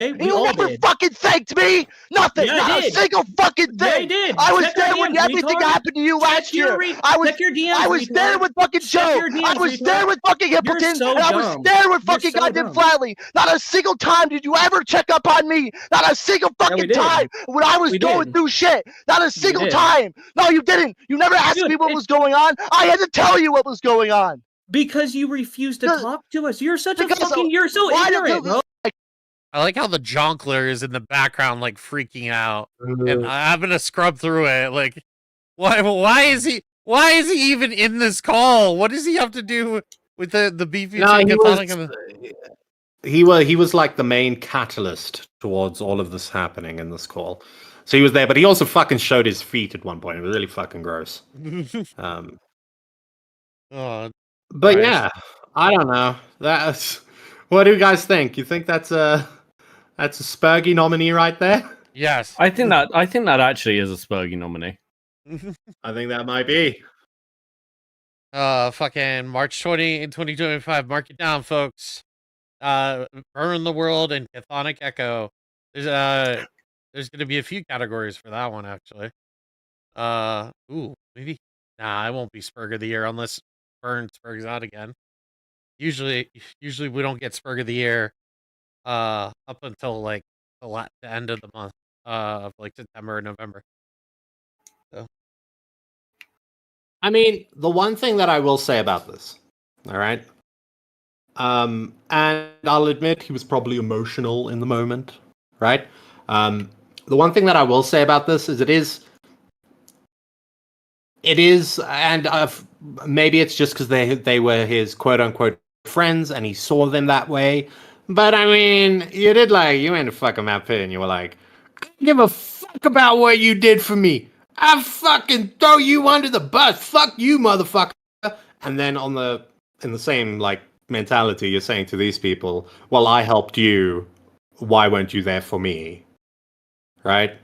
Speaker 12: Hey,
Speaker 2: You never fucking thanked me. Nothing.
Speaker 12: Yeah, I
Speaker 2: not a
Speaker 12: did.
Speaker 2: single fucking thing.
Speaker 12: Yeah, I did.
Speaker 2: I was
Speaker 12: Check our
Speaker 2: there when
Speaker 12: DMs,
Speaker 2: everything
Speaker 12: retard.
Speaker 2: happened to you last year.
Speaker 12: Check your DMs,
Speaker 2: I was there
Speaker 12: retard.
Speaker 2: with fucking
Speaker 12: Check
Speaker 2: Joe.
Speaker 12: your DMs,
Speaker 2: I was
Speaker 12: retard.
Speaker 2: there with fucking Hempleton.
Speaker 12: You're so
Speaker 2: and I was
Speaker 12: dumb.
Speaker 2: there with
Speaker 12: You're
Speaker 2: fucking
Speaker 12: so
Speaker 2: goddamn
Speaker 12: dumb.
Speaker 2: Flatley. Not a single time did you ever check up on me. Not a single
Speaker 12: we
Speaker 2: fucking
Speaker 12: did.
Speaker 2: time when I was
Speaker 12: We
Speaker 2: going
Speaker 12: did.
Speaker 2: through shit. Not a single
Speaker 12: did.
Speaker 2: time. No, you didn't. You never asked
Speaker 12: Dude,
Speaker 2: me what was going on. I had to tell you what was going on.
Speaker 12: Because you refused to talk to us. You're such a
Speaker 2: Because
Speaker 12: fucking. You're so
Speaker 2: why did
Speaker 12: ignorant,
Speaker 2: the-
Speaker 12: bro.
Speaker 5: I like how the jonkler is in the background, like freaking out, and I'm having to scrub through it. Like, why is he even in this call? What does he have to do with the beefy
Speaker 3: No,
Speaker 5: chicken?
Speaker 3: he was like the main catalyst towards all of this happening in this call. So he was there, but he also fucking showed his feet at one point. It was really fucking gross.
Speaker 5: Oh,
Speaker 3: But
Speaker 5: Christ.
Speaker 3: yeah, I don't know. That's what do you guys think? You think that's a Spurgy nominee right there?
Speaker 5: Yes.
Speaker 4: I think that actually is a Spurgy nominee.
Speaker 3: I think that might be.
Speaker 5: Fucking March 20, 2025. Mark it down, folks. Burn the World and Chthonic Echo. There's gonna be a few categories for that one, actually. Maybe. Nah, it won't be Spurg of the Year unless Burn Spurg's out again. Usually we don't get Spurg of the Year up until like the end of the month of like September or November. So.
Speaker 3: I mean, the one thing that I will say about this, all right, and I'll admit he was probably emotional in the moment, right? The one thing that I will say about this is it is, and maybe it's just because they were his quote unquote friends and he saw them that way. But I mean, you went to fucking Map Pit and you were like, I don't give a fuck about what you did for me. I fucking throw you under the bus. Fuck you, motherfucker. And then in the same like mentality, you're saying to these people, well, I helped you. Why weren't you there for me? Right?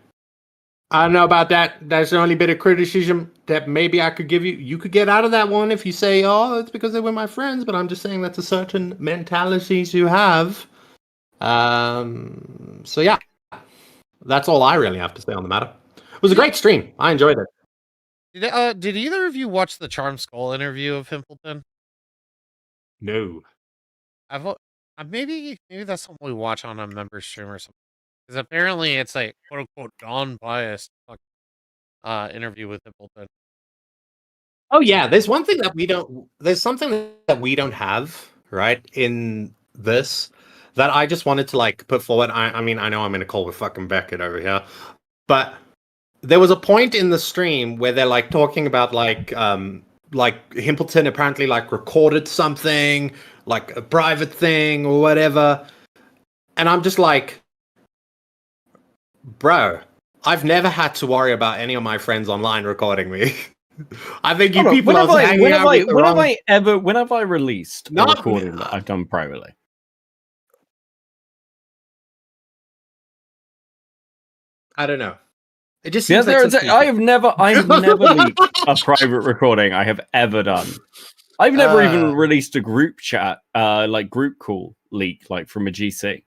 Speaker 3: I don't know about that. That's the only bit of criticism that maybe I could give you. You could get out of that one if you say, oh, it's because they were my friends, but I'm just saying that's a certain mentalities you have. So yeah, that's all I really have to say on the matter. It was a great stream. I enjoyed it.
Speaker 5: Did either of you watch the Charm Skull interview of Hempleton?
Speaker 3: No.
Speaker 5: Maybe that's something we watch on a member stream or something. Because apparently it's like quote unquote non-biased interview with Hempleton.
Speaker 3: Oh yeah, there's something that we don't have, right, in this that I just wanted to like put forward. I mean, I know I'm in a call with fucking Beckett over here, but there was a point in the stream where they're like talking about like Hempleton apparently like recorded something, like a private thing or whatever. And I'm just like, bro, I've never had to worry about any of my friends online recording me. I think you people
Speaker 4: when
Speaker 3: are hanging out with the wrong...
Speaker 4: when have I released a recording that I've done privately?
Speaker 3: I don't know. It just seems
Speaker 4: I've never leaked a private recording I have ever done. I've never even released a group chat, like group call leak, like from a GC.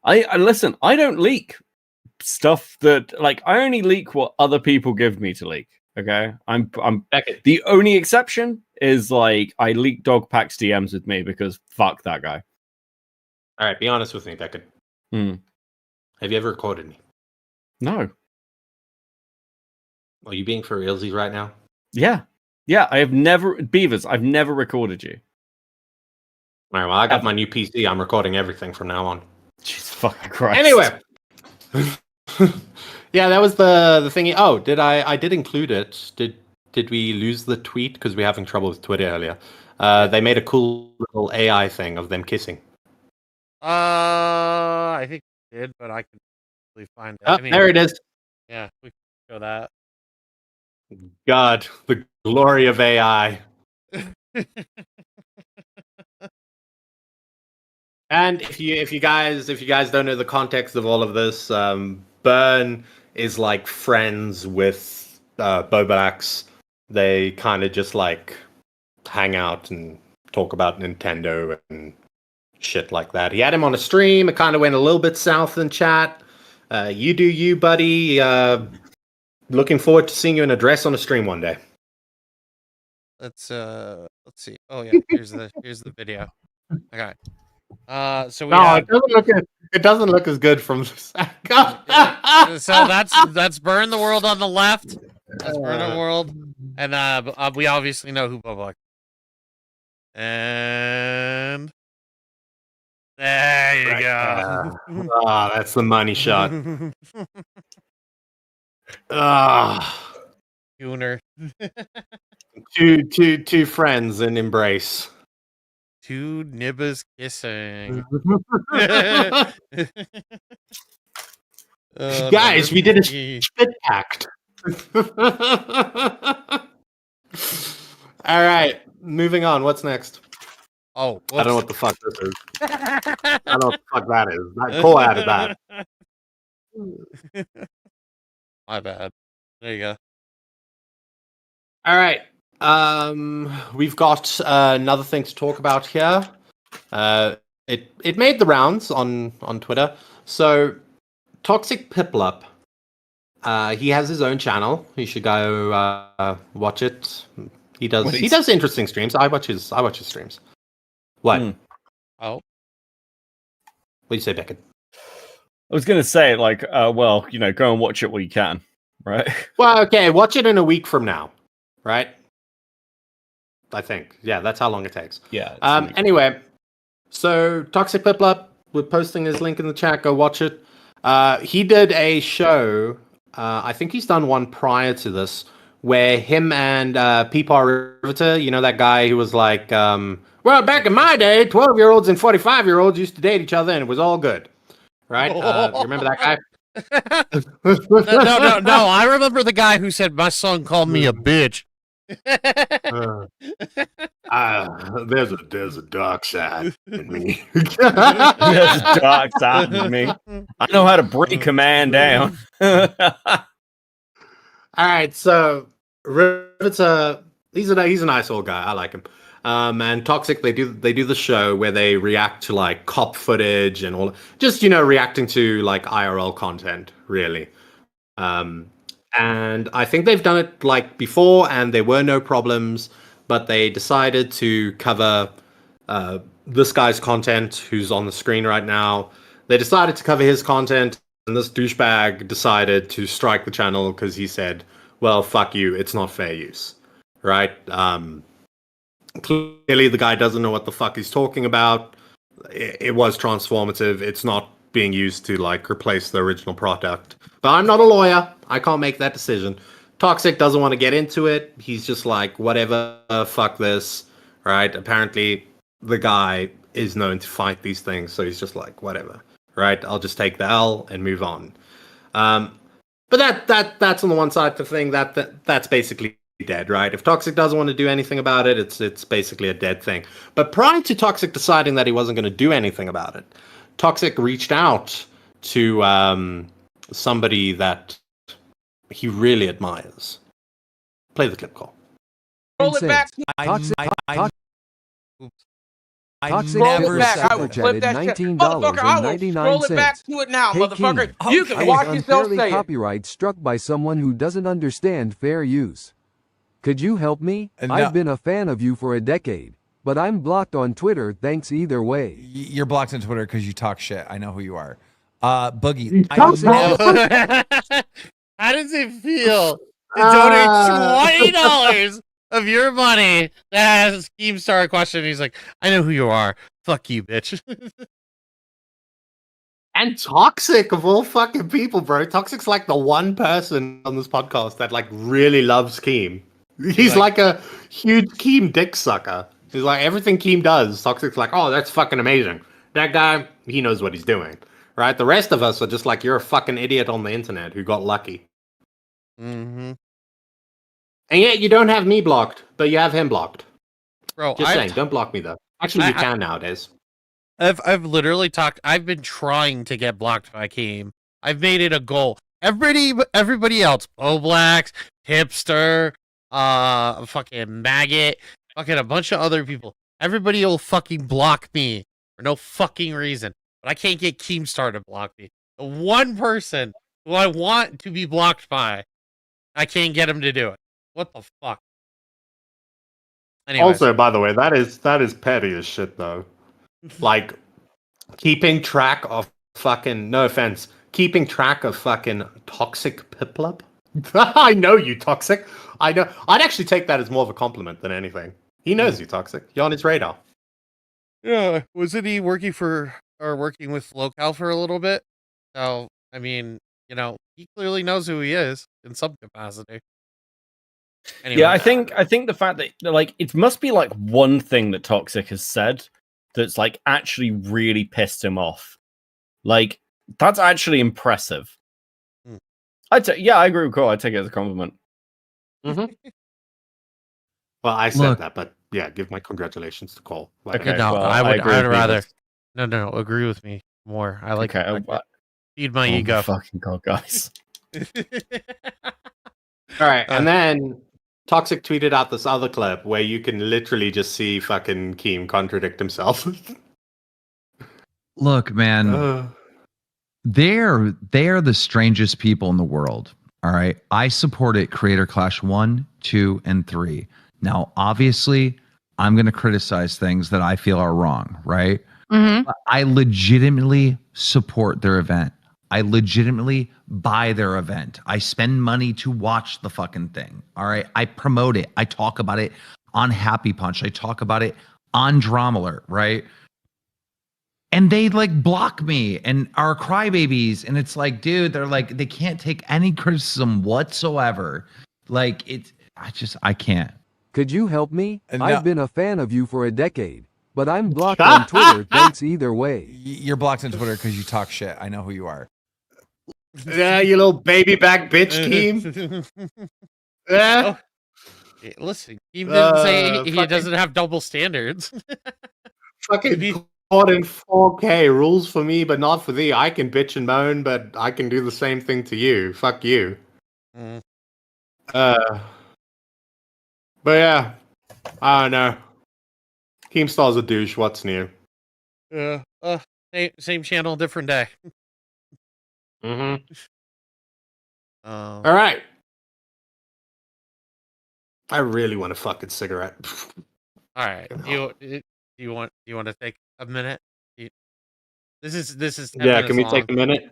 Speaker 4: I listen. I don't leak stuff that I only leak what other people give me to leak. Okay, I'm the only exception is I leak Dogpack's DMs with me because fuck that guy.
Speaker 3: All right, be honest with me, Beckett. Have you ever recorded me?
Speaker 4: No.
Speaker 3: Are you being for realsies right now?
Speaker 4: Yeah. I have never Beavers. I've never recorded you.
Speaker 3: All right, well, I got my new PC. I'm recording everything from now on.
Speaker 4: Jesus fucking Christ.
Speaker 3: Anyway. Yeah, that was the thingy. Oh, I did include it. Did we lose the tweet because we're having trouble with Twitter earlier? They made a cool little AI thing of them kissing.
Speaker 5: I think we did, but I can really find it.
Speaker 3: Oh, there it is.
Speaker 5: Yeah, we can show that.
Speaker 3: God, the glory of AI. And if you guys don't know the context of all of this, Burn is friends with Bobax. They kind of just hang out and talk about Nintendo and shit like that. He had him on a stream. It kind of went a little bit south in chat. You do you, buddy. Looking forward to seeing you in a dress on a stream one day.
Speaker 5: Let's see. Oh yeah, here's the video. Okay. So
Speaker 3: it doesn't look as good from the
Speaker 5: so that's Burn the World on the left. That's Burn the World, and we obviously know who Boba. And there you go.
Speaker 3: That's the money shot.
Speaker 5: Gooner.
Speaker 3: Two friends in embrace.
Speaker 5: Two nibbas kissing.
Speaker 3: Guys, we did a spit pact. All right, moving on. What's next?
Speaker 5: Oh,
Speaker 3: I don't know what the fuck this is. I don't know what the fuck that is. Cole added that.
Speaker 5: My bad. There you go.
Speaker 3: All right. We've got another thing to talk about here. It made the rounds on Twitter. So, Toxic Piplup. He has his own channel. You should go watch it. He does interesting streams. I watch his streams. What?
Speaker 5: Oh.
Speaker 3: What do you say, Beckett?
Speaker 4: I was gonna say well, go and watch it while you can, right?
Speaker 3: Well, okay, watch it in a week from now, right? I think. Yeah, that's how long it takes.
Speaker 4: Yeah.
Speaker 3: Anyway, so Toxic Piplup, we're posting his link in the chat. Go watch it. He did a show. I think he's done one prior to this, where him and Peepar Riveter, that guy who was well, back in my day, 12-year-olds and 45-year-olds used to date each other, and it was all good. Right? You remember that guy?
Speaker 5: No. I remember the guy who said my son called me a bitch.
Speaker 3: There's a dark side in me.
Speaker 4: There's a dark side in me. I know how to break a man down.
Speaker 3: All right, so Riveter, he's a nice old guy. I like him. And Toxic, they do the show where they react to cop footage and all, just reacting to IRL content, really. And I think they've done it before, and there were no problems. But they decided to cover this guy's content, who's on the screen right now. They decided to cover his content, and this douchebag decided to strike the channel because he said, "Well, fuck you. It's not fair use." Right? Clearly, the guy doesn't know what the fuck he's talking about. It was transformative. It's not being used to replace the original product. But I'm not a lawyer. I can't make that decision. Toxic doesn't want to get into it. He's just whatever, fuck this, right? Apparently, the guy is known to fight these things, so he's just whatever, right? I'll just take the L and move on. But that's on the one side of the thing. That's basically dead, right? If Toxic doesn't want to do anything about it, it's basically a dead thing. But prior to Toxic deciding that he wasn't going to do anything about it, Toxic reached out to somebody that he really admires. Play the clip, Cole.
Speaker 9: Roll it back.
Speaker 10: Toxic
Speaker 9: Roll
Speaker 10: never
Speaker 9: it back. I
Speaker 10: said
Speaker 9: will
Speaker 10: that.
Speaker 9: flip that shit. Motherfucker, I will scroll it back to it now,
Speaker 10: Hey,
Speaker 9: motherfucker.
Speaker 10: Keem.
Speaker 9: You can watch yourself say it.
Speaker 10: Copyright struck by someone who doesn't understand fair use. Could you help me?
Speaker 23: No.
Speaker 10: I've been a fan of you for a decade, but I'm blocked on Twitter. Thanks either way.
Speaker 23: You're blocked on Twitter because you talk shit. I know who you are. Boogie.
Speaker 5: How does it feel to donate $20 of your money that has Keemstar question? He's like, I know who you are. Fuck you, bitch.
Speaker 3: And Toxic of all fucking people, bro. Toxic's like the one person on this podcast that like really loves Keem. He's like a huge Keem dick sucker. He's like everything Keem does. Toxic's like, oh, that's fucking amazing. That guy, he knows what he's doing, right? The rest of us are just like, you're a fucking idiot on the internet who got lucky.
Speaker 5: Mm-hmm.
Speaker 3: And yet you don't have me blocked, but you have him blocked.
Speaker 5: Bro,
Speaker 3: Just saying, don't block me though. Actually, you can nowadays.
Speaker 5: I've literally talked. I've been trying to get blocked by Keem. I've made it a goal. Everybody else, Blacks, Hipster, fucking Maggot, fucking a bunch of other people. Everybody will fucking block me for no fucking reason. But I can't get Keemstar to block me. The one person who I want to be blocked by, I can't get him to do it. What the fuck? Anyways.
Speaker 3: Also, by the way, that is petty as shit though. Like keeping track of fucking, no offense, keeping track of fucking toxic Piplup. I know you, Toxic. I know. I'd actually take that as more of a compliment than anything. He knows you, Toxic. You're on his radar.
Speaker 5: Yeah, wasn't he working with Lolcow for a little bit? So, I mean, you know, he clearly knows who he is in some capacity. Anyway.
Speaker 4: Yeah, I think the fact that like it must be like one thing that Toxic has said that's like actually really pissed him off. Like that's actually impressive. I agree with Cole. I take it as a compliment.
Speaker 3: Mm-hmm. Well, I said that, but yeah, give my congratulations to Cole.
Speaker 4: Okay,
Speaker 5: no,
Speaker 4: well,
Speaker 5: I'd
Speaker 4: agree with
Speaker 5: rather.
Speaker 4: Beavis.
Speaker 5: No, agree with me more. I like.
Speaker 4: Okay,
Speaker 5: feed my
Speaker 4: oh
Speaker 5: ego.
Speaker 4: My fucking god, guys.
Speaker 3: All right, and then Toxic tweeted out this other clip where you can literally just see fucking Keem contradict himself.
Speaker 24: Look, man, they're the strangest people in the world. All right, I supported Creator Clash 1, 2, and 3. Now, obviously, I'm going to criticize things that I feel are wrong, right?
Speaker 25: Mm-hmm.
Speaker 24: But I legitimately support their event. I legitimately buy their event. I spend money to watch the fucking thing. All right. I promote it. I talk about it on Happy Punch. I talk about it on Drama Alert, right? And they like block me and are crybabies. And it's like, dude, they're like, they can't take any criticism whatsoever. Like I can't.
Speaker 10: Could you help me?
Speaker 23: No.
Speaker 10: I've been a fan of you for a decade, but I'm blocked on Twitter. Thanks either way.
Speaker 23: You're blocked on Twitter because you talk shit. I know who you are.
Speaker 3: Yeah, you little baby back bitch, Keem. Yeah.
Speaker 5: Oh, listen, Keem didn't say he doesn't have double standards.
Speaker 3: Fucking caught in 4K. Rules for me, but not for thee. I can bitch and moan, but I can do the same thing to you. Fuck you. But yeah, I don't know. Keemstar's a douche. What's new?
Speaker 5: Same channel, different day.
Speaker 3: Mm-hmm. All right. I really want a fucking cigarette.
Speaker 5: All right. Do you want to take a minute? This is 10
Speaker 3: yeah.
Speaker 5: minutes
Speaker 3: Can we
Speaker 5: long.
Speaker 3: take a minute?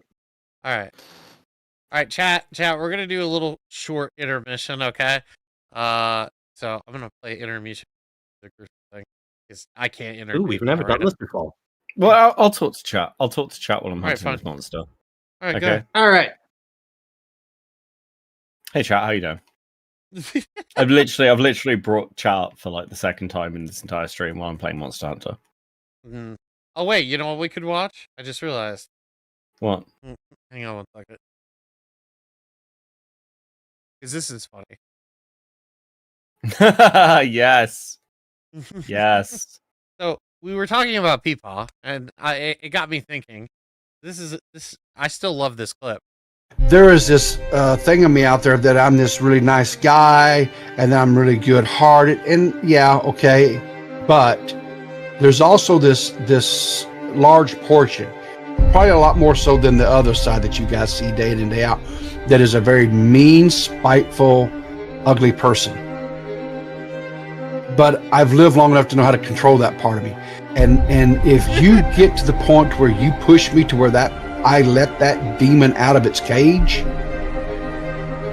Speaker 5: All right, chat. We're gonna do a little short intermission, okay? So I'm gonna play intermission thing because I can't interview.
Speaker 3: Ooh, we've never done this before.
Speaker 4: Well, I'll talk to chat. I'll talk to chat while I'm
Speaker 5: All right,
Speaker 4: hunting this
Speaker 5: fine.
Speaker 4: monster.
Speaker 5: All right,
Speaker 4: Okay.
Speaker 5: go.
Speaker 3: All right.
Speaker 4: Hey, chat. How you doing? I've literally brought chat up for like the second time in this entire stream while I'm playing Monster Hunter.
Speaker 5: Oh wait, you know what we could watch? I just realized.
Speaker 4: What?
Speaker 5: Hang on one second. Because this is funny.
Speaker 4: Yes. Yes.
Speaker 5: So we were talking about Peepaw, and it got me thinking. I still love this clip.
Speaker 6: there is this thing of me out there that I'm this really nice guy and that I'm really good-hearted, and yeah, okay, but there's also this large portion, probably a lot more so than the other side that you guys see day in and day out, that is a very mean, spiteful, ugly person. But I've lived long enough to know how to control that part of me. And if you get to the point where you push me to where that I let that demon out of its cage,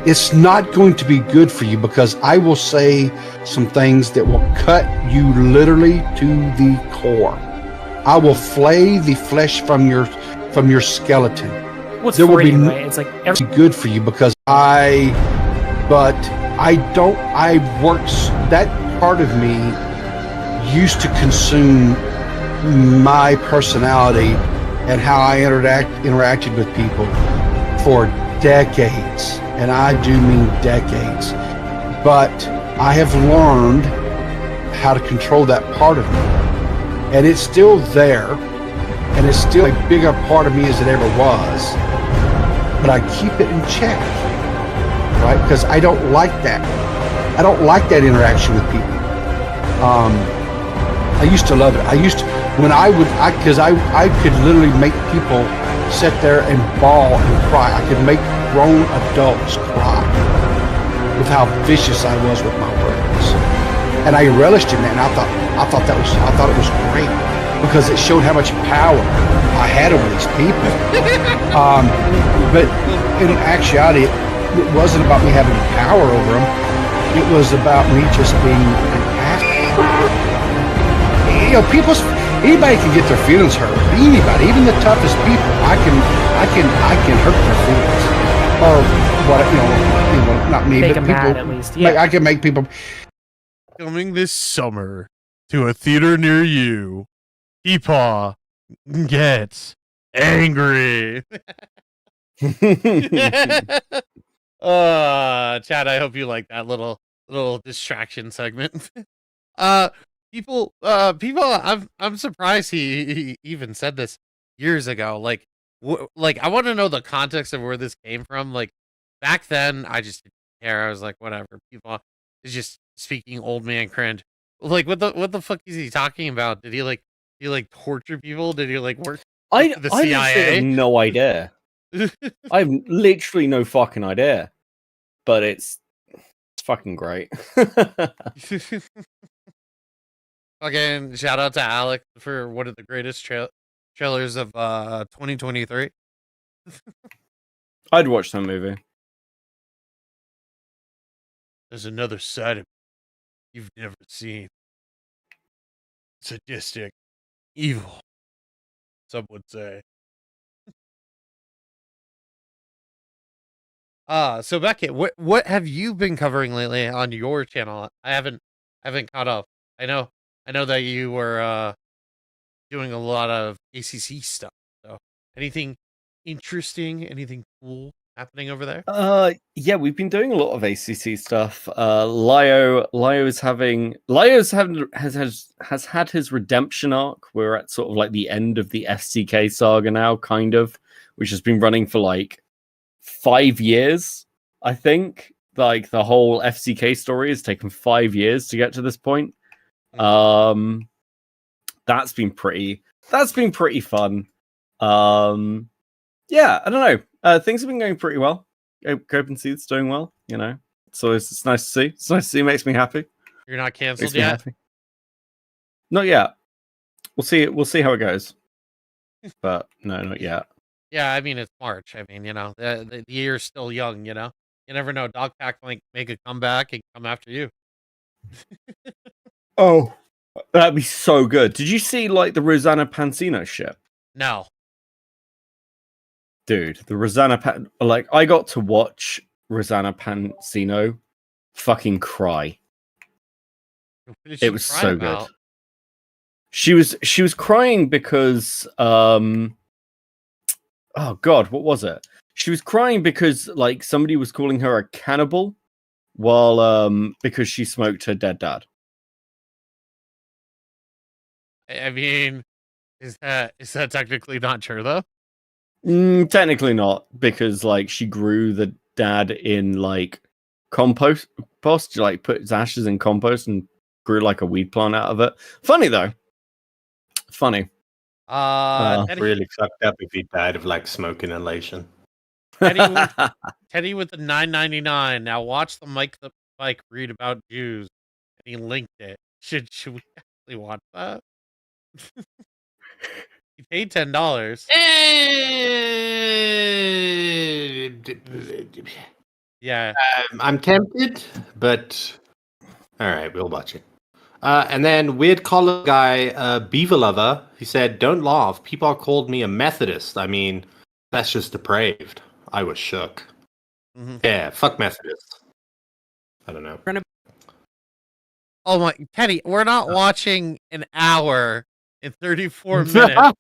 Speaker 6: it's not going to be good for you, because I will say some things that will cut you literally to the core. I will flay the flesh from your skeleton.
Speaker 7: What's
Speaker 6: there will be
Speaker 7: right? It's like
Speaker 6: good for you, because I worked, that part of me used to consume my personality and how I interacted with people for decades, and I do mean decades. But I have learned how to control that part of me, and it's still there, and it's still a bigger part of me as it ever was, but I keep it in check, right? Because I don't like that. I don't like that interaction with people. I used to love it. Because I could literally make people sit there and bawl and cry. I could make grown adults cry with how vicious I was with my words, and I relished in that. And I thought it was great, because it showed how much power I had over these people. But in actuality, it wasn't about me having power over them. It was about me just being an asshole. You know, anybody can get their feelings hurt. Anybody, even the toughest people, I can hurt their feelings, or what? You know, not me,
Speaker 7: Make
Speaker 6: but
Speaker 7: them
Speaker 6: people.
Speaker 7: mad, at least. Yeah.
Speaker 6: I can make people.
Speaker 5: Coming this summer to a theater near you, Peepaw gets angry. Chad, I hope you like that little distraction segment. People, I'm surprised he even said this years ago. Like, I want to know the context of where this came from. Like, back then, I just didn't care. I was like, whatever. People is just speaking old man cringe. Like, what the fuck is he talking about? Did he torture people? Did he work for the
Speaker 4: I
Speaker 5: CIA?
Speaker 4: have no idea. I have literally no fucking idea. But it's fucking great.
Speaker 5: Again, shout out to Alec for one of the greatest trailers of 2023.
Speaker 4: I'd watch that movie.
Speaker 5: There's another side of you've never seen. Sadistic, evil, some would say. So Beckett, what have you been covering lately on your channel? I haven't caught up. I know that you were doing a lot of ACC stuff. So anything interesting, anything cool happening over there?
Speaker 4: Yeah, we've been doing a lot of ACC stuff. Lyo's has had his redemption arc. We're at sort of like the end of the SCK saga now, kind of, which has been running for like 5 years, I think. Like the whole FCK story has taken 5 years to get to this point. That's been pretty fun. Yeah, I don't know. Things have been going pretty well. Cope and Seed's doing well, you know. So it's nice to see. It's nice to see. It makes me happy.
Speaker 5: You're not canceled yet?
Speaker 4: Not yet. We'll see how it goes. But no, not yet.
Speaker 5: Yeah, I mean, it's March. I mean, you know, the year's still young, you know? You never know. Dogpack might make a comeback and come after you.
Speaker 4: Oh, that'd be so good. Did you see, like, the Rosanna Pansino shit?
Speaker 5: No.
Speaker 4: Dude, the Rosanna... I got to watch Rosanna Pansino fucking cry. It was so good. She was crying because... Oh god, what was it? She was crying because like somebody was calling her a cannibal while because she smoked her dead dad.
Speaker 5: I mean, is that technically not true though?
Speaker 4: Technically not, because like she grew the dad in like compost. She like put his ashes in compost and grew like a weed plant out of it. Funny though. Funny.
Speaker 3: Really fucked up if he died of like smoke inhalation.
Speaker 5: Teddy with the $9.99. Now watch the Mike read about Jews. And he linked it. Should we actually watch that? He paid $10. Yeah.
Speaker 3: I'm tempted, but all right, we'll watch it. And then weird collar guy, Beaver Lover, he said, "Don't laugh. People called me a Methodist. I mean, that's just depraved." I was shook.
Speaker 5: Mm-hmm.
Speaker 3: Yeah, fuck Methodists. I don't know.
Speaker 5: Oh my, Teddy, we're not watching an hour and 34 minutes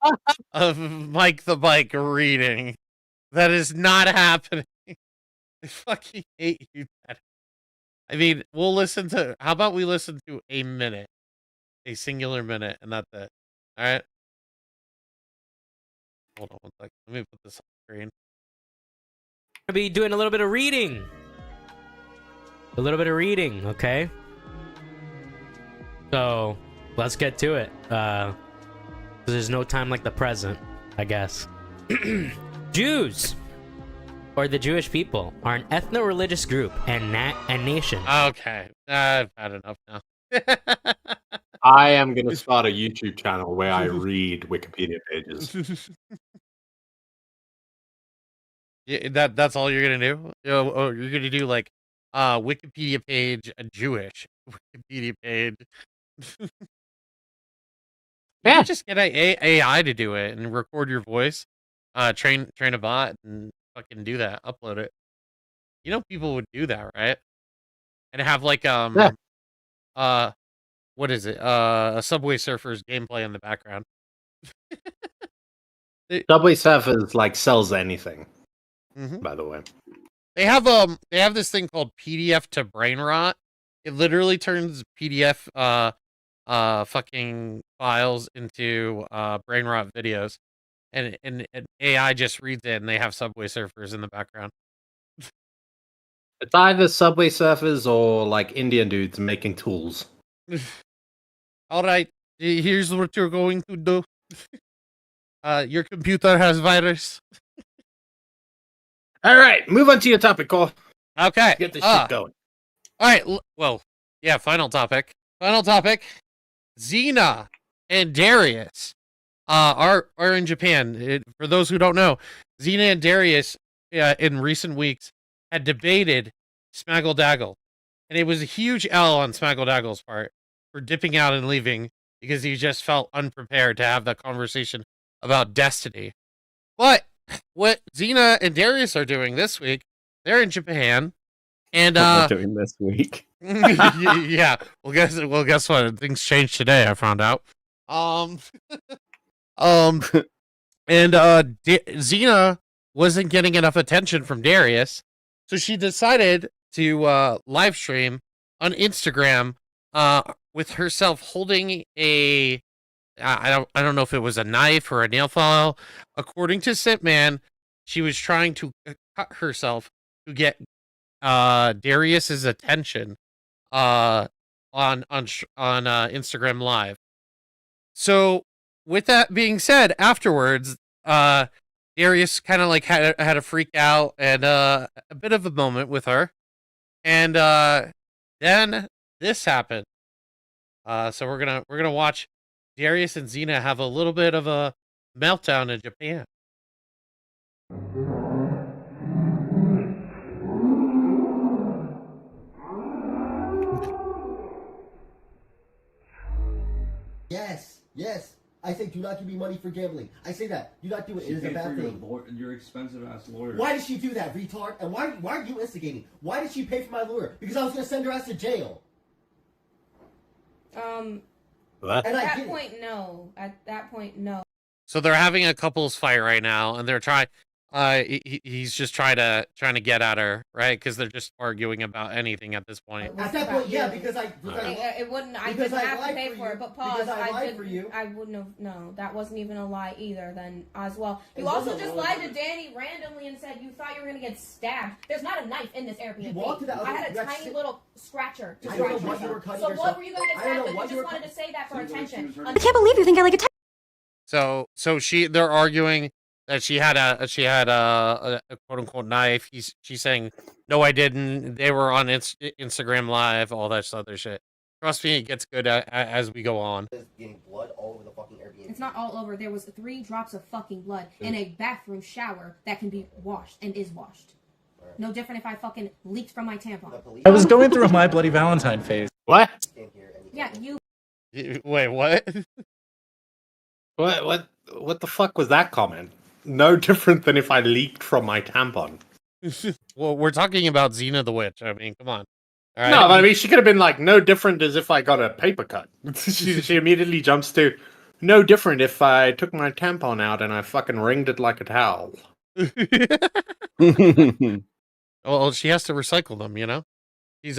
Speaker 5: of Mike the Bike reading. That is not happening. I fucking hate you, Teddy. I mean, we'll listen to, how about we listen to a minute? A singular minute, and that's it. Alright? Hold on one second. Let me put this on screen.
Speaker 7: Gonna be doing a little bit of reading. Okay? So, let's get to it. There's no time like the present, I guess. Jews, or the Jewish people, are an ethno-religious group and nation.
Speaker 5: Okay, I've had enough now.
Speaker 3: I am going to start a YouTube channel where I read Wikipedia pages.
Speaker 5: Yeah, that's all you're gonna do? You're gonna do like Wikipedia page, a Jewish Wikipedia page. You could just get AI to do it and record your voice, train a bot and fucking do that, upload it. You know people would do that, right? And have like what is it? A Subway Surfers gameplay in the background.
Speaker 3: Subway Surfers like sells anything.
Speaker 5: Mm-hmm.
Speaker 3: By the way,
Speaker 5: they have this thing called PDF to brain rot. It literally turns PDF fucking files into brain rot videos, and AI just reads it, and they have Subway Surfers in the background.
Speaker 3: It's either Subway Surfers or like Indian dudes making tools.
Speaker 5: All right, here's what you're going to do. Your computer has virus.
Speaker 3: All right, move on to your topic, Cole.
Speaker 5: Okay,
Speaker 3: Get this shit going.
Speaker 5: All right, well, yeah. Final topic. Zena and Darius are in Japan. For those who don't know, Zena and Darius in recent weeks had debated Smaggle Daggle, and it was a huge L on Smaggle Daggle's part for dipping out and leaving because he just felt unprepared to have that conversation about destiny. But what Zena and Darius are doing this week, they're in Japan, and
Speaker 4: what they're doing this week.
Speaker 5: yeah. Well, guess what? Things changed today. I found out. And Zena wasn't getting enough attention from Darius, so she decided to live stream on Instagram with herself holding a I don't know if it was a knife or a nail file. According to Sitman, she was trying to cut herself to get Darius's attention on Instagram Live. So with that being said, afterwards, Darius kind of like had a freak out and a bit of a moment with her, and then this happened. So we're gonna watch Darius and Zena have a little bit of a meltdown in Japan.
Speaker 11: Yes. I say do not give me money for gambling. I say that. Do not do it. It is a bad thing.
Speaker 13: Your expensive ass lawyer.
Speaker 11: Why did she do that, retard? And why are you instigating? Why did she pay for my lawyer? Because I was going to send her ass to jail.
Speaker 3: What?
Speaker 11: And
Speaker 14: At that point, no. At that point, no.
Speaker 5: So they're having a couples fight right now, and they're trying. he's just trying to get at her, right? Because they're just arguing about anything at this point.
Speaker 11: At that point, yeah, because
Speaker 14: it wouldn't. I
Speaker 11: because
Speaker 14: didn't
Speaker 11: I
Speaker 14: have to
Speaker 11: lied
Speaker 14: pay
Speaker 11: for
Speaker 14: for
Speaker 11: you,
Speaker 14: it. But pause.
Speaker 11: because I lied
Speaker 14: did,
Speaker 11: for you.
Speaker 14: I wouldn't have. No, that wasn't even a lie either. Then as well, you
Speaker 11: It
Speaker 14: also
Speaker 11: wasn't
Speaker 14: just
Speaker 11: a lie.
Speaker 14: lied to Danny randomly and said you thought you were gonna get stabbed. There's not a knife in this Airbnb.
Speaker 11: You walked to that
Speaker 14: I
Speaker 11: other-
Speaker 14: had a
Speaker 11: you got
Speaker 14: tiny
Speaker 11: shit-
Speaker 14: little scratcher. To
Speaker 11: I don't know
Speaker 14: scratch
Speaker 11: what you were
Speaker 14: myself.
Speaker 11: cutting
Speaker 14: So
Speaker 11: yourself.
Speaker 14: what were you gonna get
Speaker 11: I don't know
Speaker 14: stabbed with?
Speaker 11: what
Speaker 14: You
Speaker 11: you
Speaker 14: just
Speaker 11: were
Speaker 14: wanted to say that for attention.
Speaker 15: I can't believe you're thinking like a.
Speaker 5: So they're arguing that she had a quote unquote knife. She's saying no, I didn't. They were on Instagram Live, all that other shit. Trust me, it gets good as we go on.
Speaker 11: Getting blood all over the fucking Airbnb.
Speaker 14: It's not all over. There was 3 drops of fucking blood in a bathroom shower that can be washed and is washed. No different if I fucking leaked from my tampon.
Speaker 16: I was going through my Bloody Valentine phase.
Speaker 3: What?
Speaker 14: Yeah, you.
Speaker 5: Wait, what?
Speaker 3: What the fuck was that comment? No different than if I leaked from my tampon.
Speaker 5: Well, we're talking about Zena the Witch. I mean, come on. All right.
Speaker 3: No, but I mean, she could have been like, no different as if I got a paper cut. she immediately jumps to, no different if I took my tampon out and I fucking wringed it like a towel.
Speaker 5: Well, she has to recycle them, you know? She's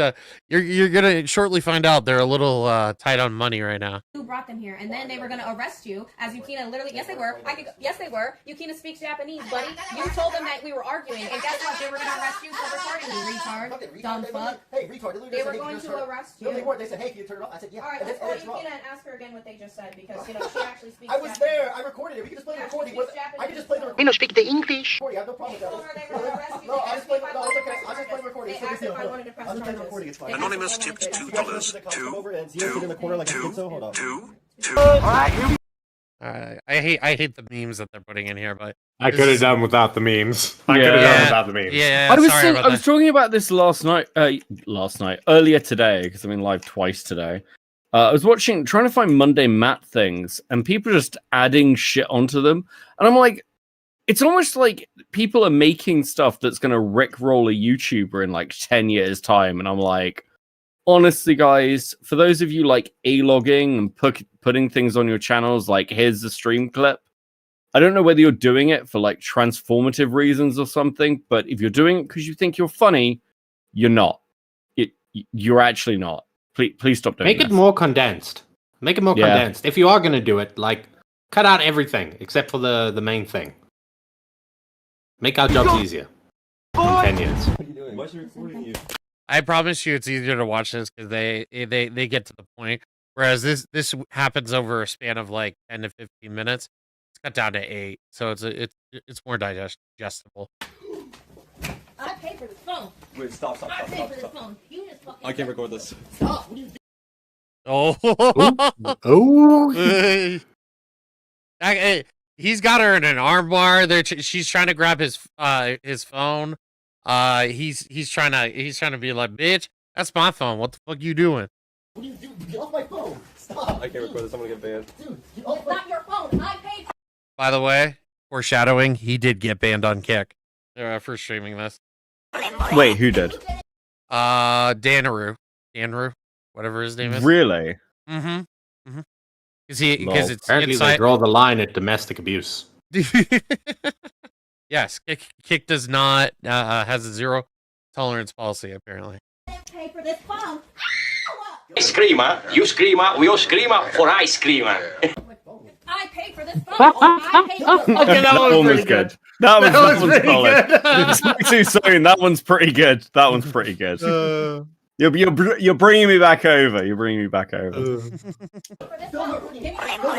Speaker 5: you're gonna shortly find out they're a little tight on money right now.
Speaker 14: Who brought them here? And then they were gonna arrest you, as Yukina literally. Yes, they were. Yes, they were. Yukina speaks Japanese, buddy. You told them that we were arguing, and guess what? They were gonna arrest you for recording me, retard. Dumb fuck.
Speaker 11: Hey, retard.
Speaker 14: They were going to arrest you.
Speaker 11: No, they weren't. They said, hey, can you turn it off? I said, yeah.
Speaker 14: All right,
Speaker 11: And
Speaker 14: let's
Speaker 11: then-
Speaker 14: call
Speaker 11: and it's wrong.
Speaker 14: Yukina and ask her again what they just said, because she actually speaks.
Speaker 11: I was
Speaker 14: Japanese.
Speaker 11: there. I recorded it. We can just play the recording. I can just play the recording.
Speaker 14: We don't
Speaker 11: speak the English. I have no problem with that. No, I'll just play the recording. I'll just play the recording. It's no big deal. I'll just play the recording. It's fine.
Speaker 17: Anonymous tips $2.
Speaker 5: I hate the memes that they're putting in here, but
Speaker 3: I could have done without the memes. I could have done without the memes.
Speaker 5: Yeah,
Speaker 4: I was talking about this last night, earlier today, because I'm in live twice today. I was trying to find Monday Matt things, and people are just adding shit onto them. And I'm like, it's almost like people are making stuff that's going to rickroll a YouTuber in like 10 years' time. And I'm like, honestly, guys, for those of you like A-logging and putting things on your channels, like here's the stream clip. I don't know whether you're doing it for like transformative reasons or something, but if you're doing it because you think you're funny, you're not. You're actually not. Please stop doing
Speaker 3: Make
Speaker 4: this.
Speaker 3: it more condensed. Make it more condensed. If you are going to do it, like, cut out everything except for the main thing. Make our jobs easier. In 10 years.
Speaker 13: What are you doing? Why is she recording you?
Speaker 5: I promise you, it's easier to watch this because they get to the point. Whereas this happens over a span of like 10 to 15 minutes. It's cut down to 8, so it's more digestible.
Speaker 14: I paid for this phone.
Speaker 13: Wait, stop.
Speaker 14: I paid for this phone. You just fucking.
Speaker 13: I can't record this.
Speaker 14: Stop. What are you doing?
Speaker 5: Oh. Hey, he's got her in an armbar. She's trying to grab his phone. He's trying to be like, bitch, that's my phone. What the fuck you doing?
Speaker 11: What are you doing? Get off my phone. Stop.
Speaker 13: I can't record this. I'm gonna get banned.
Speaker 11: Dude, get
Speaker 14: It's
Speaker 11: off my
Speaker 14: not your phone. I paid.
Speaker 5: By the way, foreshadowing, he did get banned on Kick for streaming this.
Speaker 4: Wait, who did?
Speaker 5: Danru, whatever his name is.
Speaker 4: Really?
Speaker 5: Mm-hmm. Because it's
Speaker 3: Apparently they draw the line at domestic abuse.
Speaker 5: Yes, Kick does not has a zero tolerance policy apparently.
Speaker 14: Pay for this phone.
Speaker 25: Screamer, you screamer, we all screamer for ice creamer.
Speaker 14: I paid for this phone. I paid for this phone.
Speaker 3: Okay, that
Speaker 4: one was good. That one's
Speaker 3: pretty
Speaker 4: solid.
Speaker 3: good.
Speaker 4: Speak too soon. That one's pretty good. You're bringing me back over. You're bringing me back over.
Speaker 14: For this phone. Give me my phone.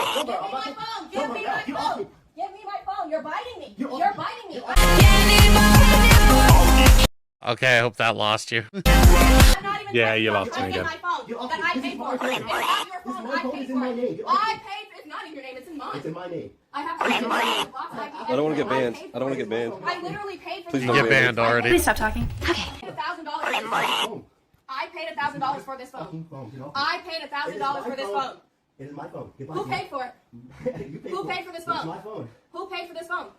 Speaker 14: Give me my phone. Give me my phone. You're biting me. You're biting me.
Speaker 5: Okay, I hope that lost you.
Speaker 3: Yeah, you lost me again.
Speaker 14: My phone that I paid for. It's not your phone. I paid for it. I paid. It's not in your name. It's in mine.
Speaker 11: It's in my name.
Speaker 14: I have to pay
Speaker 13: I don't want to get banned. I don't want to get banned.
Speaker 14: I literally paid for
Speaker 13: Please
Speaker 14: this
Speaker 13: don't
Speaker 5: Get
Speaker 14: phone.
Speaker 5: banned already.
Speaker 15: Please stop talking. Okay.
Speaker 14: $1,000. I paid $1,000 for this phone. I paid $1,000 for this phone.
Speaker 11: It is my phone.
Speaker 14: Who paid for it? Who paid for this phone?
Speaker 11: It's my phone.
Speaker 14: Who paid for this phone?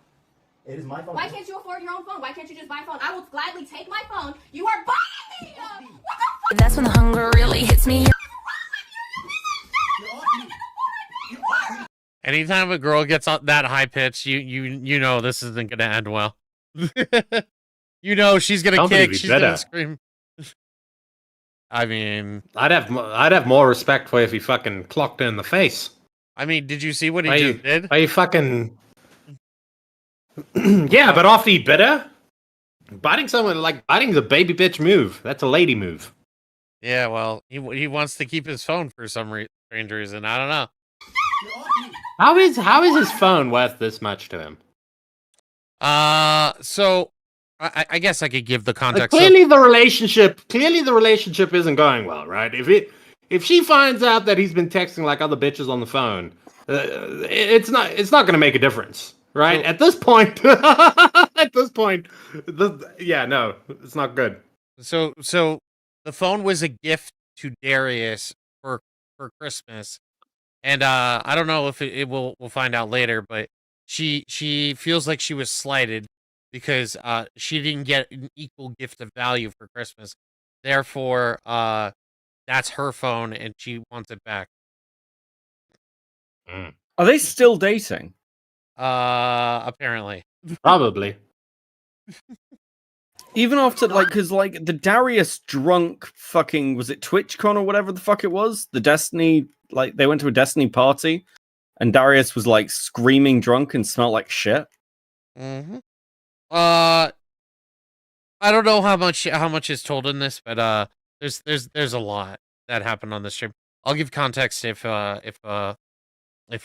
Speaker 11: It is my phone.
Speaker 14: Why can't you afford your own phone? Why can't you just buy a phone? I will gladly take my phone. You are buying me. What the fuck?
Speaker 15: That's when the hunger really hits me.
Speaker 5: Anytime a girl gets that high pitch, you know this isn't gonna end well. You know she's gonna
Speaker 3: Somebody
Speaker 5: kick.
Speaker 3: be
Speaker 5: She's
Speaker 3: better.
Speaker 5: gonna scream. I mean,
Speaker 3: I'd have more respect for if he fucking clocked her in the face.
Speaker 5: I mean, did you see what he
Speaker 3: Why
Speaker 5: just
Speaker 3: you,
Speaker 5: did?
Speaker 3: Are you fucking? Yeah, but after he bit her, biting someone like biting's a baby bitch move. That's a lady move.
Speaker 5: Yeah, well, he wants to keep his phone for some strange reason. I don't know.
Speaker 3: How is his phone worth this much to him?
Speaker 5: So I guess I could give the
Speaker 3: Like,
Speaker 5: context.
Speaker 3: clearly the relationship isn't going well, right? If she finds out that he's been texting like other bitches on the phone, it's not going to make a difference, right?
Speaker 5: So,
Speaker 3: at this point, no, it's not good.
Speaker 5: So the phone was a gift to Darius for Christmas, and I don't know if we'll find out later, but she feels like she was slighted because she didn't get an equal gift of value for Christmas. Therefore, that's her phone, and she wants it back.
Speaker 4: Are they still dating?
Speaker 5: Apparently.
Speaker 3: Probably.
Speaker 4: Even after, like, because, like, the Darius drunk fucking, was it TwitchCon or whatever the fuck it was? The Destiny, like, they went to a Destiny party, and Darius was, like, screaming drunk and smelled like shit.
Speaker 5: Mm-hmm. I don't know how much is told in this, but there's a lot that happened on the stream. I'll give context if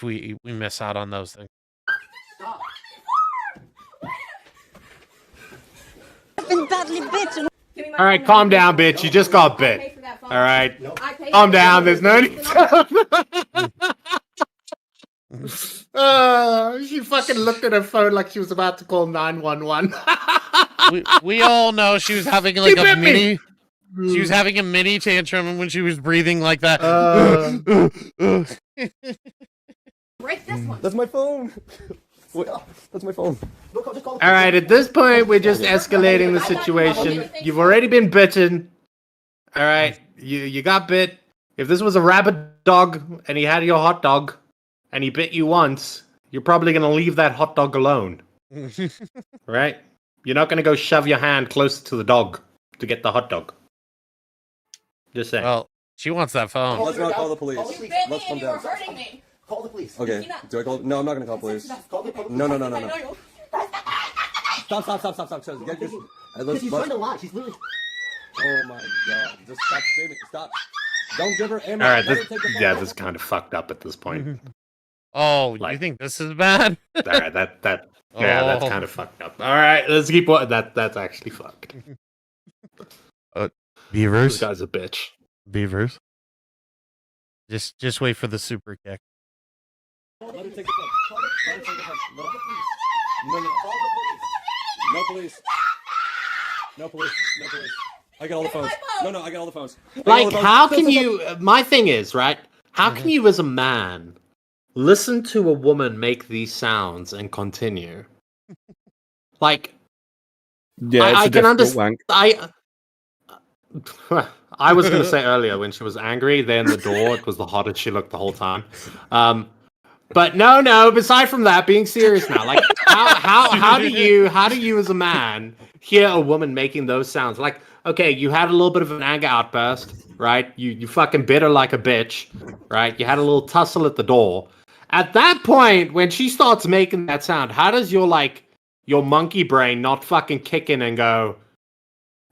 Speaker 5: we miss out on those things.
Speaker 3: All right, calm down, bitch. You just got bit. All right, calm down. There's no need. She fucking looked at her phone like she was about to call 911.
Speaker 5: we all know she was having like a mini. She was having a mini tantrum when she was breathing like that.
Speaker 11: Break this one.
Speaker 13: That's my phone. Wait, that's my phone.
Speaker 3: All right, at this point, we're just escalating the situation. You've already been bitten. All right, you got bit. If this was a rabid dog and he had your hot dog and he bit you once, you're probably going to leave that hot dog alone. Right? You're not going to go shove your hand closer to the dog to get the hot dog. Just saying.
Speaker 5: Well, she wants that phone.
Speaker 13: Let's not call the police. Let's calm down.
Speaker 11: Call the police.
Speaker 13: Okay. Do I call? No, I'm not gonna call police. No. Stop. Get your.
Speaker 11: She's trying to lie. She's literally.
Speaker 13: Oh my god! Just stop screaming. Stop. Don't give her ammo.
Speaker 3: All right,
Speaker 13: Let her take the phone.
Speaker 3: this is kind of fucked up at this point.
Speaker 5: Oh, you think this is bad?
Speaker 3: All right, that's kind of fucked up. All right, let's keep what that's actually fucked.
Speaker 5: Beavers.
Speaker 3: This guy's a bitch.
Speaker 5: Beavers. Just wait for the super kick.
Speaker 13: Let her take the phone. Let her take the phone. No. Call the police. No police. I got all the phones. No, I got all the phones.
Speaker 3: Like, how can you... My thing is, right? How can you, as a man, listen to a woman make these sounds and continue? Like...
Speaker 4: Yeah,
Speaker 3: I can understand... I was going to say earlier, when she was angry, there in the door, it was the hottest she looked the whole time. But no, aside from that, being serious now, like, how do you as a man hear a woman making those sounds? Like, okay, you had a little bit of an anger outburst, right? You fucking bit her like a bitch, right? You had a little tussle at the door. At that point, when she starts making that sound, how does your monkey brain not fucking kick in and go,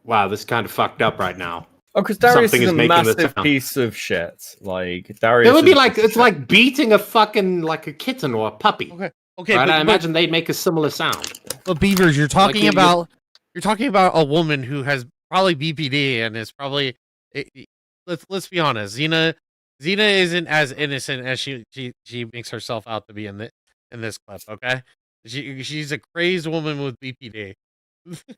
Speaker 3: wow, this is kind of fucked up right now?
Speaker 4: Oh, because Darius
Speaker 3: Something
Speaker 4: is a
Speaker 3: making this
Speaker 4: massive
Speaker 3: sound.
Speaker 4: piece of shit. Like, Darius.
Speaker 3: It would be
Speaker 4: is
Speaker 3: like, it's like beating a fucking, like a kitten or a puppy.
Speaker 5: Okay,
Speaker 3: right? I imagine they'd make a similar sound.
Speaker 5: But Beavers, you're talking
Speaker 3: Like,
Speaker 5: you're talking about a woman who has probably BPD and is probably let's be honest, Zena isn't as innocent as she makes herself out to be in this clip, okay? She's a crazed woman with BPD.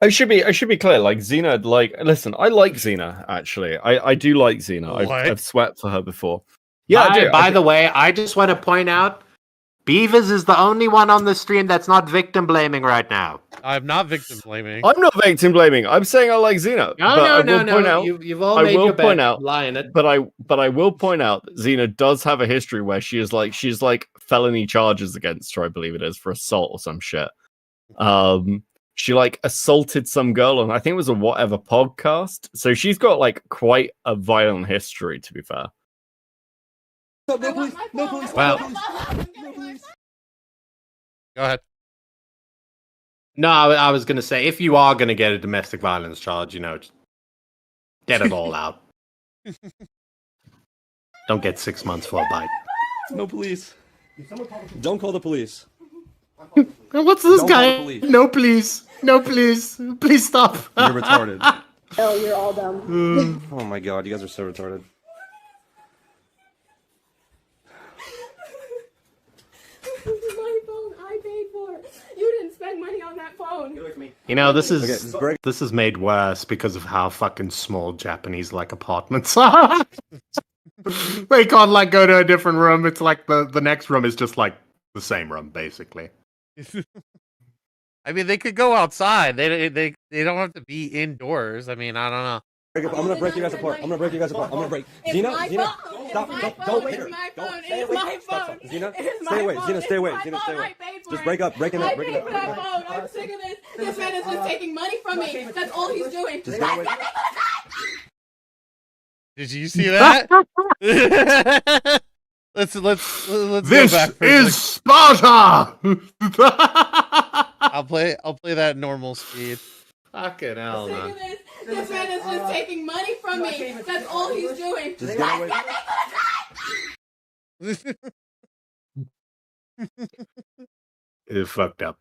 Speaker 4: I should be clear. Like, Zena, like, listen, I like Zena, actually. I do like Zena. I've sweat for her before. Yeah, I do.
Speaker 3: By the way, I just want to point out, Beavers is the only one on the stream that's not victim blaming right now.
Speaker 5: I'm not victim blaming.
Speaker 4: I'm not victim blaming. I'm saying I like Zena.
Speaker 3: No. You've all made your bet. Lie in it.
Speaker 4: But I will point out that Zena does have a history where she's like felony charges against her, I believe it is, for assault or some shit. she like assaulted some girl on, I think it was a whatever podcast. So she's got like quite a violent history, to be fair.
Speaker 13: No, please. No, please.
Speaker 3: Well,
Speaker 13: No, please.
Speaker 5: Go ahead.
Speaker 3: no, I was gonna say if you are gonna get a domestic violence charge, just get it all out. Don't get 6 months for a bite.
Speaker 13: No, please. Don't call the police.
Speaker 3: What's this
Speaker 13: Don't
Speaker 3: guy?
Speaker 13: call the police.
Speaker 3: No, please. No, please. Please stop.
Speaker 13: You're retarded.
Speaker 11: Oh, you're all dumb.
Speaker 13: Oh my god, you guys are so retarded.
Speaker 11: This is my phone. I paid for it. You didn't spend money on that phone. Get away from me.
Speaker 3: This is this is made worse because of how fucking small Japanese apartments are. They can't go to a different room. It's like the next room is just like the same room basically.
Speaker 5: I mean, they could go outside. They don't have to be indoors. I mean, I don't know.
Speaker 13: I'm gonna break you guys apart. I'm gonna break you guys apart. I'm gonna break. Zena, stop! Don't hit her. Don't stay away. Stop. Zena, stay away. Zena, stay away. Zena, stay away. Just break up. Break it up. Break it up.
Speaker 11: I'm sick of this. This man is just taking money from me. That's all he's doing.
Speaker 13: Just get away.
Speaker 5: Did you see that? let's
Speaker 3: This
Speaker 5: go back for
Speaker 3: is Sparta.
Speaker 5: I'll play that at normal speed.
Speaker 3: Fucking hell, man.
Speaker 11: This man is just taking money from me. That's all he's doing.
Speaker 13: Just get away.
Speaker 3: It's fucked up.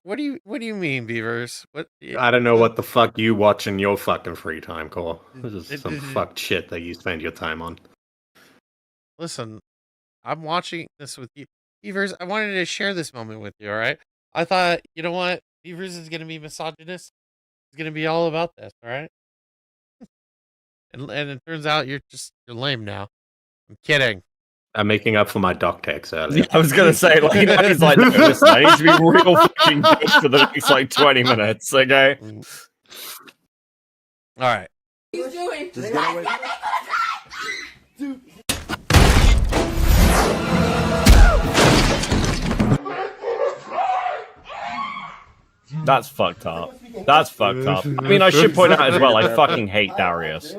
Speaker 5: What do you mean, Beavers? What?
Speaker 3: I don't know what the fuck you watch in your fucking free time, Cole. This is some fucked shit that you spend your time on.
Speaker 5: Listen, I'm watching this with you. Beavers, I wanted to share this moment with you, alright? I thought, you know what? Beavers is gonna be misogynist. It's gonna be all about this, alright? and it turns out you're lame now. I'm kidding.
Speaker 3: I'm making up for my doc text earlier.
Speaker 4: I was gonna say, he's like, no, listen, I need to be real fucking good for the next 20 minutes, okay?
Speaker 5: Alright.
Speaker 11: He's doing.
Speaker 13: Just get away.
Speaker 11: Dude.
Speaker 4: That's fucked up. That's fucked up. I mean, I should point out as well, I fucking hate Darius.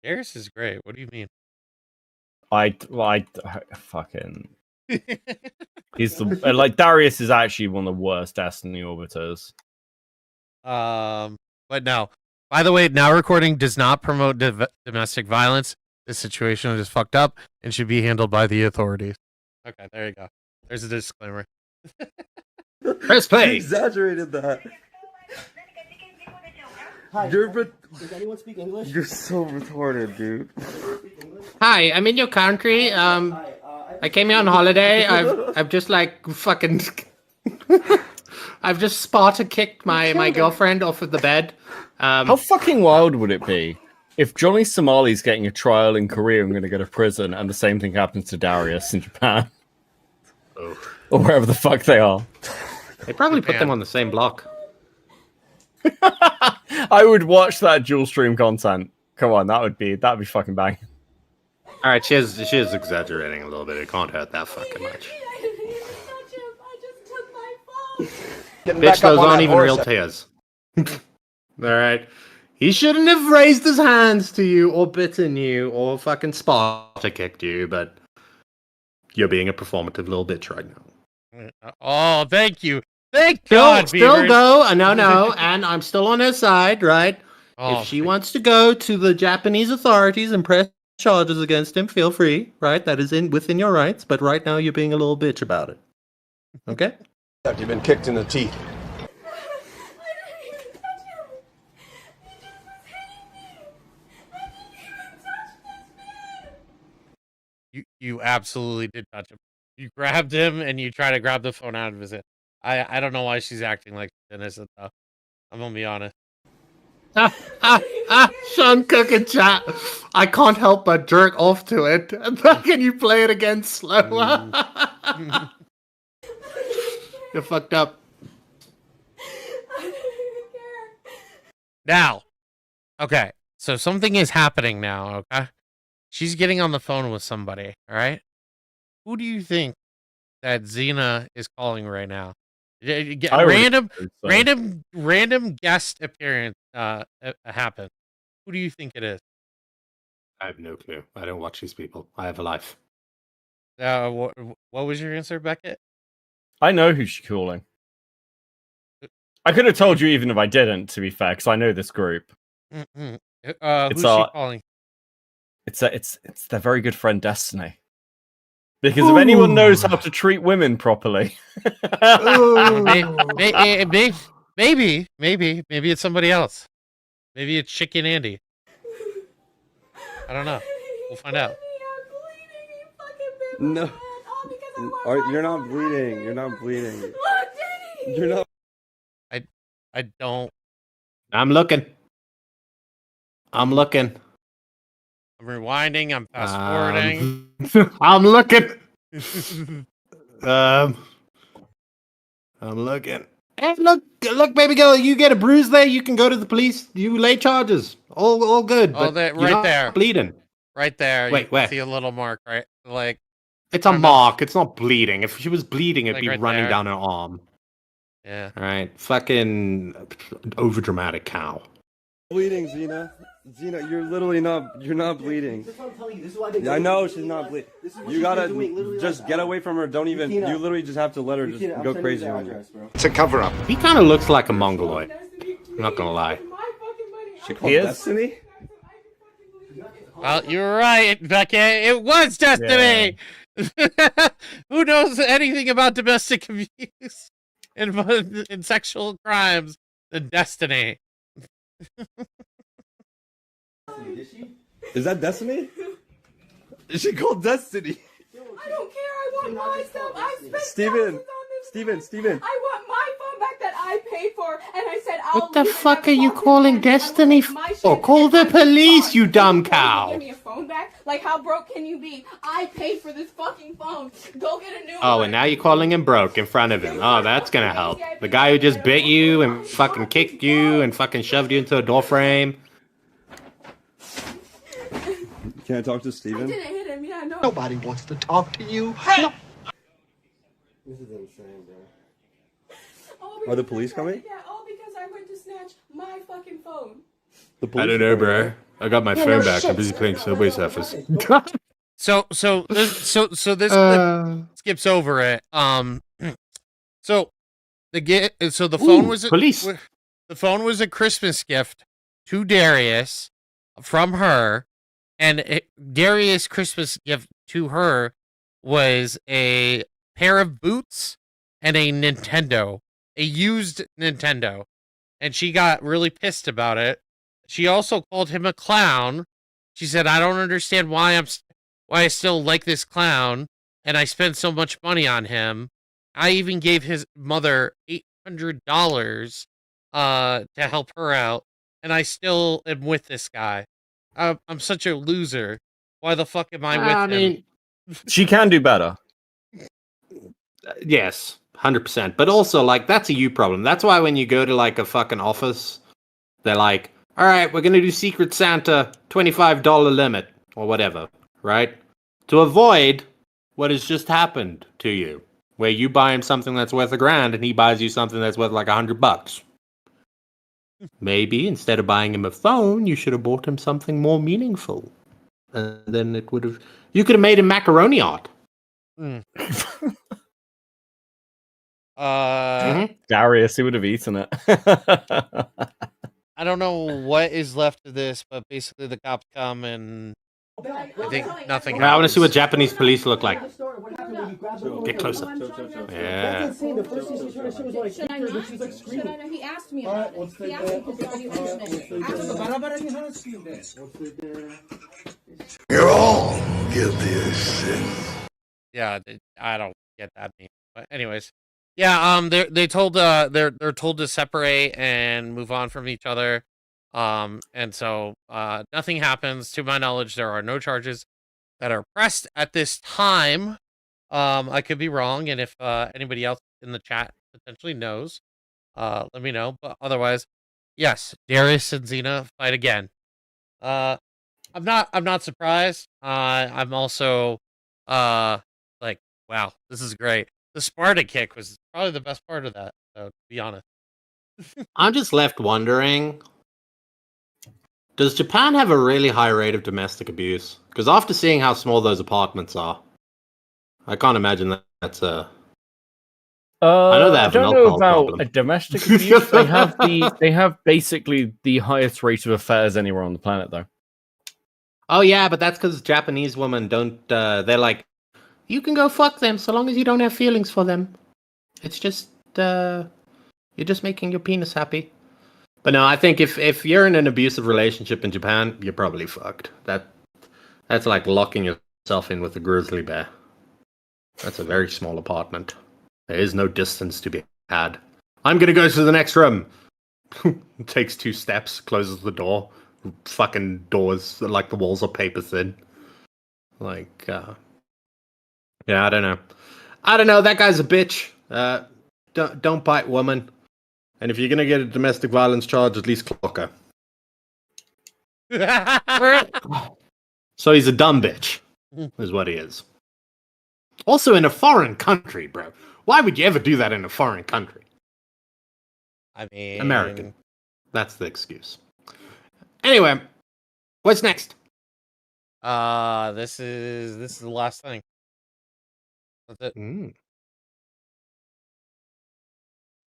Speaker 5: Darius is great. What do you mean?
Speaker 4: I fucking... He's the... Darius is actually one of the worst Destiny Orbiters.
Speaker 5: But no. By the way, now recording does not promote domestic violence. This situation is fucked up and should be handled by the authorities. Okay, there you go. There's a disclaimer.
Speaker 3: Press play.
Speaker 13: Exaggerated that.
Speaker 12: Hi. Does anyone speak English?
Speaker 13: You're so retarded, dude.
Speaker 3: Hi, I'm in your country. I came here on holiday. I've just fucking I've just Sparta kicked my girlfriend off of the bed.
Speaker 4: How fucking wild would it be if Johnny Somali's getting a trial in Korea and going to go to prison, and the same thing happens to Darius in Japan?
Speaker 3: Oh.
Speaker 4: Or wherever the fuck they are.
Speaker 3: They probably put them on the same block.
Speaker 4: I would watch that dual stream content. Come on, that'd be fucking bang.
Speaker 3: All right, she is exaggerating a little bit. It can't hurt that fucking much. Bitch, those aren't even real tears. All right. He shouldn't have raised his hands to you or bitten you or fucking Sparta kicked you, but you're being a performative little bitch right now.
Speaker 5: Oh, thank you. Thank God,
Speaker 3: still
Speaker 5: Beavers.
Speaker 3: go. No, and I'm still on her side, right?
Speaker 5: Oh,
Speaker 3: if she wants to go to the Japanese authorities and press charges against him, feel free, right? That is within your rights, but right now you're being a little bitch about it. Okay?
Speaker 1: You've been kicked in the teeth.
Speaker 5: You absolutely did touch him. You grabbed him and you try to grab the phone out of his hand. I don't know why she's acting like she's innocent though. I'm gonna be honest.
Speaker 3: Sean Cook in chat. I can't help but jerk off to it. Can you play it again slower? You're fucked up.
Speaker 5: Now, okay. So something is happening now, okay? She's getting on the phone with somebody, all right? Who do you think that Zena is calling right now.
Speaker 4: I already
Speaker 5: Random,
Speaker 4: so.
Speaker 5: random guest appearance happened. Who do you think it is?
Speaker 3: I have no clue. I don't watch these people. I have a life.
Speaker 5: What was your answer, Beckett?
Speaker 4: I know who she's calling. I could have told you even if I didn't, to be fair, because I know this group.
Speaker 5: Who's she
Speaker 4: It's
Speaker 5: calling?
Speaker 4: It's their very good friend Destiny. Because if anyone knows how to treat women properly,
Speaker 5: maybe it's somebody else. Maybe it's Chicken Andy. I don't know. We'll find out.
Speaker 13: No. You're not bleeding. You're not bleeding.
Speaker 11: Look, Daddy!
Speaker 13: You're not.
Speaker 5: I don't.
Speaker 3: I'm looking. I'm
Speaker 5: rewinding. I'm fast forwarding.
Speaker 3: I'm looking. I'm looking. Hey, look, baby girl, you get a bruise there. You can go to the police. You lay charges. All good.
Speaker 5: Oh,
Speaker 3: but
Speaker 5: right
Speaker 3: you're not
Speaker 5: there,
Speaker 3: bleeding.
Speaker 5: right there.
Speaker 3: Wait,
Speaker 5: you can
Speaker 3: where?
Speaker 5: see a little mark, right? Like
Speaker 3: It's a mark. It's not bleeding. If she was bleeding, it'd
Speaker 5: Like
Speaker 3: be
Speaker 5: right
Speaker 3: running
Speaker 5: there.
Speaker 3: down her arm.
Speaker 5: Yeah.
Speaker 3: All right. Fucking overdramatic cow.
Speaker 13: Bleeding, Zena. Zena, you're literally not. You're not bleeding.
Speaker 12: This is what I'm telling you. This is why they
Speaker 13: I know she's not bleeding. You gotta just get
Speaker 12: like,
Speaker 13: away from her. Don't even.
Speaker 12: Keena,
Speaker 13: You literally just have to let her just
Speaker 12: Keena,
Speaker 13: go
Speaker 12: I'm sending
Speaker 13: crazy
Speaker 12: you the
Speaker 13: on you.
Speaker 12: address, bro.
Speaker 3: It's a cover up. He kind of looks like a mongoloid. I'm not gonna lie.
Speaker 13: She called
Speaker 4: He is?
Speaker 13: Destiny.
Speaker 5: Well, you're right, Beckett. It was Destiny. Who knows anything about domestic abuse and sexual crimes than Destiny?
Speaker 13: Is that Destiny? Is she called Destiny?
Speaker 11: I don't care. I want my stuff. I spent
Speaker 13: Steven.
Speaker 11: Steven. I want my phone back that I paid for, and I said I'll.
Speaker 3: What the fuck are you calling Destiny for? Call the police, you dumb cow.
Speaker 11: Give me a phone back. Like, how broke can you be? I paid for this fucking phone. Go get a new one.
Speaker 3: Oh, and now you're calling him broke in front of him. Oh, that's gonna help. The guy who just bit you and fucking kicked you and fucking shoved you into a door frame.
Speaker 13: Can I talk to
Speaker 11: I
Speaker 13: Steven?
Speaker 11: didn't hit him. Yeah, no.
Speaker 2: Nobody wants to talk to you. No.
Speaker 13: This is insane, bro.
Speaker 11: All
Speaker 13: Are the
Speaker 11: because
Speaker 13: police
Speaker 11: I-
Speaker 13: coming?
Speaker 11: Yeah, all because I went to snatch my fucking phone.
Speaker 13: The police
Speaker 3: I don't know, bro. I got my phone back. I'm busy playing Subway Surfers.
Speaker 5: So this clip skips over it. So the phone was
Speaker 3: police.
Speaker 5: The phone was a Christmas gift to Darius from her, and Darius' Christmas gift to her was a pair of boots and a Nintendo, a used Nintendo, and she got really pissed about it. She also called him a clown. She said, "I don't understand why I still like this clown, and I spent so much money on him. I even gave his mother $800 to help her out, and I still am with this guy. I'm such a loser. Why the fuck am I with him?"
Speaker 4: she can do better.
Speaker 3: Yes, 100%. But also, like, that's a you problem. That's why when you go to, like, a fucking office, they're like, all right, we're going to do Secret Santa, $25 limit, or whatever, right? To avoid what has just happened to you, where you buy him something that's worth $1,000 and he buys you something that's worth like $100. Maybe instead of buying him a phone, you should have bought him something more meaningful. And then it would have, you could have made him macaroni art.
Speaker 4: Darius, he would have eaten it.
Speaker 5: I don't know what is left of this, but basically the cops come and I think nothing
Speaker 3: I want to
Speaker 5: happens.
Speaker 3: see what Japanese police look like. Get closer.
Speaker 11: That's
Speaker 3: Yeah.
Speaker 11: insane. The first thing she's trying to show is like pictures, but she's like screaming. He asked me about it. He asked me if you
Speaker 17: You're all guilty of sin.
Speaker 5: Yeah, I don't get that meme. But anyways, yeah, they're told to separate and move on from each other. And so nothing happens. To my knowledge, there are no charges that are pressed at this time. I could be wrong, and if anybody else in the chat potentially knows, let me know. But otherwise, yes, Darius and Zena fight again. I'm not surprised. I'm also like Wow, this is great. The Sparta kick was probably the best part of that, to be honest.
Speaker 3: I'm just left wondering, does Japan have a really high rate of domestic abuse? Because after seeing how small those apartments are, I can't imagine that's a... I know they have
Speaker 4: I don't
Speaker 3: an
Speaker 4: know
Speaker 3: alcohol
Speaker 4: about
Speaker 3: problem.
Speaker 4: a domestic abuse. They have basically the highest rate of affairs anywhere on the planet, though.
Speaker 3: Oh yeah, but that's because Japanese women don't. They're like, you can go fuck them so long as you don't have feelings for them. It's just you're just making your penis happy. But no, I think if you're in an abusive relationship in Japan, you're probably fucked. That's like locking yourself in with a grizzly bear. That's a very small apartment. There is no distance to be had. I'm gonna go to the next room. Takes 2 steps, closes the door. Fucking doors, like the walls are paper thin. Like, yeah, I don't know. That guy's a bitch. Don't bite woman. And if you're gonna get a domestic violence charge, at least clock her. So he's a dumb bitch, is what he is. Also in a foreign country, bro. Why would you ever do that in a foreign country?
Speaker 5: I mean,
Speaker 3: American. That's the excuse. Anyway, what's next?
Speaker 5: This is the last thing. That's it.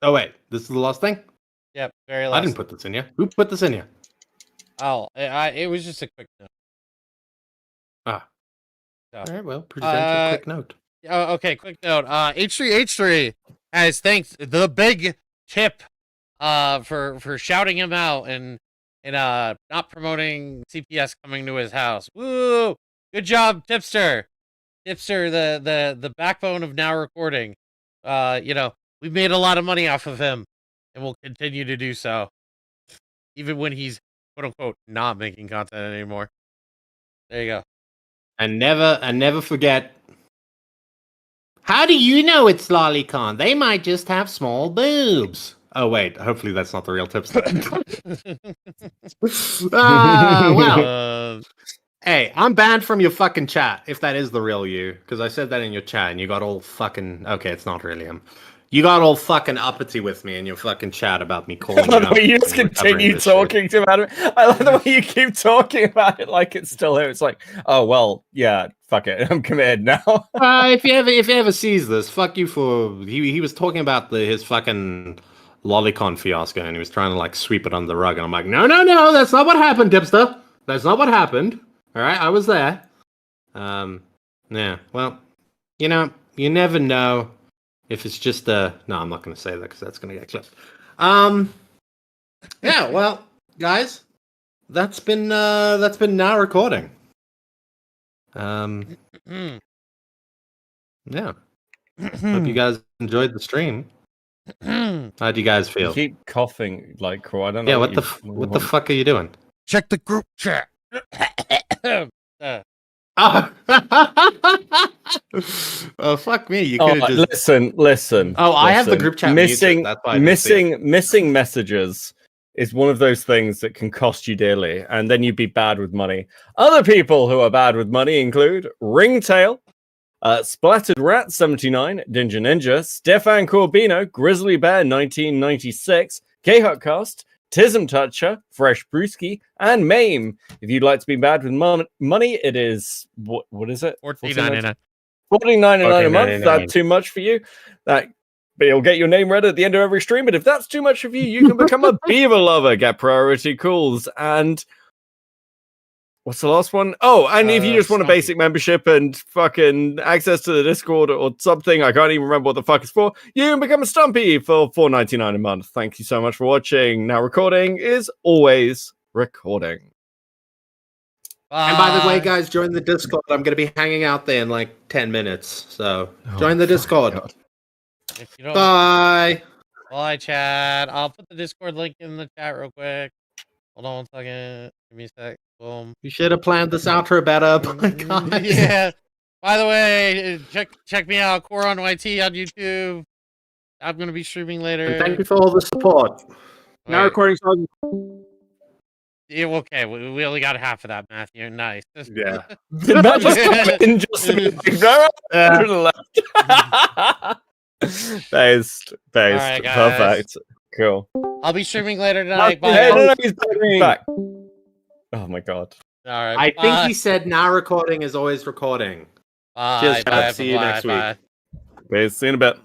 Speaker 3: Oh wait, this is the last thing?
Speaker 5: Yep, very last.
Speaker 3: I didn't put this in here. Who put this in here?
Speaker 5: Oh, it was just a quick note.
Speaker 3: Ah.
Speaker 5: So,
Speaker 3: all right, well, present a quick note.
Speaker 5: Oh, okay, quick note. H3H3 has thanked the big tip for shouting him out and not promoting CPS coming to his house. Woo! Good job, Tipster. Tipster, the backbone of now recording. We've made a lot of money off of him, and we'll continue to do so, even when he's quote unquote not making content anymore. There you go.
Speaker 3: And never forget. How do you know it's Lolicon? They might just have small boobs. Oh wait, hopefully that's not the real Tipster. Well, hey, I'm banned from your fucking chat if that is the real you, because I said that in your chat and you got all fucking. Okay, it's not really him. You got all fucking uppity with me in your fucking chat about me calling you out.
Speaker 4: You just continue talking about it. I love the way you keep talking about it like it's still here. It's like, oh well, yeah, fuck it, I'm committed now.
Speaker 3: If he ever sees this, fuck you for he was talking about his fucking Lolicon fiasco and he was trying to like sweep it under the rug and I'm like, no, that's not what happened, Dipster. That's not what happened. All right, I was there. Yeah, well, you never know. If it's just no, I'm not going to say that because that's going to get clipped. Yeah, well, guys, that's been now recording. Yeah. Hope you guys enjoyed the stream. How do you guys feel?
Speaker 4: You keep coughing like crow. I don't know.
Speaker 3: Yeah, what the fuck are you doing?
Speaker 5: Check the group chat.
Speaker 3: Oh fuck me! You could have just
Speaker 4: listen.
Speaker 3: Oh, I have the group chat
Speaker 4: missing.
Speaker 3: That's why
Speaker 4: Missing messages is one of those things that can cost you dearly, and then you'd be bad with money. Other people who are bad with money include Ringtail, Splattered Rat 79, Dinja Ninja, Stefan Corbino, Grizzly Bear 1996, K-Hutcast, Tism Toucher, Fresh Brewski, and Mame. If you'd like to be bad with money, it is what is it?
Speaker 5: $14.99.
Speaker 4: $14.99 a month. That's too much for you. But you'll get your name read at the end of every stream. But if that's too much of you, you can become a Beaver lover, get priority calls, and what's the last one? Oh, and if you just want a basic membership and fucking access to the Discord or something, I can't even remember what the fuck it's for, you can become a Stumpy for $4.99 a month. Thank you so much for watching. Now recording is always recording.
Speaker 3: And by the way, guys, join the Discord. I'm going to be hanging out there in like 10 minutes. So join the Discord.
Speaker 5: If you don't...
Speaker 3: Bye.
Speaker 5: Bye, chat. I'll put the Discord link in the chat real quick. Hold on 1 second. Give me a sec. Boom.
Speaker 3: You should have planned this outro better. My God.
Speaker 5: Yeah. By the way, check me out, Core on YT on YouTube. I'm going to be streaming later.
Speaker 3: And thank you for all the support.
Speaker 4: Now recording.
Speaker 5: Okay, we only got half of that, Matthew. Nice.
Speaker 3: Yeah.
Speaker 4: Did Matt just come in just to be based.
Speaker 5: Alright, guys.
Speaker 4: Perfect. Cool.
Speaker 5: I'll be streaming later tonight. Bye.
Speaker 4: Hey,
Speaker 5: guys.
Speaker 4: no, he's back. Oh my god.
Speaker 5: Alright.
Speaker 3: I think he said now recording is always recording.
Speaker 5: Bye.
Speaker 3: Cheers,
Speaker 5: Bye.
Speaker 3: guys. See you
Speaker 5: Bye.
Speaker 3: next week.
Speaker 5: Bye.
Speaker 4: Okay, see you in a bit.